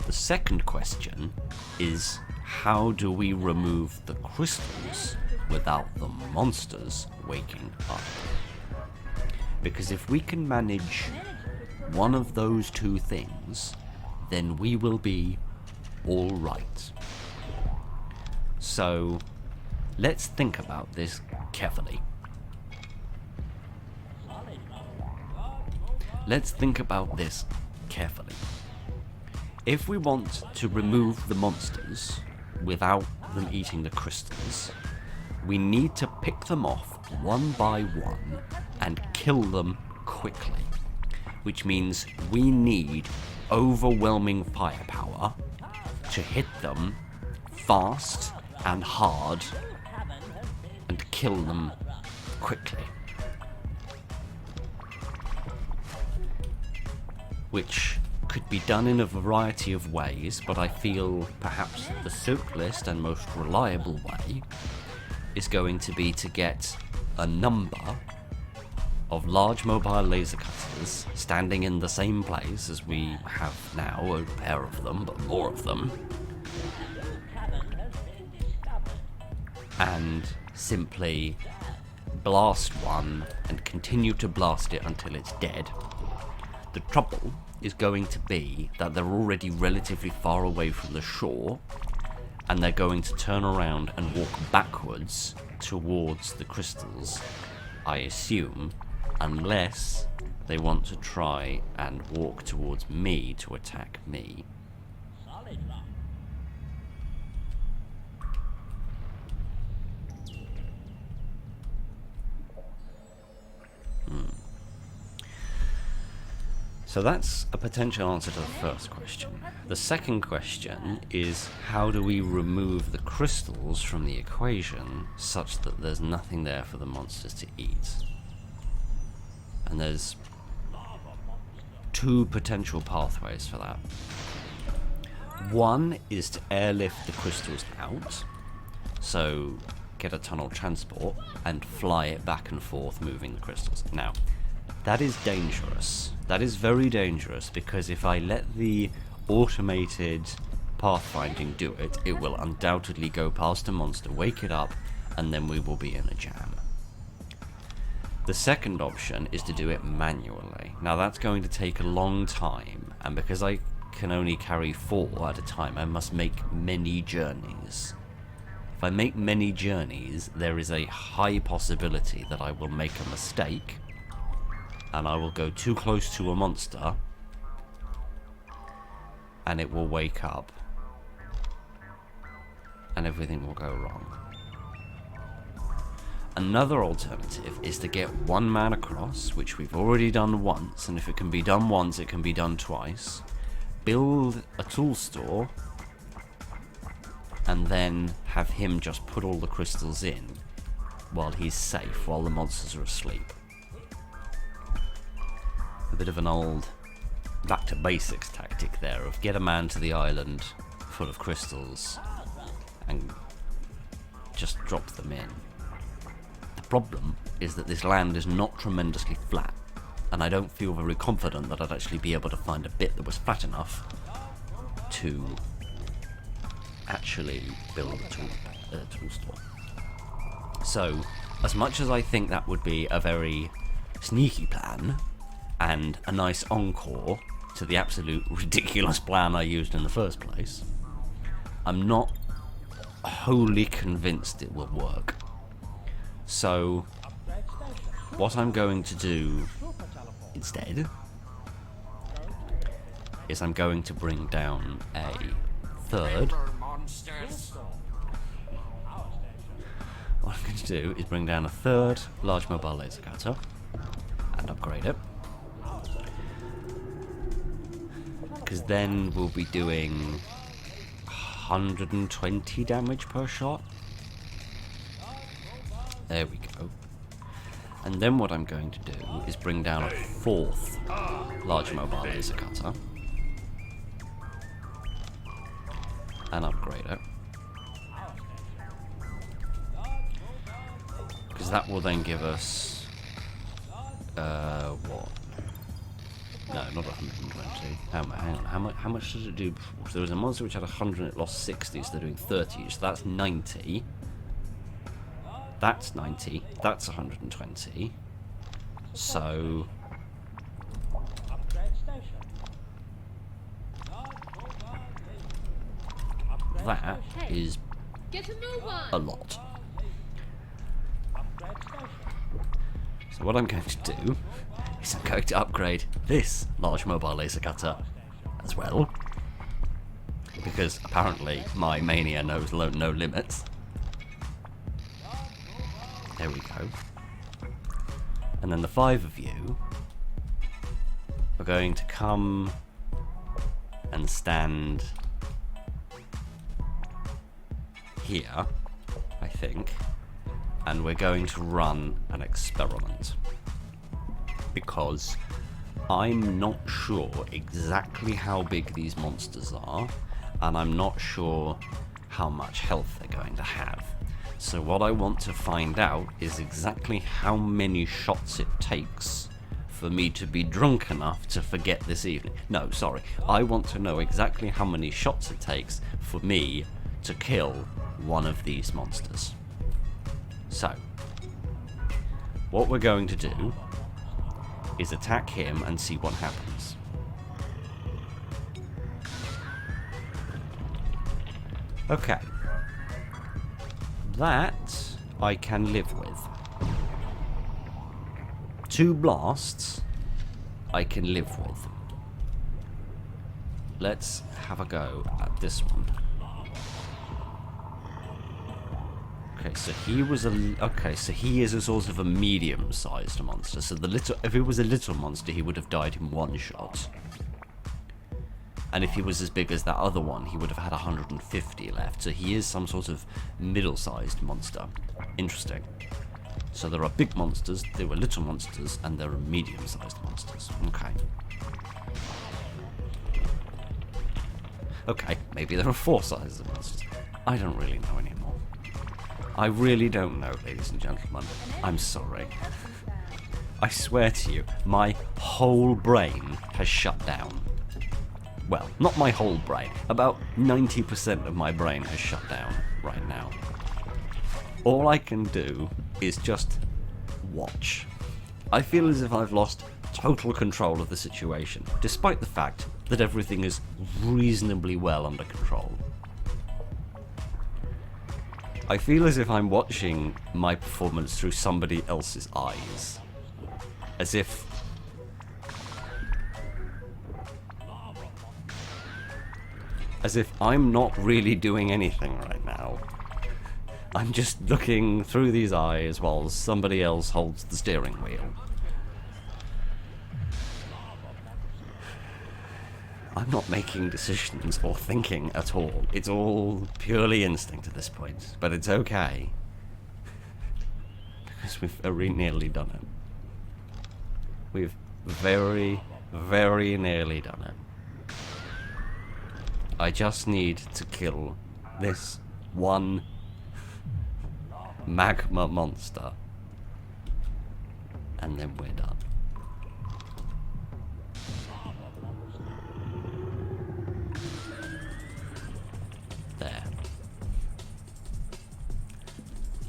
The second question is, how do we remove the crystals without the monsters waking up? Because if we can manage one of those two things, then we will be all right. So let's think about this carefully. Let's think about this carefully. If we want to remove the monsters without them eating the crystals, we need to pick them off one by one and kill them quickly. Which means we need overwhelming firepower to hit them fast and hard and kill them quickly. Which could be done in a variety of ways, but I feel perhaps the simplest and most reliable way is going to be to get a number of large mobile laser cutters standing in the same place as we have now, a pair of them, but more of them, and simply blast one and continue to blast it until it's dead. The trouble is going to be that they're already relatively far away from the shore, and they're going to turn around and walk backwards towards the crystals, I assume, unless they want to try and walk towards me to attack me. So that's a potential answer to the first question. The second question is, how do we remove the crystals from the equation such that there's nothing there for the monsters to eat? And there's two potential pathways for that. One is to airlift the crystals out, so get a tunnel transport and fly it back and forth moving the crystals. Now, that is dangerous. That is very dangerous, because if I let the automated pathfinding do it, it will undoubtedly go past a monster, wake it up, and then we will be in a jam. The second option is to do it manually. Now that's going to take a long time, and because I can only carry 4 at a time, I must make many journeys. If I make many journeys, there is a high possibility that I will make a mistake, and I will go too close to a monster, and it will wake up, and everything will go wrong. Another alternative is to get one man across, which we've already done once, and if it can be done once, it can be done twice. Build a tool store, and then have him just put all the crystals in while he's safe, while the monsters are asleep. A bit of an old back to basics tactic there of get a man to the island full of crystals and just drop them in. The problem is that this land is not tremendously flat, and I don't feel very confident that I'd actually be able to find a bit that was flat enough to actually build a tool store. So, as much as I think that would be a very sneaky plan, and a nice encore to the absolute ridiculous plan I used in the first place, I'm not wholly convinced it will work. So, what I'm going to do instead is I'm going to bring down a third. What I'm going to do is bring down a third large mobile laser cutter and upgrade it. Because then we'll be doing 120 damage per shot. There we go. And then what I'm going to do is bring down a fourth large mobile laser cutter and upgrade it. Because that will then give us what? No, not 120. Hang on. How much does it do? So there was a monster which had 100 and it lost 60, so they're doing 30. So that's 90. That's 90. That's 120. So that is Get a new one. a lot. So what I'm going to do is I'm going to upgrade this large mobile laser cutter as well, because apparently my mania knows no limits. There we go. And then the 5 of you are going to come and stand here, I think, and we're going to run an experiment, because I'm not sure exactly how big these monsters are, and I'm not sure how much health they're going to have. So what I want to find out is exactly how many shots it takes for me to be drunk enough to forget this evening. No, sorry. I want to know exactly how many shots it takes for me to kill one of these monsters. So, what we're going to do is attack him and see what happens. Okay. That I can live with. 2 blasts I can live with. Let's have a go at this one. Okay, so he was so he is a sort of a medium-sized monster. So if it was a little monster, he would have died in 1 shot. And if he was as big as that other one, he would have had 150 left. So he is some sort of middle-sized monster. Interesting. So there are big monsters, there were little monsters, and there are medium-sized monsters. Okay. Okay, maybe there are 4 sizes of monsters. I don't really know anymore. I really don't know, ladies and gentlemen. I'm sorry. I swear to you, my whole brain has shut down. Well, not my whole brain. About 90% of my brain has shut down right now. All I can do is just watch. I feel as if I've lost total control of the situation, despite the fact that everything is reasonably well under control. I feel as if I'm watching my performance through somebody else's eyes. As if... I'm not really doing anything right now. I'm just looking through these eyes while somebody else holds the steering wheel. I'm not making decisions or thinking at all. It's all purely instinct at this point, but it's okay. Because we've nearly done it. We've very, very nearly done it. I just need to kill this one magma monster. And then we're done. There.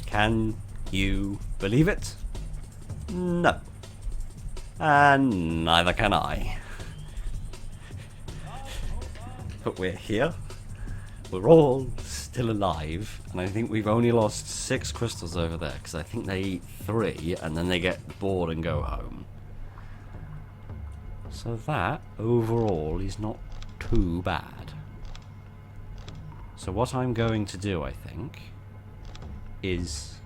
Can you believe it? No. And neither can I. But we're here. We're all still alive. And I think we've only lost 6 crystals over there. Because I think they eat 3 and then they get bored and go home. So that, overall, is not too bad. So what I'm going to do, I think, is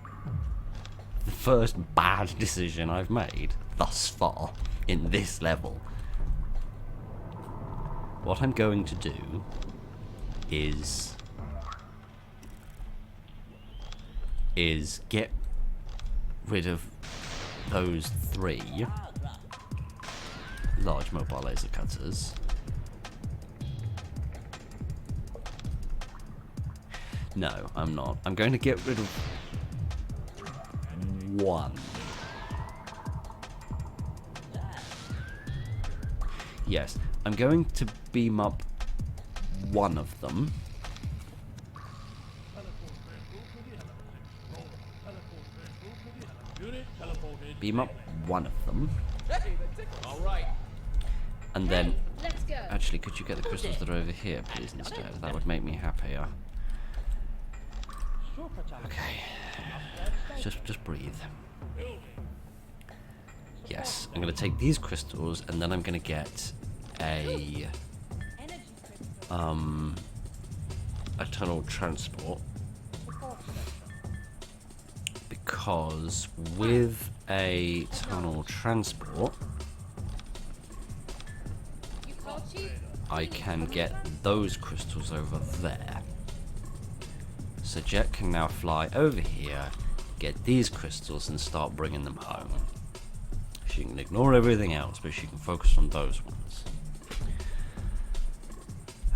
the first bad decision I've made thus far in this level. What I'm going to do is get rid of those 3 large mobile laser cutters. No, I'm not. I'm going to get rid of 1. Yes, I'm going to beam up 1 of them. Beam up 1 of them. All right. And then... Let's go. Actually, could you get the crystals that are over here, please, instead? That would make me happier. Okay. Just breathe. Yes, I'm going to take these crystals, and then I'm going to get a tunnel transport, because with a tunnel transport I can get those crystals over there. So Jet can now fly over here, get these crystals and start bringing them home. She can ignore everything else, but she can focus on those ones.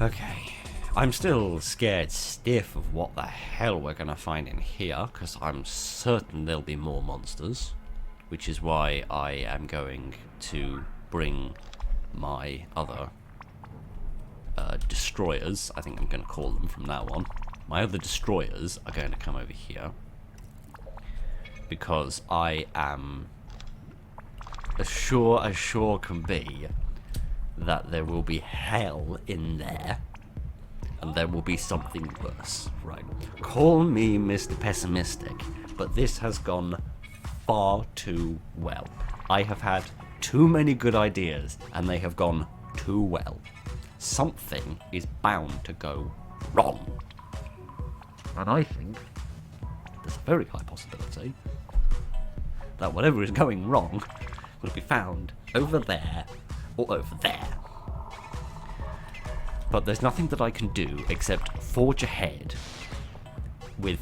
Okay. I'm still scared stiff of what the hell we're going to find in here, because I'm certain there'll be more monsters, which is why I am going to bring my other destroyers, I think I'm going to call them from now on. My other destroyers are going to come over here, because I am as sure can be that there will be hell in there. And there will be something worse, right? Call me Mr. Pessimistic, but this has gone far too well. I have had too many good ideas, and they have gone too well. Something is bound to go wrong. And I think there's a very high possibility that whatever is going wrong will be found over there or over there. But there's nothing that I can do except forge ahead with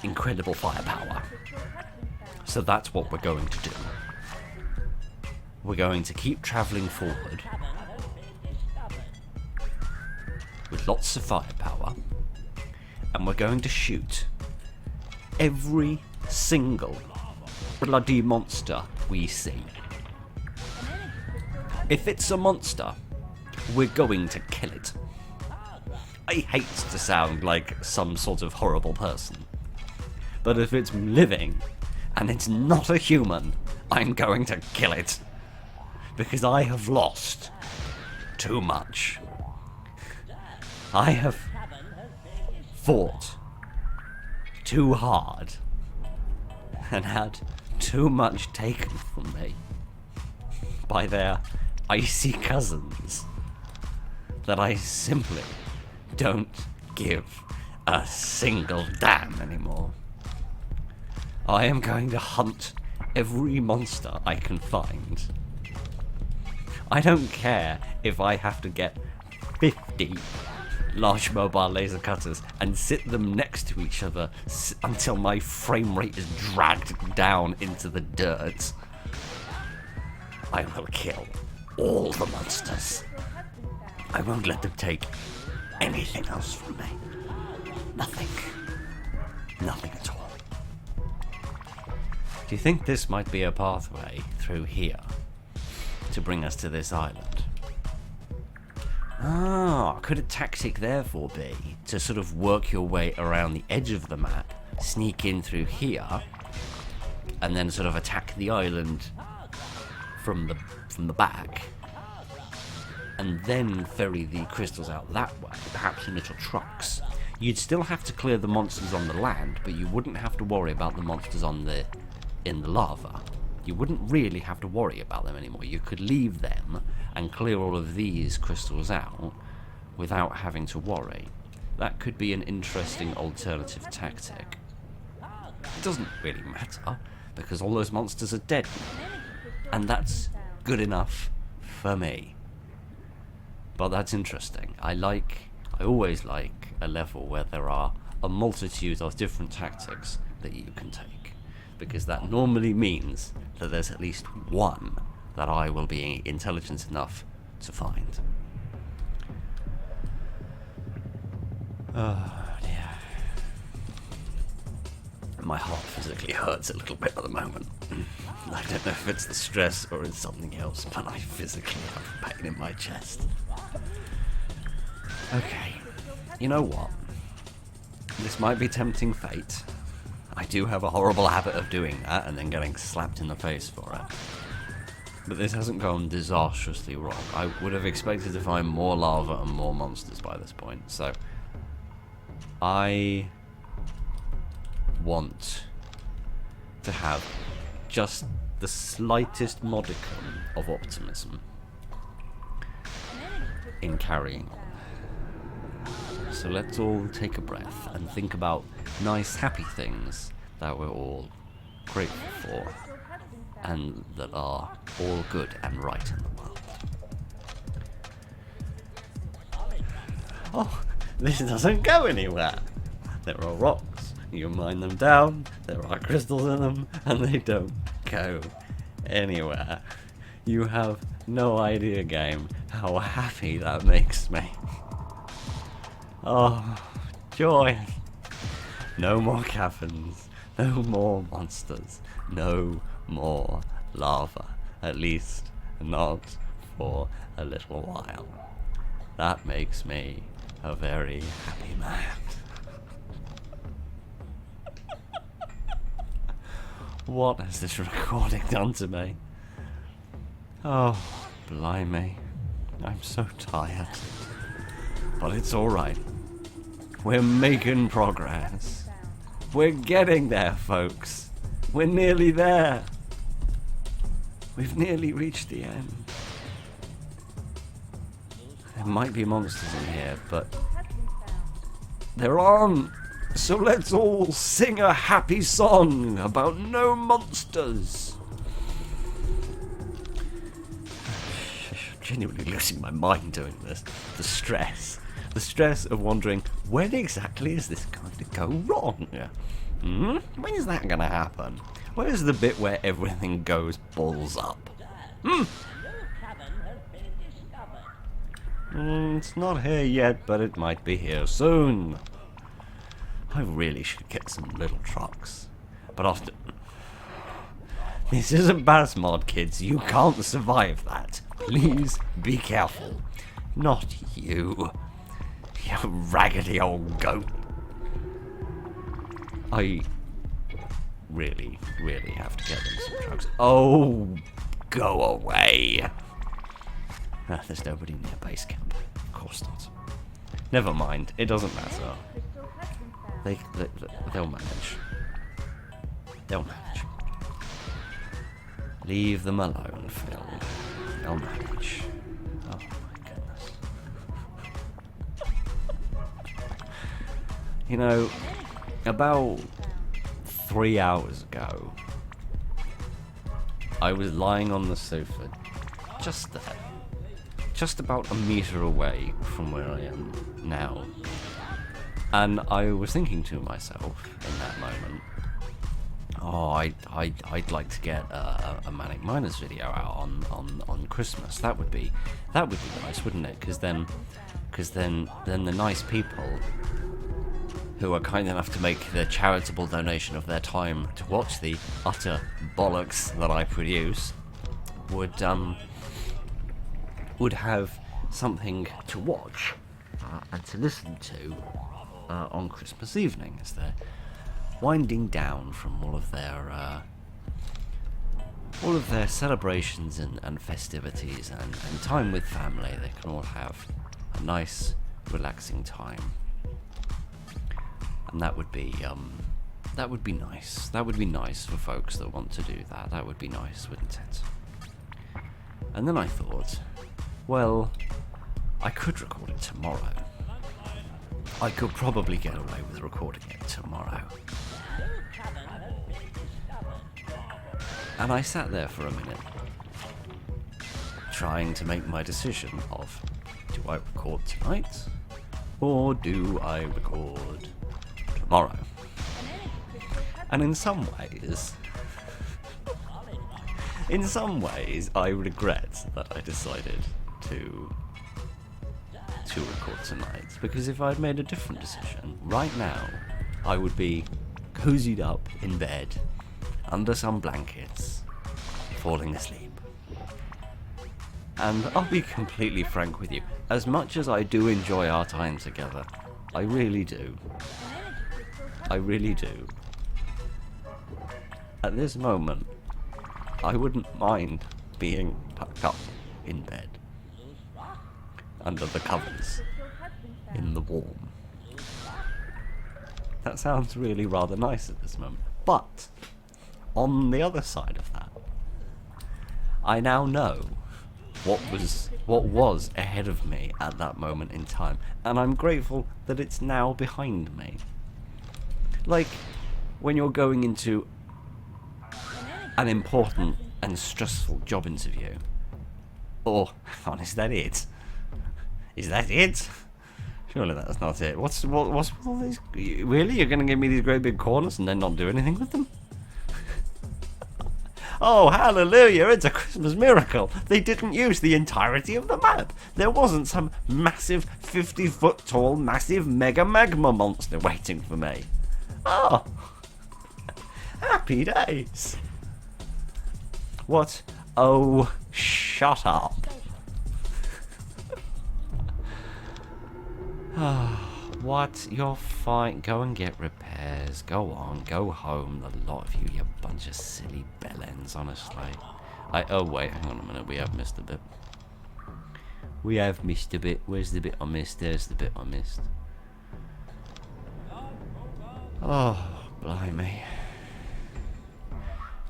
incredible firepower. So that's what we're going to do. We're going to keep travelling forward with lots of firepower, and we're going to shoot every single bloody monster we see. If it's a monster, we're going to kill it. I hate to sound like some sort of horrible person, but if it's living and it's not a human, I'm going to kill it. because I have lost too much. I have fought too hard and had too much taken from me by their icy cousins that I simply don't give a single damn anymore. I am going to hunt every monster I can find. I don't care if I have to get 50 large mobile laser cutters and sit them next to each other until my frame rate is dragged down into the dirt. I will kill all the monsters. I won't let them take anything else from me. Nothing. Nothing at all. Do you think this might be a pathway through here to bring us to this island? Ah, could a tactic therefore be to sort of work your way around the edge of the map, sneak in through here, and then sort of attack the island from the back, and then ferry the crystals out that way, perhaps in little trucks? You'd still have to clear the monsters on the land, but you wouldn't have to worry about the monsters in the lava. You wouldn't really have to worry about them anymore. You could leave them and clear all of these crystals out without having to worry. That could be an interesting alternative tactic. It doesn't really matter, because all those monsters are dead. And that's good enough for me. But that's interesting. I always like a level where there are a multitude of different tactics that you can take, because that normally means that there's at least one that I will be intelligent enough to find. Oh dear. My heart physically hurts a little bit at the moment. I don't know if it's the stress or it's something else, but I physically have pain in my chest. Okay, you know what? This might be tempting fate. I do have a horrible habit of doing that and then getting slapped in the face for it. But this hasn't gone disastrously wrong. I would have expected to find more lava and more monsters by this point, so I want to have just the slightest modicum of optimism in carrying on. So let's all take a breath and think about nice, happy things that we're all grateful for and that are all good and right in the world. Oh, this doesn't go anywhere. There are rocks, you mine them down, there are crystals in them, and they don't go anywhere. You have no idea, game, how happy that makes me. Oh, joy. No more caverns, no more monsters, no more lava. At least not for a little while. That makes me a very happy man. What has this recording done to me? Oh, blimey. I'm so tired. But it's alright. We're making progress. We're getting there, folks. We're nearly there. We've nearly reached the end. There might be monsters in here, but there aren't. So let's all sing a happy song about no monsters. Genuinely losing my mind doing this. The stress of wondering, when exactly is this going to go wrong? When is that going to happen? Where's the bit where everything goes balls up? It's not here yet, but it might be here soon. I really should get some little trucks. But after... This isn't Basmod, kids. You can't survive that. Please be careful. Not you. You raggedy old goat. I really have to get them some trucks. Oh, go away. There's nobody near base camp. Of course not. Never mind. It doesn't matter. They'll manage. They'll manage. Leave them alone, Phil. They'll manage. Oh my goodness. You know, about 3 hours ago, I was lying on the sofa, just there, just about a meter away from where I am now, and I was thinking to myself in that moment, oh, I'd like to get a Manic Miners video out on Christmas. That would be nice, wouldn't it? Because then the nice people who are kind enough to make the charitable donation of their time to watch the utter bollocks that I produce would have something to watch and to listen to on Christmas evening as they're winding down from all of their celebrations and festivities and time with family. They can all have a nice, relaxing time. And that would be nice. That would be nice for folks that want to do that. That would be nice, wouldn't it? And then I thought, well, I could record it tomorrow. I could probably get away with recording it tomorrow. And I sat there for a minute, trying to make my decision of, do I record tonight, or do I record tomorrow? And in some ways, I regret that I decided to record tonight, because if I'd made a different decision, right now, I would be cozied up in bed, under some blankets, falling asleep. And I'll be completely frank with you, as much as I do enjoy our time together, I really do. I really do. At this moment, I wouldn't mind being tucked up in bed, under the covers, in the warm. That sounds really rather nice at this moment. But, on the other side of that, I now know what was ahead of me at that moment in time, and I'm grateful that it's now behind me. Like, when you're going into an important and stressful job interview. Or, hang on, is that it? Is that it? Surely that's not it. What's with all these? Really? You're going to give me these great big corners and then not do anything with them? Oh, hallelujah, it's a Christmas miracle. They didn't use the entirety of the map. There wasn't some massive 50-foot tall, massive mega magma monster waiting for me. Oh, happy days. What? Oh, shut up. What? You're fine. Go and get repairs. Go on. Go home. The lot of you bunch of silly bellends, honestly. Oh, wait. Hang on a minute. We have missed a bit. We have missed a bit. Where's the bit I missed? There's the bit I missed. Oh, blimey.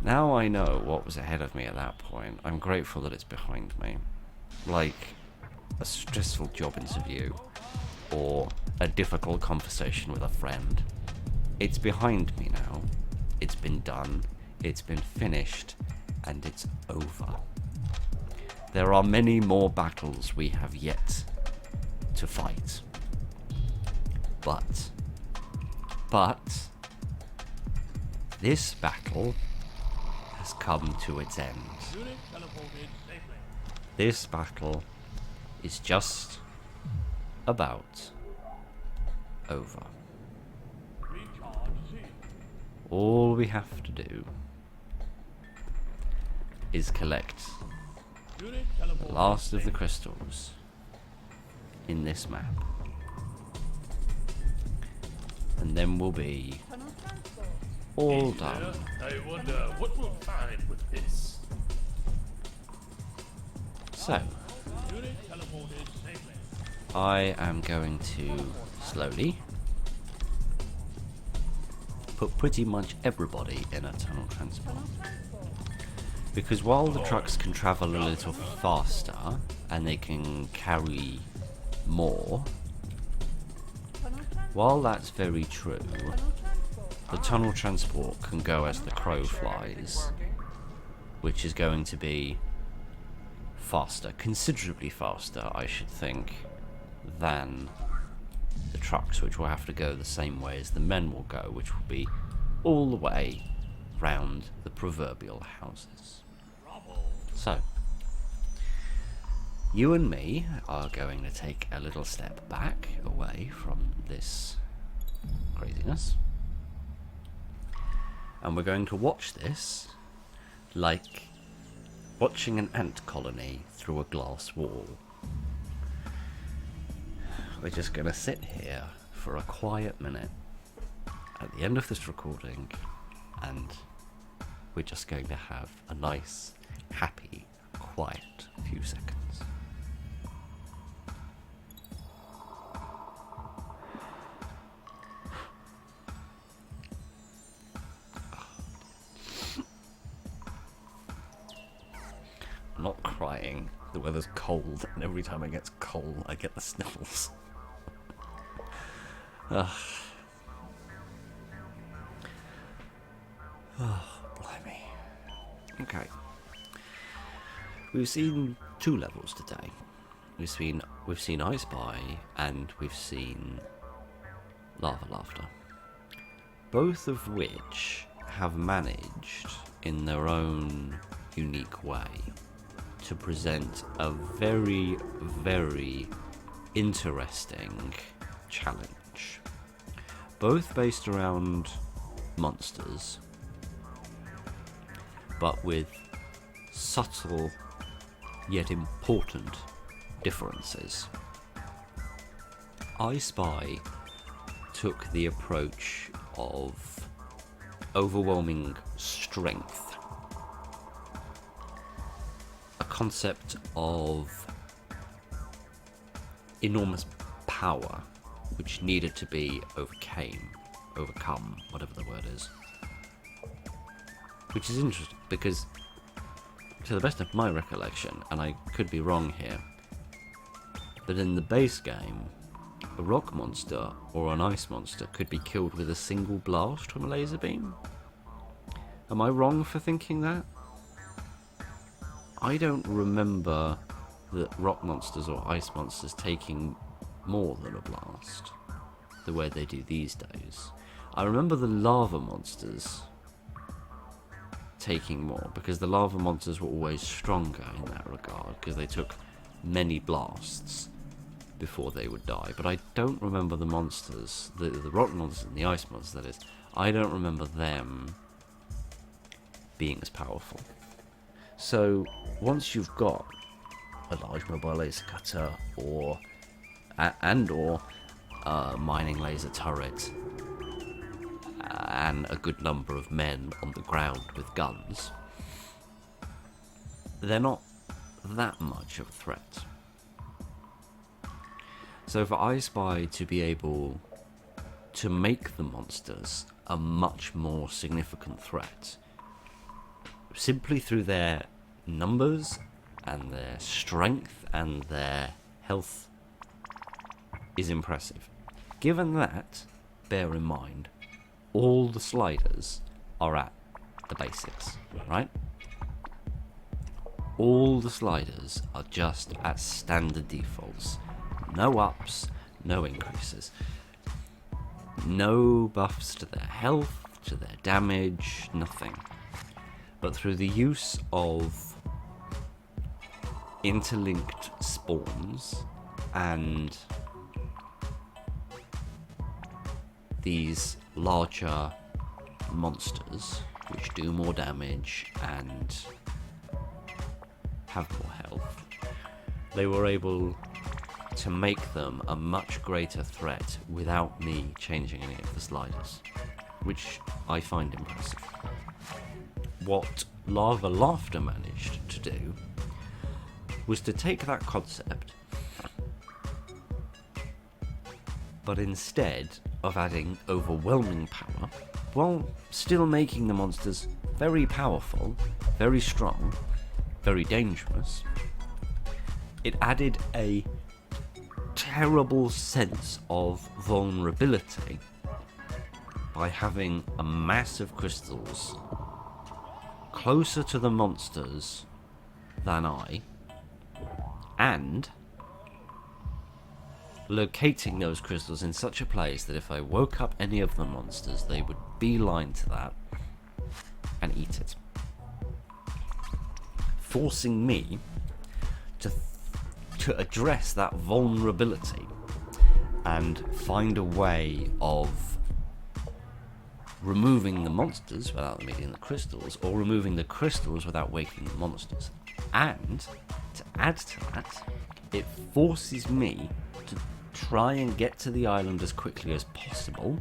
Now I know what was ahead of me at that point. I'm grateful that it's behind me. Like a stressful job interview or a difficult conversation with a friend. It's behind me now. It's been done. It's been finished. And it's over. There are many more battles we have yet to fight. But this battle has come to its end. This battle is just about over. All we have to do is collect the last of the crystals in this map. And then we'll be all done. I wonder what we'll find with this. So, teleported safely. I am going to slowly put pretty much everybody in a tunnel transport. Tunnel transport. Because while the trucks can travel a little faster and they can carry more, Tunnel transport. while that's very true, Tunnel transport. the tunnel transport can go as the crow flies, which is going to be faster, considerably faster, I should think, than the trucks, which will have to go the same way as the men will go, which will be all the way round the proverbial houses. So, you and me are going to take a little step back away from this craziness, and we're going to watch this like watching an ant colony through a glass wall. We're just going to sit here for a quiet minute at the end of this recording, and we're just going to have a nice, happy, quiet few seconds. I'm not crying. The weather's cold, and every time it gets cold, I get the sniffles. Ugh. Oh, blimey. Okay. We've seen 2 levels today. We've seen I Spy and we've seen Lava Laughter. Both of which have managed, in their own unique way, to present a very, very interesting challenge. Both based around monsters, but with subtle yet important differences. I Spy took the approach of overwhelming strength, a concept of enormous power which needed to be overcome, whatever the word is. Which is interesting because, to the best of my recollection, and I could be wrong here, but in the base game, a rock monster or an ice monster could be killed with a single blast from a laser beam? Am I wrong for thinking that? I don't remember that rock monsters or ice monsters taking more than a blast, the way they do these days. I remember the lava monsters taking more, because the lava monsters were always stronger in that regard, because they took many blasts before they would die. But I don't remember the monsters, the rock monsters and the ice monsters, that is, I don't remember them being as powerful. So once you've got a large mobile laser cutter or mining laser turret and a good number of men on the ground with guns, they're not that much of a threat. So for I Spy to be able to make the monsters a much more significant threat, simply through their numbers and their strength and their health, is impressive. Given that, bear in mind, all the sliders are at the basics, right? All the sliders are just at standard defaults. No ups, no increases. No buffs to their health, to their damage, nothing. But through the use of interlinked spawns and these larger monsters which do more damage and have more health, they were able to make them a much greater threat without me changing any of the sliders, which I find impressive. What Lava Laughter managed to do was to take that concept, but instead of adding overwhelming power, while still making the monsters very powerful, very strong, very dangerous, it added a terrible sense of vulnerability by having a mass of crystals closer to the monsters than I, and locating those crystals in such a place that if I woke up any of the monsters, they would beeline to that and eat it, forcing me to address that vulnerability and find a way of removing the monsters without them eating the crystals, or removing the crystals without waking the monsters. And to add to that, it forces me to try and get to the island as quickly as possible,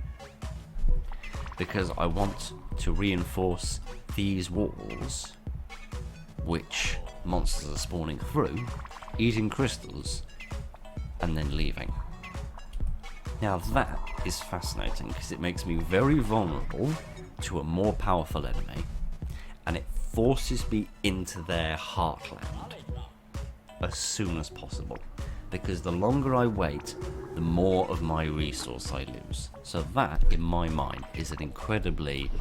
because I want to reinforce these walls, which monsters are spawning through, eating crystals, and then leaving. Now that is fascinating, because it makes me very vulnerable to a more powerful enemy, and it forces me into their heartland as soon as possible, because the longer I wait, the more of my resource I lose. So that, in my mind, is an incredibly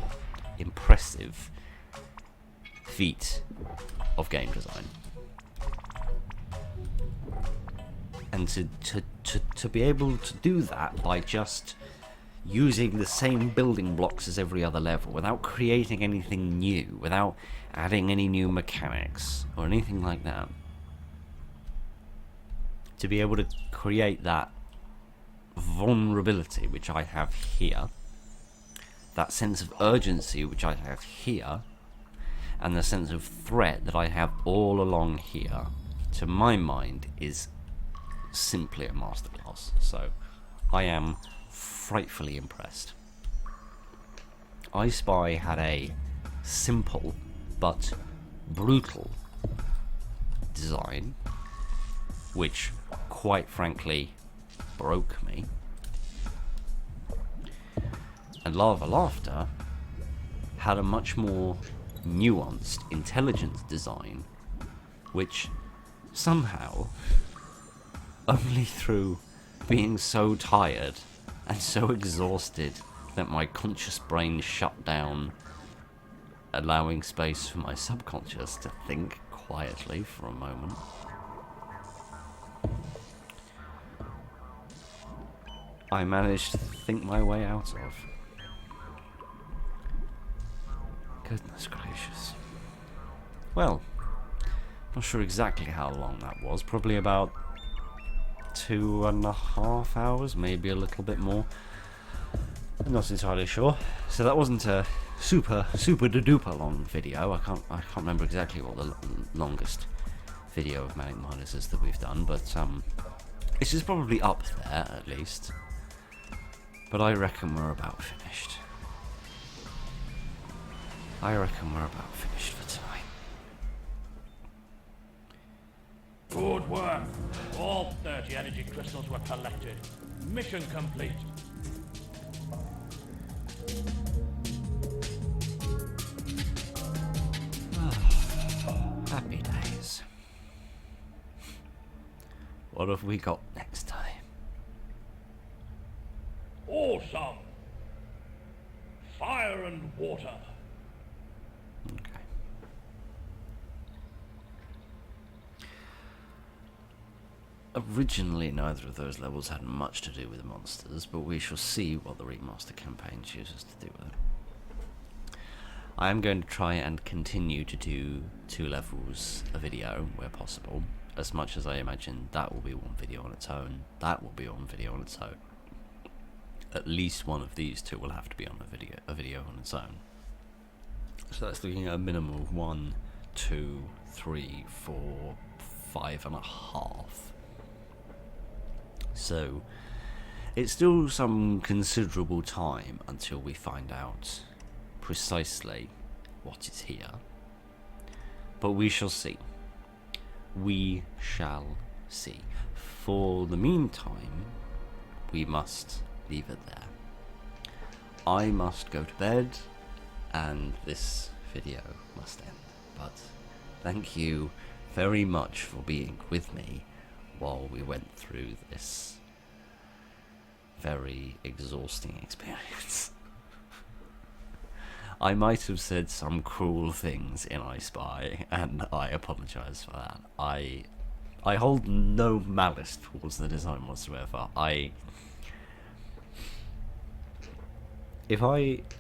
impressive feat of game design. And to be able to do that by just using the same building blocks as every other level, without creating anything new, without adding any new mechanics or anything like that, to be able to create that vulnerability which I have here, that sense of urgency which I have here, and the sense of threat that I have all along here, to my mind is simply a masterclass. So I am frightfully impressed. I Spy had a simple but brutal design, which quite frankly broke me. And Lava Laughter had a much more nuanced, intelligent design, which somehow, only through being so tired and so exhausted that my conscious brain shut down, allowing space for my subconscious to think quietly for a moment, I managed to think my way out of. Goodness gracious. Well, not sure exactly how long that was. Probably about 2.5 hours, maybe a little bit more. I'm not entirely sure. So that wasn't a super duper long video. I can't remember exactly what the longest video of Manic Miners is that we've done, but this is probably up there at least. But I reckon we're about finished. I reckon we're about finished for tonight. Good work. All 30 energy crystals were collected. Mission complete. Happy days. What have we got next time? Awesome. Fire and water. Okay. Originally, neither of those levels had much to do with the monsters, but we shall see what the remaster campaign chooses to do with it. I am going to try and continue to do 2 levels a video where possible, as much as I imagine that will be one video on its own, that will be one video on its own. At least one of these 2 will have to be on a video on its own. So that's looking at a minimum of 1, 2, 3, 4, 5.5. So it's still some considerable time until we find out precisely what is here. But we shall see. we shall see. For the meantime, we must leave it there. I must go to bed, and this video must end. But thank you very much for being with me while we went through this very exhausting experience. I might have said some cruel things in I Spy, and I apologise for that. I hold no malice towards the design whatsoever.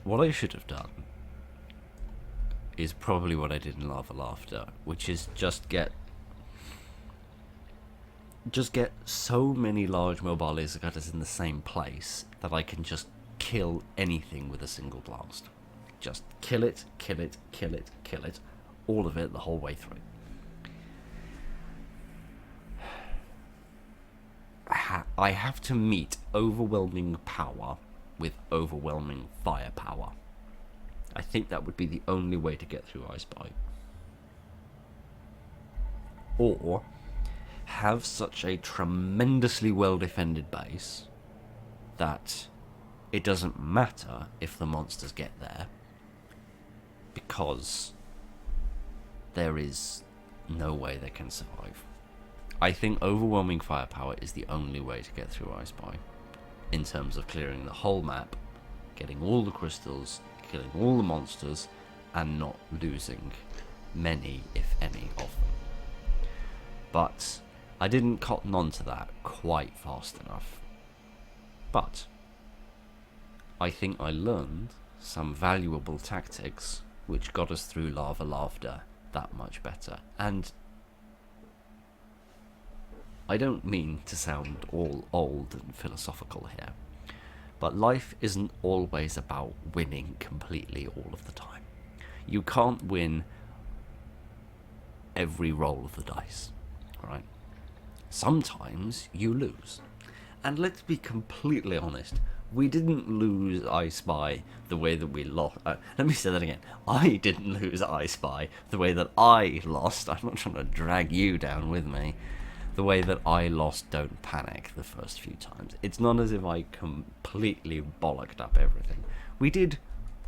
What I should have done is probably what I did in Lava Laughter, which is just get so many large mobile laser cutters in the same place that I can just kill anything with a single blast. Just kill it, kill it, kill it, kill it, all of it the whole way through. I have to meet overwhelming power with overwhelming firepower. I think that would be the only way to get through I Spy. Or have such a tremendously well-defended base that it doesn't matter if the monsters get there, because there is no way they can survive. I think overwhelming firepower is the only way to get through I Spy, in terms of clearing the whole map, getting all the crystals, killing all the monsters, and not losing many, if any, of them. But I didn't cotton on to that quite fast enough. But I think I learned some valuable tactics which got us through Lava Laughter that much better. And I don't mean to sound all old and philosophical here, but life isn't always about winning completely all of the time. You can't win every roll of the dice, right? Sometimes you lose. And let's be completely honest, we didn't lose I Spy the way that we lost. Let me say that again. I didn't lose I Spy the way that I lost. I'm not trying to drag you down with me. The way that I lost Don't Panic the first few times. It's not as if I completely bollocked up everything. We did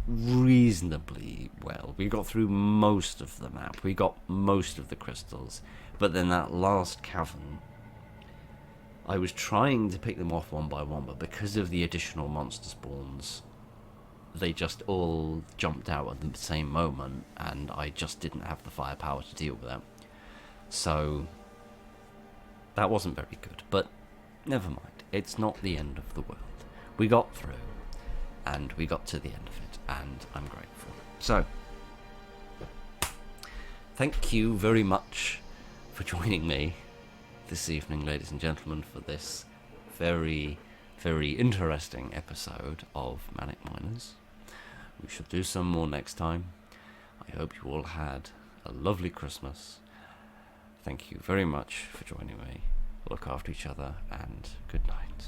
reasonably well. We got through most of the map. We got most of the crystals. But then that last cavern, I was trying to pick them off one by one, but because of the additional monster spawns, they just all jumped out at the same moment, and I just didn't have the firepower to deal with them. So that wasn't very good, but never mind. It's not the end of the world. We got through, and we got to the end of it, and I'm grateful. So, thank you very much for joining me this evening, ladies and gentlemen, for this very, very interesting episode of Manic Miners. We shall do some more next time. I hope you all had a lovely Christmas. Thank you very much for joining me. Look after each other, and good night.